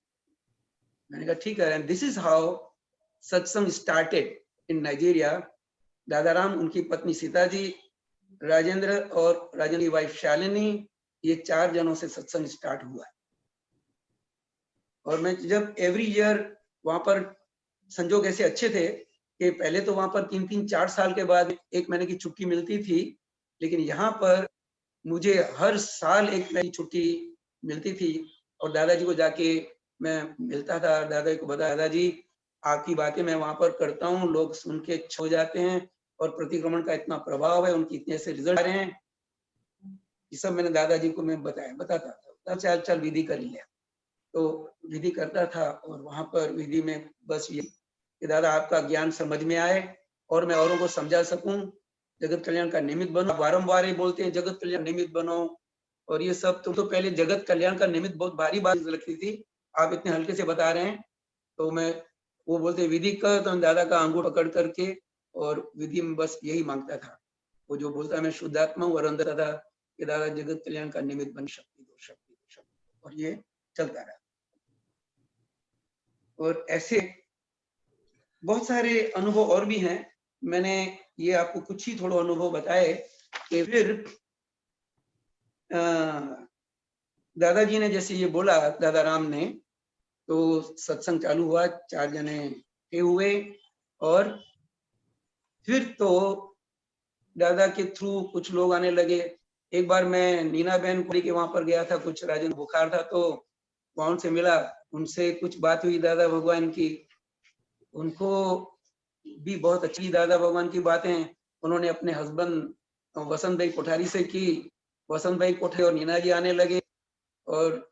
मैंने कहा ठीक है। दिस इज हाउ सत्संग स्टार्टेड इन नाइजीरिया। दादा राम, उनकी पत्नी सीता जी, राजेंद्र और राजेंद्र की वाइफ शालिनी, ये 4 जनों से सत्संग स्टार्ट हुआ। और मैं जब एवरी ईयर वहां पर संजोग ऐसे अच्छे थे कि पहले तो वहां पर 3-3, 4 साल के बाद 1 महीने की छुट्टी मिलती थी, लेकिन यहाँ पर मुझे हर साल 1 महीने की छुट्टी मिलती थी। और दादाजी को जाके मैं मिलता था, दादाजी को बता, दादाजी आपकी बातें मैं वहां पर करता हूँ, लोग सुन के छो जाते हैं और प्रतिक्रमण का इतना प्रभाव है, उनके इतने से रिजल्ट आ रहे हैं। ये सब मैंने दादाजी को मैं बताता था। चल विधि कर लिया। तो विधि करता था और वहां पर विधि में बस ये कि दादा आपका ज्ञान समझ में आए और मैं औरों को समझा सकूं, जगत कल्याण का निमित्त बनो। बारंबार ही बोलते हैं जगत कल्याण निमित्त बनो, और ये सब तो पहले जगत कल्याण का निमित्त बहुत भारी बात लगती थी, आप इतने हल्के से बता रहे हैं। तो मैं वो बोलते विधि कर, तो दादा का अंगूठा पकड़ करके और विधि में बस यही मांगता था। वो जो बोलता मैं शुद्धात्मा हूँ और अंदर था कि दादा जगत कल्याण का निमित्त बन, शक्ति दो, शक्ति दो, शक्ति। और ये चलता रहा। और ऐसे बहुत सारे अनुभव और भी हैं। मैंने ये आपको कुछ ही थोड़ा अनुभव बताए कि फिर दादाजी ने जैसे ये बोला, दादा राम ने, तो सत्संग चालू हुआ, 4 जने हुए। और फिर तो दादा के थ्रू कुछ लोग आने लगे। एक बार मैं नीना बहन को के वहां पर गया था, कुछ राजन बुखार था, तो वहां से मिला, उनसे कुछ बात हुई दादा भगवान की। उनको भी बहुत अच्छी दादा भगवान की बातें उन्होंने अपने हस्बैंड वसंत भाई कोठारी से की। वसंत भाई कोठारी और नीना जी आने लगे। और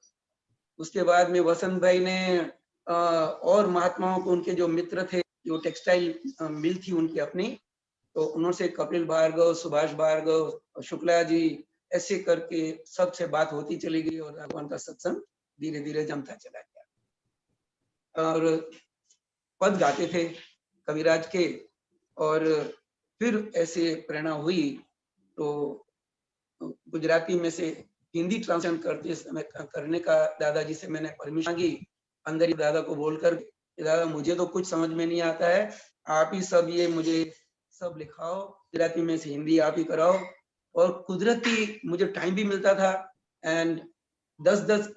उसके बाद में वसंत भाई ने और महात्माओं को, उनके जो मित्र थे, जो टेक्सटाइल मिल थी उनकी अपनी, तो उनसे कपिल भार्गव, सुभाष भार्गव, शुक्ला जी, ऐसे करके सबसे बात होती चली गई और भगवान का सत्संग धीरे धीरे जमता चला गया। और पद गाते थे कविराज के। और फिर ऐसे प्रेरणा हुई तो गुजराती में से हिंदी ट्रांसलेशन करते समय करने का दादाजी से मैंने परमिशन मांगी, अंदर ही दादा को बोलकर, दादा मुझे तो कुछ समझ में नहीं आता है, आप ही सब ये मुझे सब लिखाओ, गुजराती में से हिंदी आप ही कराओ। और कुदरती मुझे टाइम भी मिलता था एंड 10-10,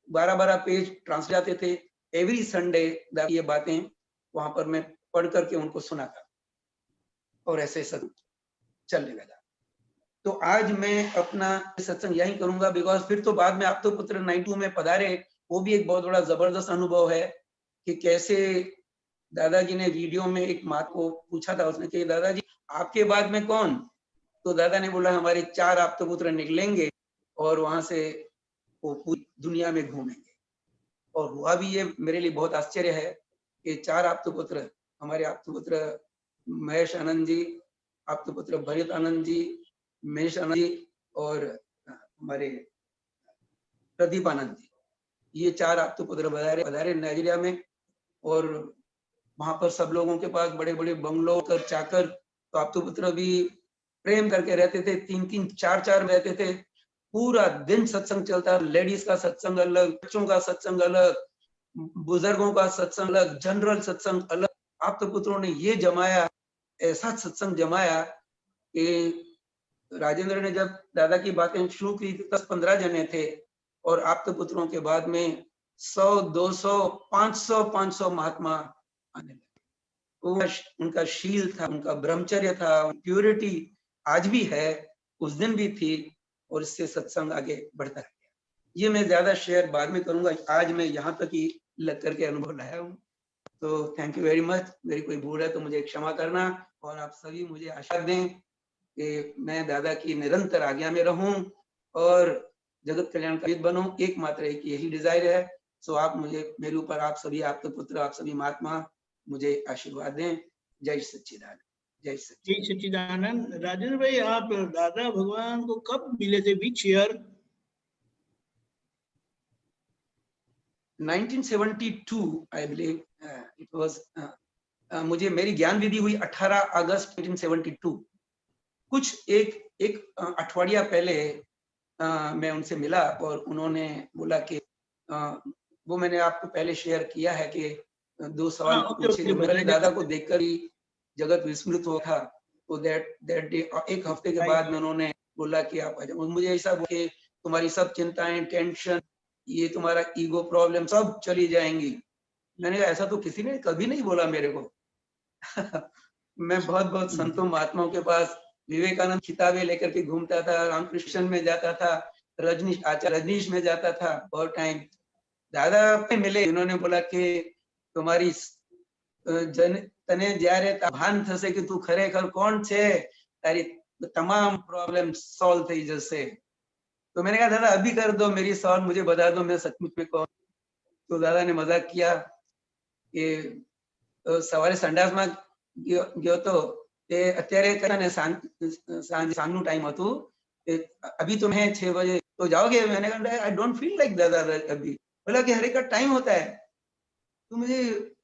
12-12 पेज ट्रांसलेट आते थे। एवरी संडे ये बातें वहां पर मैं पढ़ करके उनको सुनाता और ऐसे सब चलने लगा। तो आज मैं अपना सत्संग यही करूंगा, बिकॉज फिर तो बाद में आप तो पुत्र 92 में पधारे, वो भी एक बहुत बड़ा जबरदस्त अनुभव है कि कैसे दादाजी ने वीडियो में एक माँ को पूछा था, उसने कहा दादाजी आपके बाद में कौन? तो दादा ने बोला हमारे 4 आप तो पुत्र निकलेंगे और वहां से वो पूरी दुनिया में घूमेंगे। और हुआ भी ये मेरे लिए बहुत आश्चर्य है कि 4 आप्तपुत्र, हमारे आप्तपुत्र महेश आनंद जी, आप्तपुत्र भरत आनंद जी, महेश आनंद जी और हमारे प्रदीप आनंद जी, ये 4 आप्तपुत्र पधारे नाइजीरिया में। और वहां पर सब लोगों के पास बड़े बड़े बंगलों कर चाकर, तो आप्तपुत्र भी प्रेम करके रहते थे, 3-3, 4-4 रहते थे। पूरा दिन सत्संग चलता, लेडीज का सत्संग अलग, बच्चों का सत्संग अलग, बुजुर्गों का सत्संग अलग, जनरल सत्संग अलग। आप तो पुत्रों ने ये जमाया, ऐसा सत्संग जमाया कि राजेंद्र ने जब दादा की बातें शुरू की 10-15 जने थे और आप तो पुत्रों के बाद में 100, 200, 500 महात्मा आने लगे। उनका शील था, उनका ब्रह्मचर्य था, प्योरिटी आज भी है, उस दिन भी थी, और इससे सत्संग आगे बढ़ता है। ये मैं ज्यादा शेयर बाद में करूंगा, आज मैं यहाँ तक ही लग करके अनुभव लाया हूँ। तो थैंक यू वेरी मच। मेरी कोई भूल है तो मुझे क्षमा करना, और आप सभी मुझे आशा दें कि मैं दादा की निरंतर आज्ञा में रहूं और जगत कल्याण का हित बनूं। एकमात्र एक यही डिजायर है। सो आप मुझे, मेरे ऊपर आप सभी, आप तो पुत्र, आप सभी महात्मा मुझे आशीर्वाद दें जय सच्चिदानंद। जय सच्चिदानंद। राजेंद्र भाई, आप दादा भगवान को कब मिले थे? Which year? 1972 I believe it was. मुझे मेरी ज्ञान विधि हुई 18 अगस्त 1972। कुछ एक अठवाडिया पहले मैं उनसे मिला और उन्होंने बोला कि वो मैंने आपको पहले शेयर किया है कि 2 सवाल पूछे। मेरे दादा को देखकर ही जगत विस्मृत हुआ था। तो दैट डे, एक हफ्ते के बाद में उन्होंने बोला कि आप आ जाओ। मुझे ऐसा बोले तुम्हारी सब चिंताएं, टेंशन, ये तुम्हारा ईगो प्रॉब्लम सब चली जाएंगी। मैंने कहा ऐसा तो किसी ने कभी नहीं बोला मेरे को। मैं बहुत संतों महात्माओं के पास विवेकानंद किताबें लेकर के घूमता था, रामकृष्ण में जाता था, आचार्य रजनीश में जाता था बहुत टाइम। दादा पे मिले, उन्होंने बोला कि तुम्हारी तने જ્યારે ભાન થશે કે તું ખરેખર કોણ છે, તારી તમામ प्रॉब्लम सॉल्व થઈ જશે। तो मैंने कहा दादा अभी कर दो मेरी सॉल्व, मुझे बता दो मैं सचमुच में कौन। तो दादा ने मजाक किया कि सवारे संडासમાં ગયો તો તે અત્યારે કને સાંજનું ટાઈમ હતું, अभी तो मैं 6 बजे तो जाओगे? मैंने कहा आई डोंट फील लाइक दादा अभी। बोला कि हरे का टाइम होता है। तो मुझे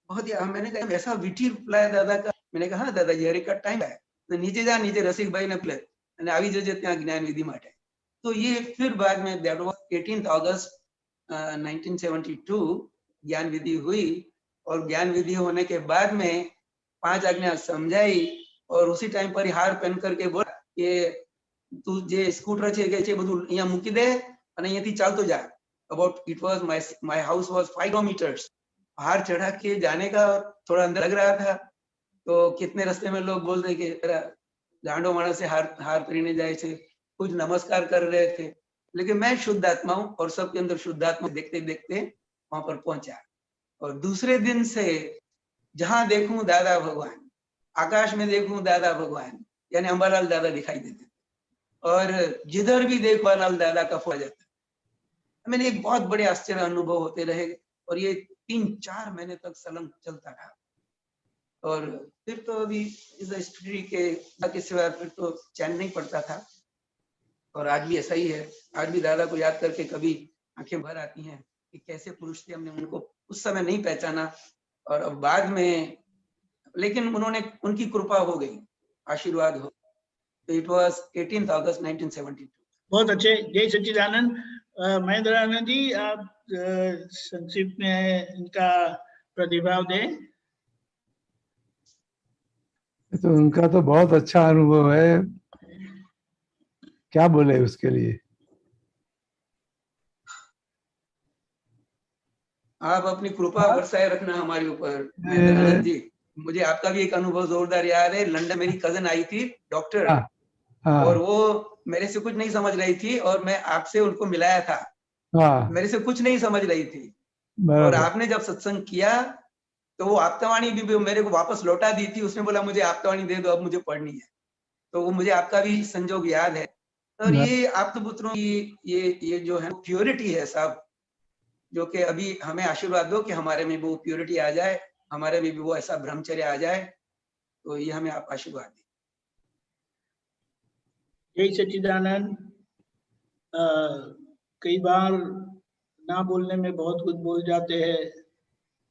बहुत, मैंने कहा ऐसा विटी रिप्लाई दादा का। मैंने कहा हाँ दादा जी हरे का टाइम है, तो नीचे जा, नीचे रसिक भाई ने प्ले અને આવી જજે ત્યાં જ્ઞાન વિધિ માટે। तो ये फिर बाद में दैट वाज 18 अगस्त 1972 ज्ञान विधि हुई। और ज्ञान विधि होने के बाद में 5 आज्ञा समझाई और उसी टाइम पर हार पहन करके बोला कि तू जे स्कूटर છે કે છે બધું અહીંયા મૂકી દે અને અહીંયાથી चालतो जा। About it was my house was 5 kilometres. हार चढ़ा के जाने का थोड़ा अंदर लग रहा था। तो कितने रास्ते में लोग बोल रहे कि गांडो मानस से हार पहने जाए छे, कुछ नमस्कार कर रहे थे। लेकिन मैं शुद्ध आत्मा हूँ और सबके अंदर शुद्ध आत्मा देखते देखते वहां पर पहुंचा। और दूसरे दिन से जहां देखूं दादा भगवान, आकाश में देखूं दादा भगवान, यानी अंबालाल दादा दिखाई देते, और जिधर भी देखो अंबालाल दादा का फल जाता। मैंने एक बहुत बड़े आश्चर्य अनुभव होते रहे और ये 3-4 महीने तक सलंग चलता रहा। और फिर तो अभी इस स्त्री के सिवा फिर तो चैन नहीं पड़ता था। और आज भी ऐसा ही है। आज भी दादा को याद करके कभी आंखें भर आती हैं कि कैसे पुरुष थे, हमने उनको उस समय नहीं पहचाना और अब बाद में, लेकिन उन्होंने, उनकी कृपा हो गई, आशीर्वाद हो। तो इट वाज 18 अगस्त 1972। बहुत अच्छे। जय सच्चिदानंद। महेंद्र आनंद जी, आप संक्षिप्त में इनका प्रतिभाव दें। तो उनका तो बहुत अच्छा अनुभव है, क्या बोले उसके लिए। आप अपनी कृपा बरसाए रखना हमारे ऊपर महेंद्र आनंद जी। मुझे आपका भी एक अनुभव जोरदार याद है। लंदन मेरी कजन आई थी, डॉक्टर, और वो मेरे से कुछ नहीं समझ रही थी और मैं आपसे उनको मिलाया था। मेरे से कुछ नहीं समझ रही थी और आपने जब सत्संग किया तो वो आपतावाणी भी मेरे को वापस लौटा दी थी। उसने बोला मुझे आपतावाणी दे दो, अब मुझे पढ़नी है। तो वो मुझे आपका भी संजोग याद है। और ये आप्तपुत्रों की ये जो है प्योरिटी है साहब, जो कि अभी हमें आशीर्वाद दो कि हमारे में वो प्योरिटी आ जाए, हमारे में भी वो ऐसा ब्रह्मचर्य आ जाए। तो ये हमें आप आशीर्वाद दें। जय सच्चिदानंद। कई बार ना बोलने में बहुत कुछ बोल जाते हैं।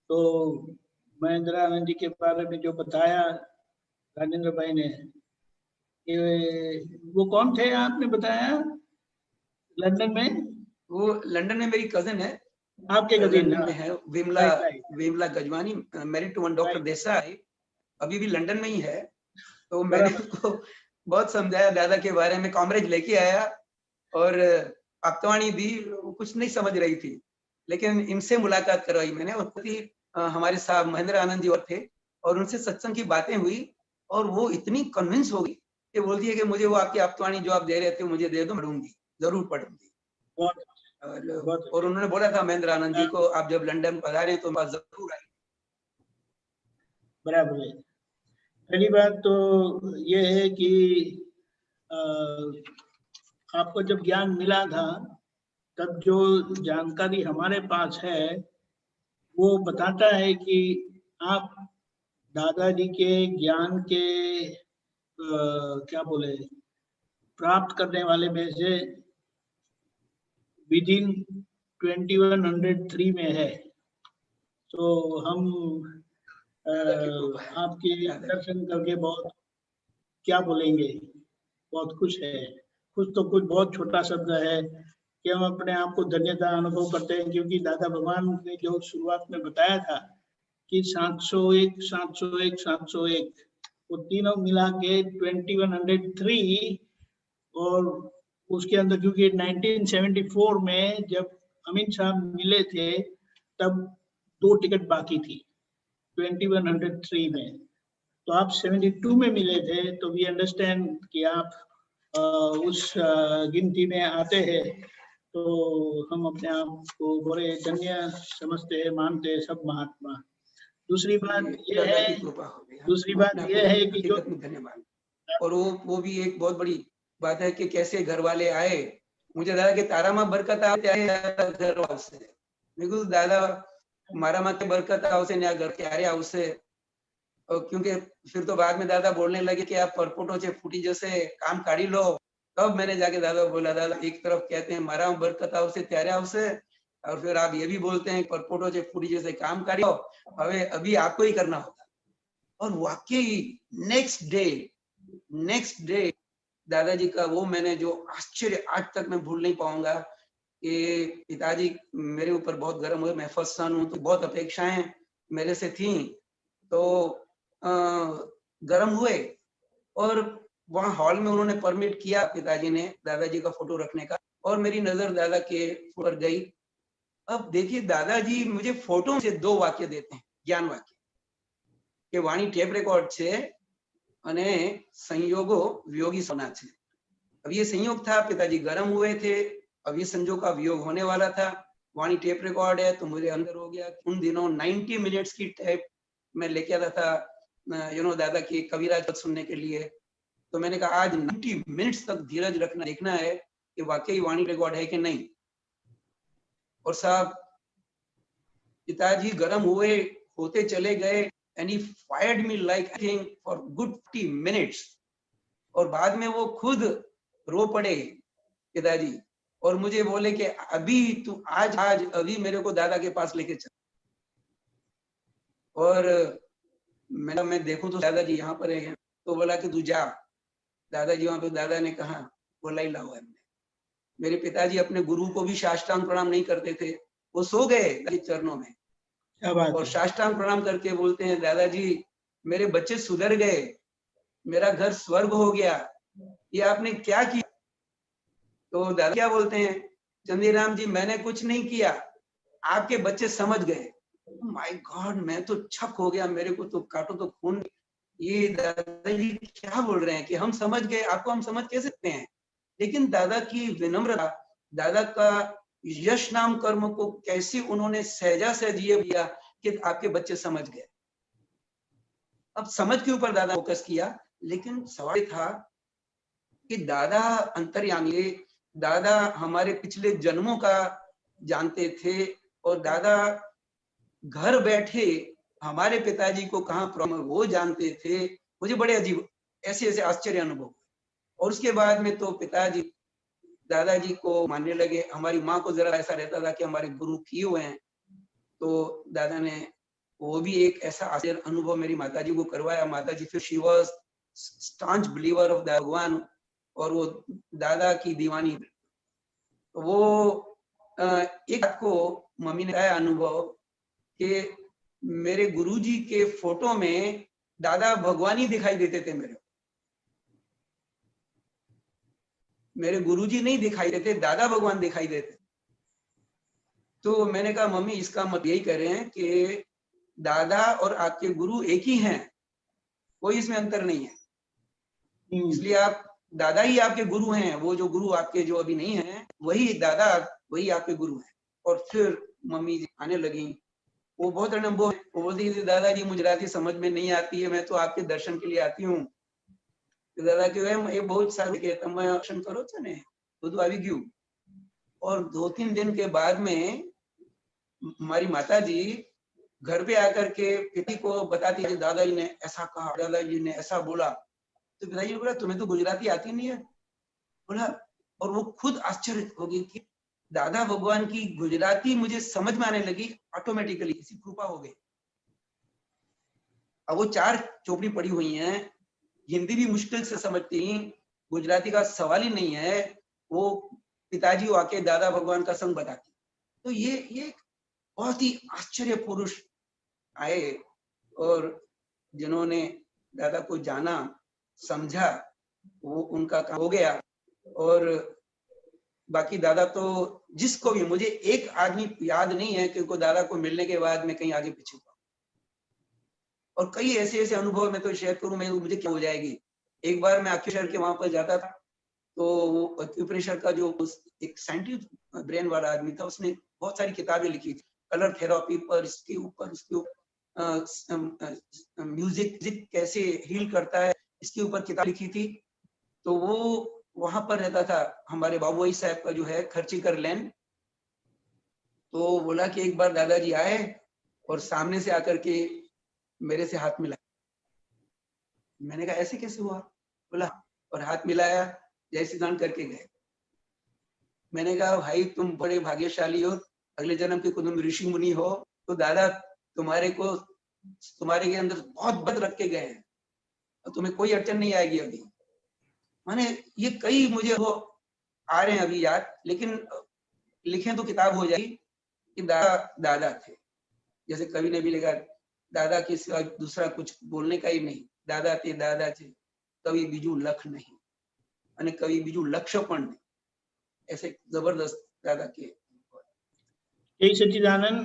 तो महेंद्र आनंद जी के बारे में जो बताया राजेंद्र भाई ने, वो कौन थे आपने बताया लंदन में? वो लंदन में मेरी कजन है। आपके कजन में है, Vimla Gajwani, married to one doctor Desai, अभी भी लंदन में ही है। तो मैंने उनको बहुत समझाया दादा के बारे में, कॉमरेज लेके आया और आपतावाणी दी। कुछ नहीं समझ रही थी, लेकिन इनसे मुलाकात करवाई मैंने। और हमारे साहब महेंद्र आनंद जी और थे और उनसे सत्संग की बातें हुई और वो इतनी कन्विंस हो गई कि बोलती है कि मुझे वो आपकी आपतावाणी जो आप दे रहे थे मुझे दे दो, पढ़ूंगी, जरूर पढ़ूंगी। और उन्होंने बोला था महेंद्र आनंद जी को, आप जब लंदन पधारे तो बात जरूर आई। बराबर है। पहली बात तो ये है कि आपको जब ज्ञान मिला था तब जो जानकारी हमारे पास है वो बताता है कि आप दादाजी के ज्ञान के क्या बोले प्राप्त करने वाले में से विदिन 2103 में है। तो हम आपके दर्शन करके बहुत क्या बोलेंगे, बहुत खुश है। कुछ तो कुछ बहुत छोटा शब्द है कि हम अपने आप को धन्यता अनुभव करते हैं, क्योंकि दादा भगवान ने जो शुरुआत में बताया था कि 701 701 701 वो तीनों मिला के 2103, और उसके अंदर क्योंकि 1974 में जब अमित शाह मिले थे तब 2 टिकट बाकी थी 2103 में, तो आप 72 में मिले थे। तो वी अंडरस्टैंड कि आप उस गिनती में आते हैं, तो हम अपने आप को बड़े धन्य समझते हैं, मानते हैं सब महात्मा। दूसरी बात यह है कि जो धन्यवाद, और वो भी एक बहुत बड़ी बात है कि कैसे घर वाले आए। मुझे दादा के तारा माँ बरकत आए घर से, बिल्कुल दादा मारा माँ के बरकत आवसे ने घर के आरे आवसे। और क्योंकि फिर तो बाद में दादा बोलने लगे कि आप परपोटो से फूटी जैसे काम काढ़ी लो, तब मैंने जाके दादा बोला, दादा एक तरफ कहते हैं मारा बरकत आवसे त्यारे आवसे, और फिर आप ये भी बोलते हैं परपोटो से फूटी जैसे काम काढ़ी लो, अभी आपको ही करना होता। और वाकई नेक्स्ट डे दादाजी का वो मैंने जो आश्चर्य आज तक मैं भूल नहीं पाऊंगा कि पिताजी मेरे ऊपर बहुत गर्म हुए। मैं फर्स्ट सन हूँ तो बहुत अपेक्षाएं मेरे से थी, तो गर्म हुए और वहाँ हॉल में उन्होंने परमिट किया पिताजी ने दादाजी का फोटो रखने का, और मेरी नजर दादा के पर गई। अब देखिए दादाजी मुझे फोटो से 2 वाक्य देते हैं, ज्ञान वाक्य के वाणी टेप रिकॉर्ड से अने संयोगो वियोगी सोना छे। अब ये संयोग था, पिताजी गर्म हुए थे, अब ये संजोग का वियोग होने वाला था। वाणी टेप रिकॉर्ड है तो मुझे अंदर हो गया। उन दिनों 90 मिनट्स की टेप मैं लेके आता था दादा की कविराज सुनने के लिए। तो मैंने कहा आज 90 मिनट्स तक धीरज रखना, देखना है कि वाकई वाणी रिकॉर्ड है कि नहीं। और साहब पिताजी गर्म हुए होते चले गए, and he fired me like I think for good 50 minutes, और बाद में वो खुद रो पड़े पिताजी और मुझे बोले कि अभी तू आज अभी मेरे को दादा के पास लेके चल। और मैं देखूं तो दादाजी यहाँ पर है, तो बोला कि तू जा। दादाजी वहां पे, दादा ने कहा बोला ही लाओ। मेरे पिताजी अपने गुरु को भी साष्टांग प्रणाम नहीं करते थे, वो सो गए चरणों में और साष्टांग प्रणाम करके बोलते हैं, दादाजी मेरे बच्चे सुधर गए, मेरा घर स्वर्ग हो गया, ये आपने क्या किया? तो दादा क्या बोलते हैं, चंदीराम जी मैंने कुछ नहीं किया, आपके बच्चे समझ गए। माय गॉड, मैं तो छक हो गया, मेरे को तो काटो तो खून। ये दादाजी क्या बोल रहे हैं कि हम समझ गए? आपको हम समझ कैसे सकते हैं? लेकिन दादा की विनम्रता, दादा का यश नाम कर्म को कैसे उन्होंने सहजा सहज ये किया कि आपके बच्चे समझ गए। अब समझ के ऊपर दादा फोकस किया, लेकिन सवाल था कि दादा अंतर्यामी, दादा हमारे पिछले जन्मों का जानते थे और दादा घर बैठे हमारे पिताजी को कहाँ प्रॉब्लम वो जानते थे। मुझे बड़े अजीब ऐसे आश्चर्य अनुभव। और उसके बाद में तो पिताजी दादाजी को मानने लगे। हमारी माँ को जरा ऐसा रहता था कि हमारे गुरु किए हुए हैं, तो दादा ने वो भी एक ऐसा आश्चर्य अनुभव मेरी माताजी को करवाया। माताजी फिर शी वाज स्टांच बिलीवर ऑफ भगवान और वो दादा की दीवानी। वो एक को मम्मी ने बताया अनुभव कि मेरे गुरुजी के फोटो में दादा भगवान ही दिखाई देते थे। मेरे गुरुजी नहीं दिखाई देते, दादा भगवान दिखाई देते। तो मैंने कहा मम्मी इसका मत यही कह रहे हैं कि दादा और आपके गुरु एक ही हैं, कोई इसमें अंतर नहीं है। इसलिए आप दादा ही आपके गुरु हैं, वो जो गुरु आपके जो अभी नहीं है वही दादा, वही आपके गुरु हैं। और फिर मम्मी जी आने लगी, वो बहुत अनुभव है। वो बोलती थी दादाजी गुजराती समझ में नहीं आती है, मैं तो आपके दर्शन के लिए आती हूँ। दादा कहूँ ये बहुत सारे के તમે દર્શન કરો છો ને બધું આવી ગયું। और 2-3 दिन के बाद में हमारी माताजी घर पे आकर के पिता को बताती है दादाजी ने ऐसा कहा, दादाजी ने ऐसा बोला, तो पिताजी ने बोला तुम्हें तो गुजराती आती नहीं है, बोला, और वो खुद आश्चर्य हो गई कि दादा भगवान की गुजराती मुझे समझ में आने लगी ऑटोमेटिकली, इसी कृपा हो गई। अब वो 4 चौपड़ी पड़ी हुई हैं, हिंदी भी मुश्किल से समझती, गुजराती का सवाल ही नहीं है, वो पिताजी आके दादा भगवान का संग बताती। तो ये बहुत ही आश्चर्य पुरुष आए और जिन्होंने दादा को जाना समझा, वो उनका काम हो गया। और बाकी दादा तो जिसको भी, मुझे एक आदमी याद नहीं है क्योंकि दादा को मिलने के बाद मैं कहीं आगे पीछे हुआ। और कई ऐसे अनुभव मैं तो शेयर करूं, मैं मुझे क्या हो जाएगी। एक बार मैं एक्यूप्रेशर के वहां पर जाता था, तो एक्यूप्रेशर का जो एक साइंटिफिक ब्रेन वाला आदमी था, उसने बहुत सारी किताबें लिखी थी कलर थेरेपी पर, इसके ऊपर म्यूजिक कैसे हील करता है, इसके ऊपर किताब लिखी थी। तो वो वहां पर रहता था, हमारे बाबू साहब का जो है खर्चीकर लेन। तो बोला कि एक बार दादाजी आए और सामने से आकर के मेरे से हाथ मिलाया। मैंने कहा ऐसे कैसे हुआ? बोला, और हाथ मिलाया, जय श्री राम करके गए। मैंने कहा भाई तुम बड़े भाग्यशाली हो, अगले जन्म के तुम ऋषि मुनि हो, तो दादा तुम्हारे के अंदर बहुत बद रख के गए हैं और तुम्हें कोई अड़चन नहीं आएगी अभी। माने ये कई मुझे वो आ रहे हैं अभी याद, लेकिन लिखे तो किताब हो जाएगी कि दादा थे। जैसे कवि ने भी लिखा, दादा के सिवा दूसरा कुछ बोलने का ही नहीं, दादा थे कवि बीजू लख नहीं, અને કવિ બીજું લક્ષ્ય પણ નહીં। ऐसे जबरदस्त दादा के। यही सच्चिदानंद।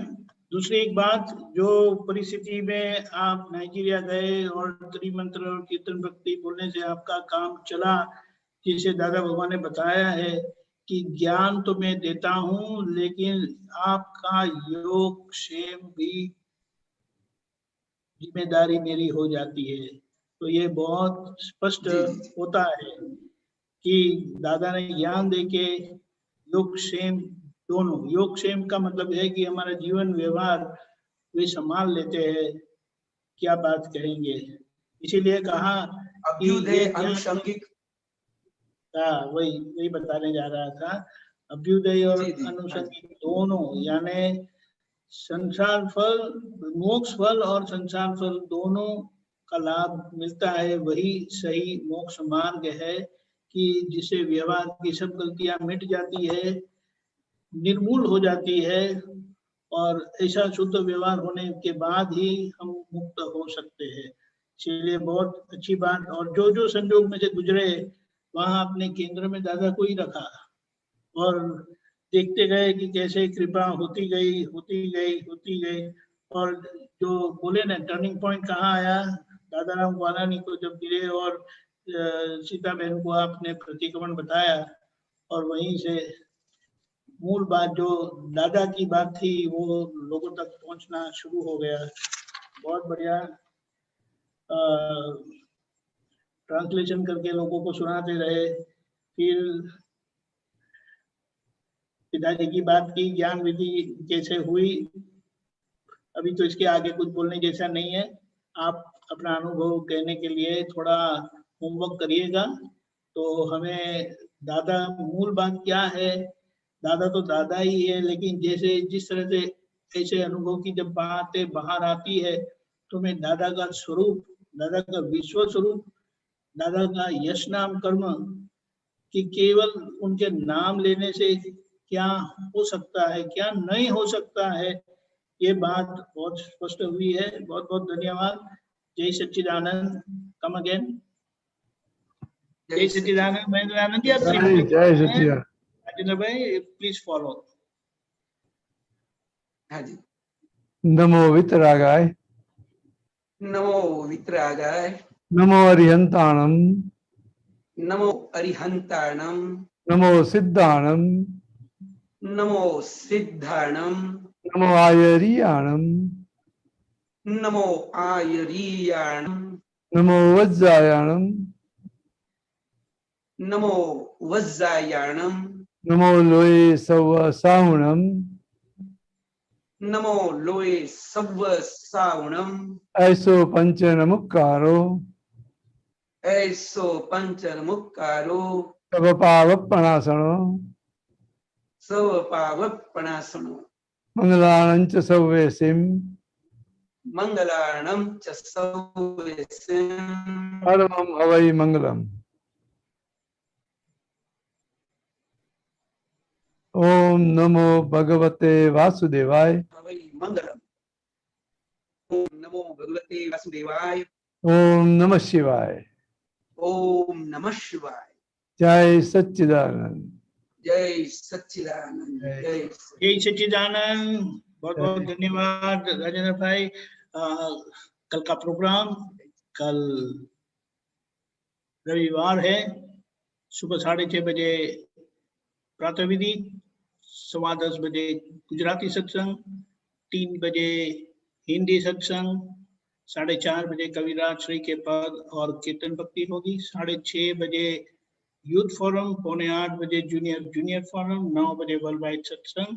दूसरी एक बात, जो परिस्थिति में आप नाइजीरिया गए और त्रिमंत्र और कीर्तन भक्ति बोलने से आपका काम चला, जिसे दादा भगवान ने बताया है कि ज्ञान तो मैं देता हूँ लेकिन आपका योग क्षेम भी जिम्मेदारी मेरी हो जाती है। तो ये बहुत स्पष्ट होता है कि दादा ने ज्ञान देके योगक्षेम, दोनों योगक्षेम का मतलब है कि हमारा जीवन व्यवहार वे संभाल लेते हैं। क्या बात कहेंगे? इसीलिए कहा अभ्युदय अनुषंगिक, वही बताने जा रहा था। अभ्युदय और अनुषंगिक दोनों, यानी संसार फल, मोक्ष फल और संसार फल दोनों का लाभ मिलता है। वही सही मोक्ष मार्ग है कि जिसे व्यवहार की सब गलतियां मिट जाती है, निर्मूल हो जाती है, और ऐसा शुद्ध व्यवहार होने के बाद ही हम मुक्त हो सकते हैं। इसलिए बहुत अच्छी बात। और जो जो संयोग में से गुजरे वहां अपने केंद्र में दादा को ही रखा और देखते गए कि कैसे कृपा होती गई। और जो बोले ना टर्निंग पॉइंट कहाँ आया, दादा राम ग्वालानी को जब गिरे और सीता बहन को आपने प्रतिक्रमण बताया, और वहीं से मूल बात जो दादा की बात थी वो लोगों तक पहुंचना शुरू हो गया। बहुत बढ़िया ट्रांसलेशन करके लोगों को सुनाते रहे। फिर पिताजी की बात की, ज्ञान विधि कैसे हुई। अभी तो इसके आगे कुछ बोलने जैसा नहीं है। आप अपना अनुभव कहने के लिए थोड़ा होमवर्क करिएगा। तो हमें दादा, मूल बात क्या है, दादा तो दादा ही है, लेकिन जैसे जिस तरह से ऐसे अनुभव की जब बातें बाहर आती है तो मैं दादा का स्वरूप, दादा का विश्व स्वरूप, दादा का यश नाम कर्म कि केवल उनके नाम लेने से क्या हो सकता है, क्या नहीं हो सकता है, ये बात बहुत स्पष्ट हुई है। बहुत बहुत धन्यवाद। जय सच्चिदानंद। Come again. जय सच्चिदानंद। महेंद्रानंद जी, आप जय सच्चिदानंद। राजेंद्र भाई प्लीज फॉलो। हाँ जी। नमो वितरागाय, नमो वितरागाय, नमो अरिहंताणम, नमो अरिहंताणम, नमो सिद्धाणम, नमो सिद्धाणम, नमो आयरियाणम, नमो आयरियाणम, नमो वज्रायाणम, नमो वज्रायाणम, नमो लोये सव साहुणम, नमो लोए सव्व सावणम ऐसो पंचन मुक्कारो ऐसो पंचन मुक्कारो तव पावपणासनो सव पावपणासनो मंगलानंच सव्वेसिम मंगलाणं च सव्वेसिम परमं हवै मंगलम। ओम नमो भगवते वासुदेवाय। हवै मंगलम। ओम नमो भगवते वासुदेवाय। ओम नमः शिवाय। ओम नमः शिवाय। जय सच्चिदानंद। जय सच्चिदानंद। जय सच्चिदानंद। बहुत बहुत धन्यवाद राजेंद्र भाई। कल का प्रोग्राम, कल रविवार है, सुबह 6:30 बजे प्रातः विधि, 10:15 बजे गुजराती सत्संग, 3 बजे हिंदी सत्संग, 4:30 बजे कविराज श्री के पद और कीर्तन भक्ति होगी, 6:30 बजे यूथ फोरम, 7:45 बजे जूनियर फोरम, 9 बजे वर्ल्ड वाइड सत्संग।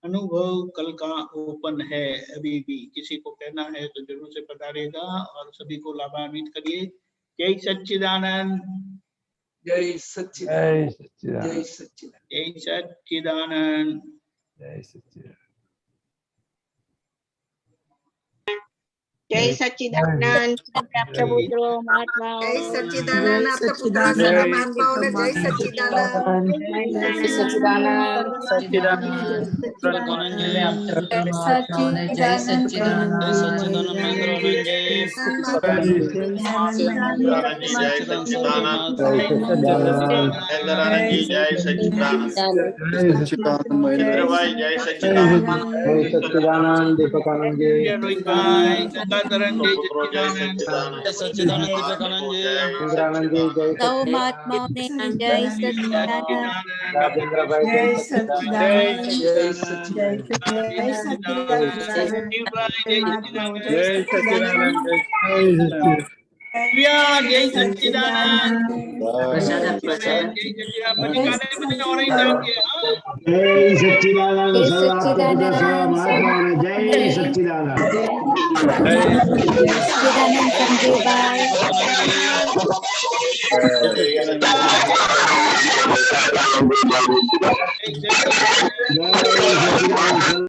अनुभव कल का ओपन है, अभी भी किसी को कहना है तो जरूर से पधारेगा और सभी को लाभान्वित करिए। जय सच्चिदानंद। जय सच्चिदानंद। जय सच्चिदानंद। जय सच्चिदानंद। जय सच्चिदानंद। जय सच्चिदानंद। आपका पुत्रो महात्माओं। जय सच्चिदानंद। आपका पुत्र सभी महात्माओं ने जय सच्चिदानंद। जय सच्चिदानंद। सच्चिदानंद। सौ महात्माओं ने जय सच्चिदानंद। राजेंद्र भाई जय सच्चिदानंद। जय सच्चिदानंद। जय सच्चिदानंद। जय सच्चिदानंद। जय सच्चिदानंद। प्रसाद प्रसाद। जय सच्चिदानंद। जय सच्चिदानंद। जय सच्चिदानंद। संजय भाई। जय सच्चिदानंद।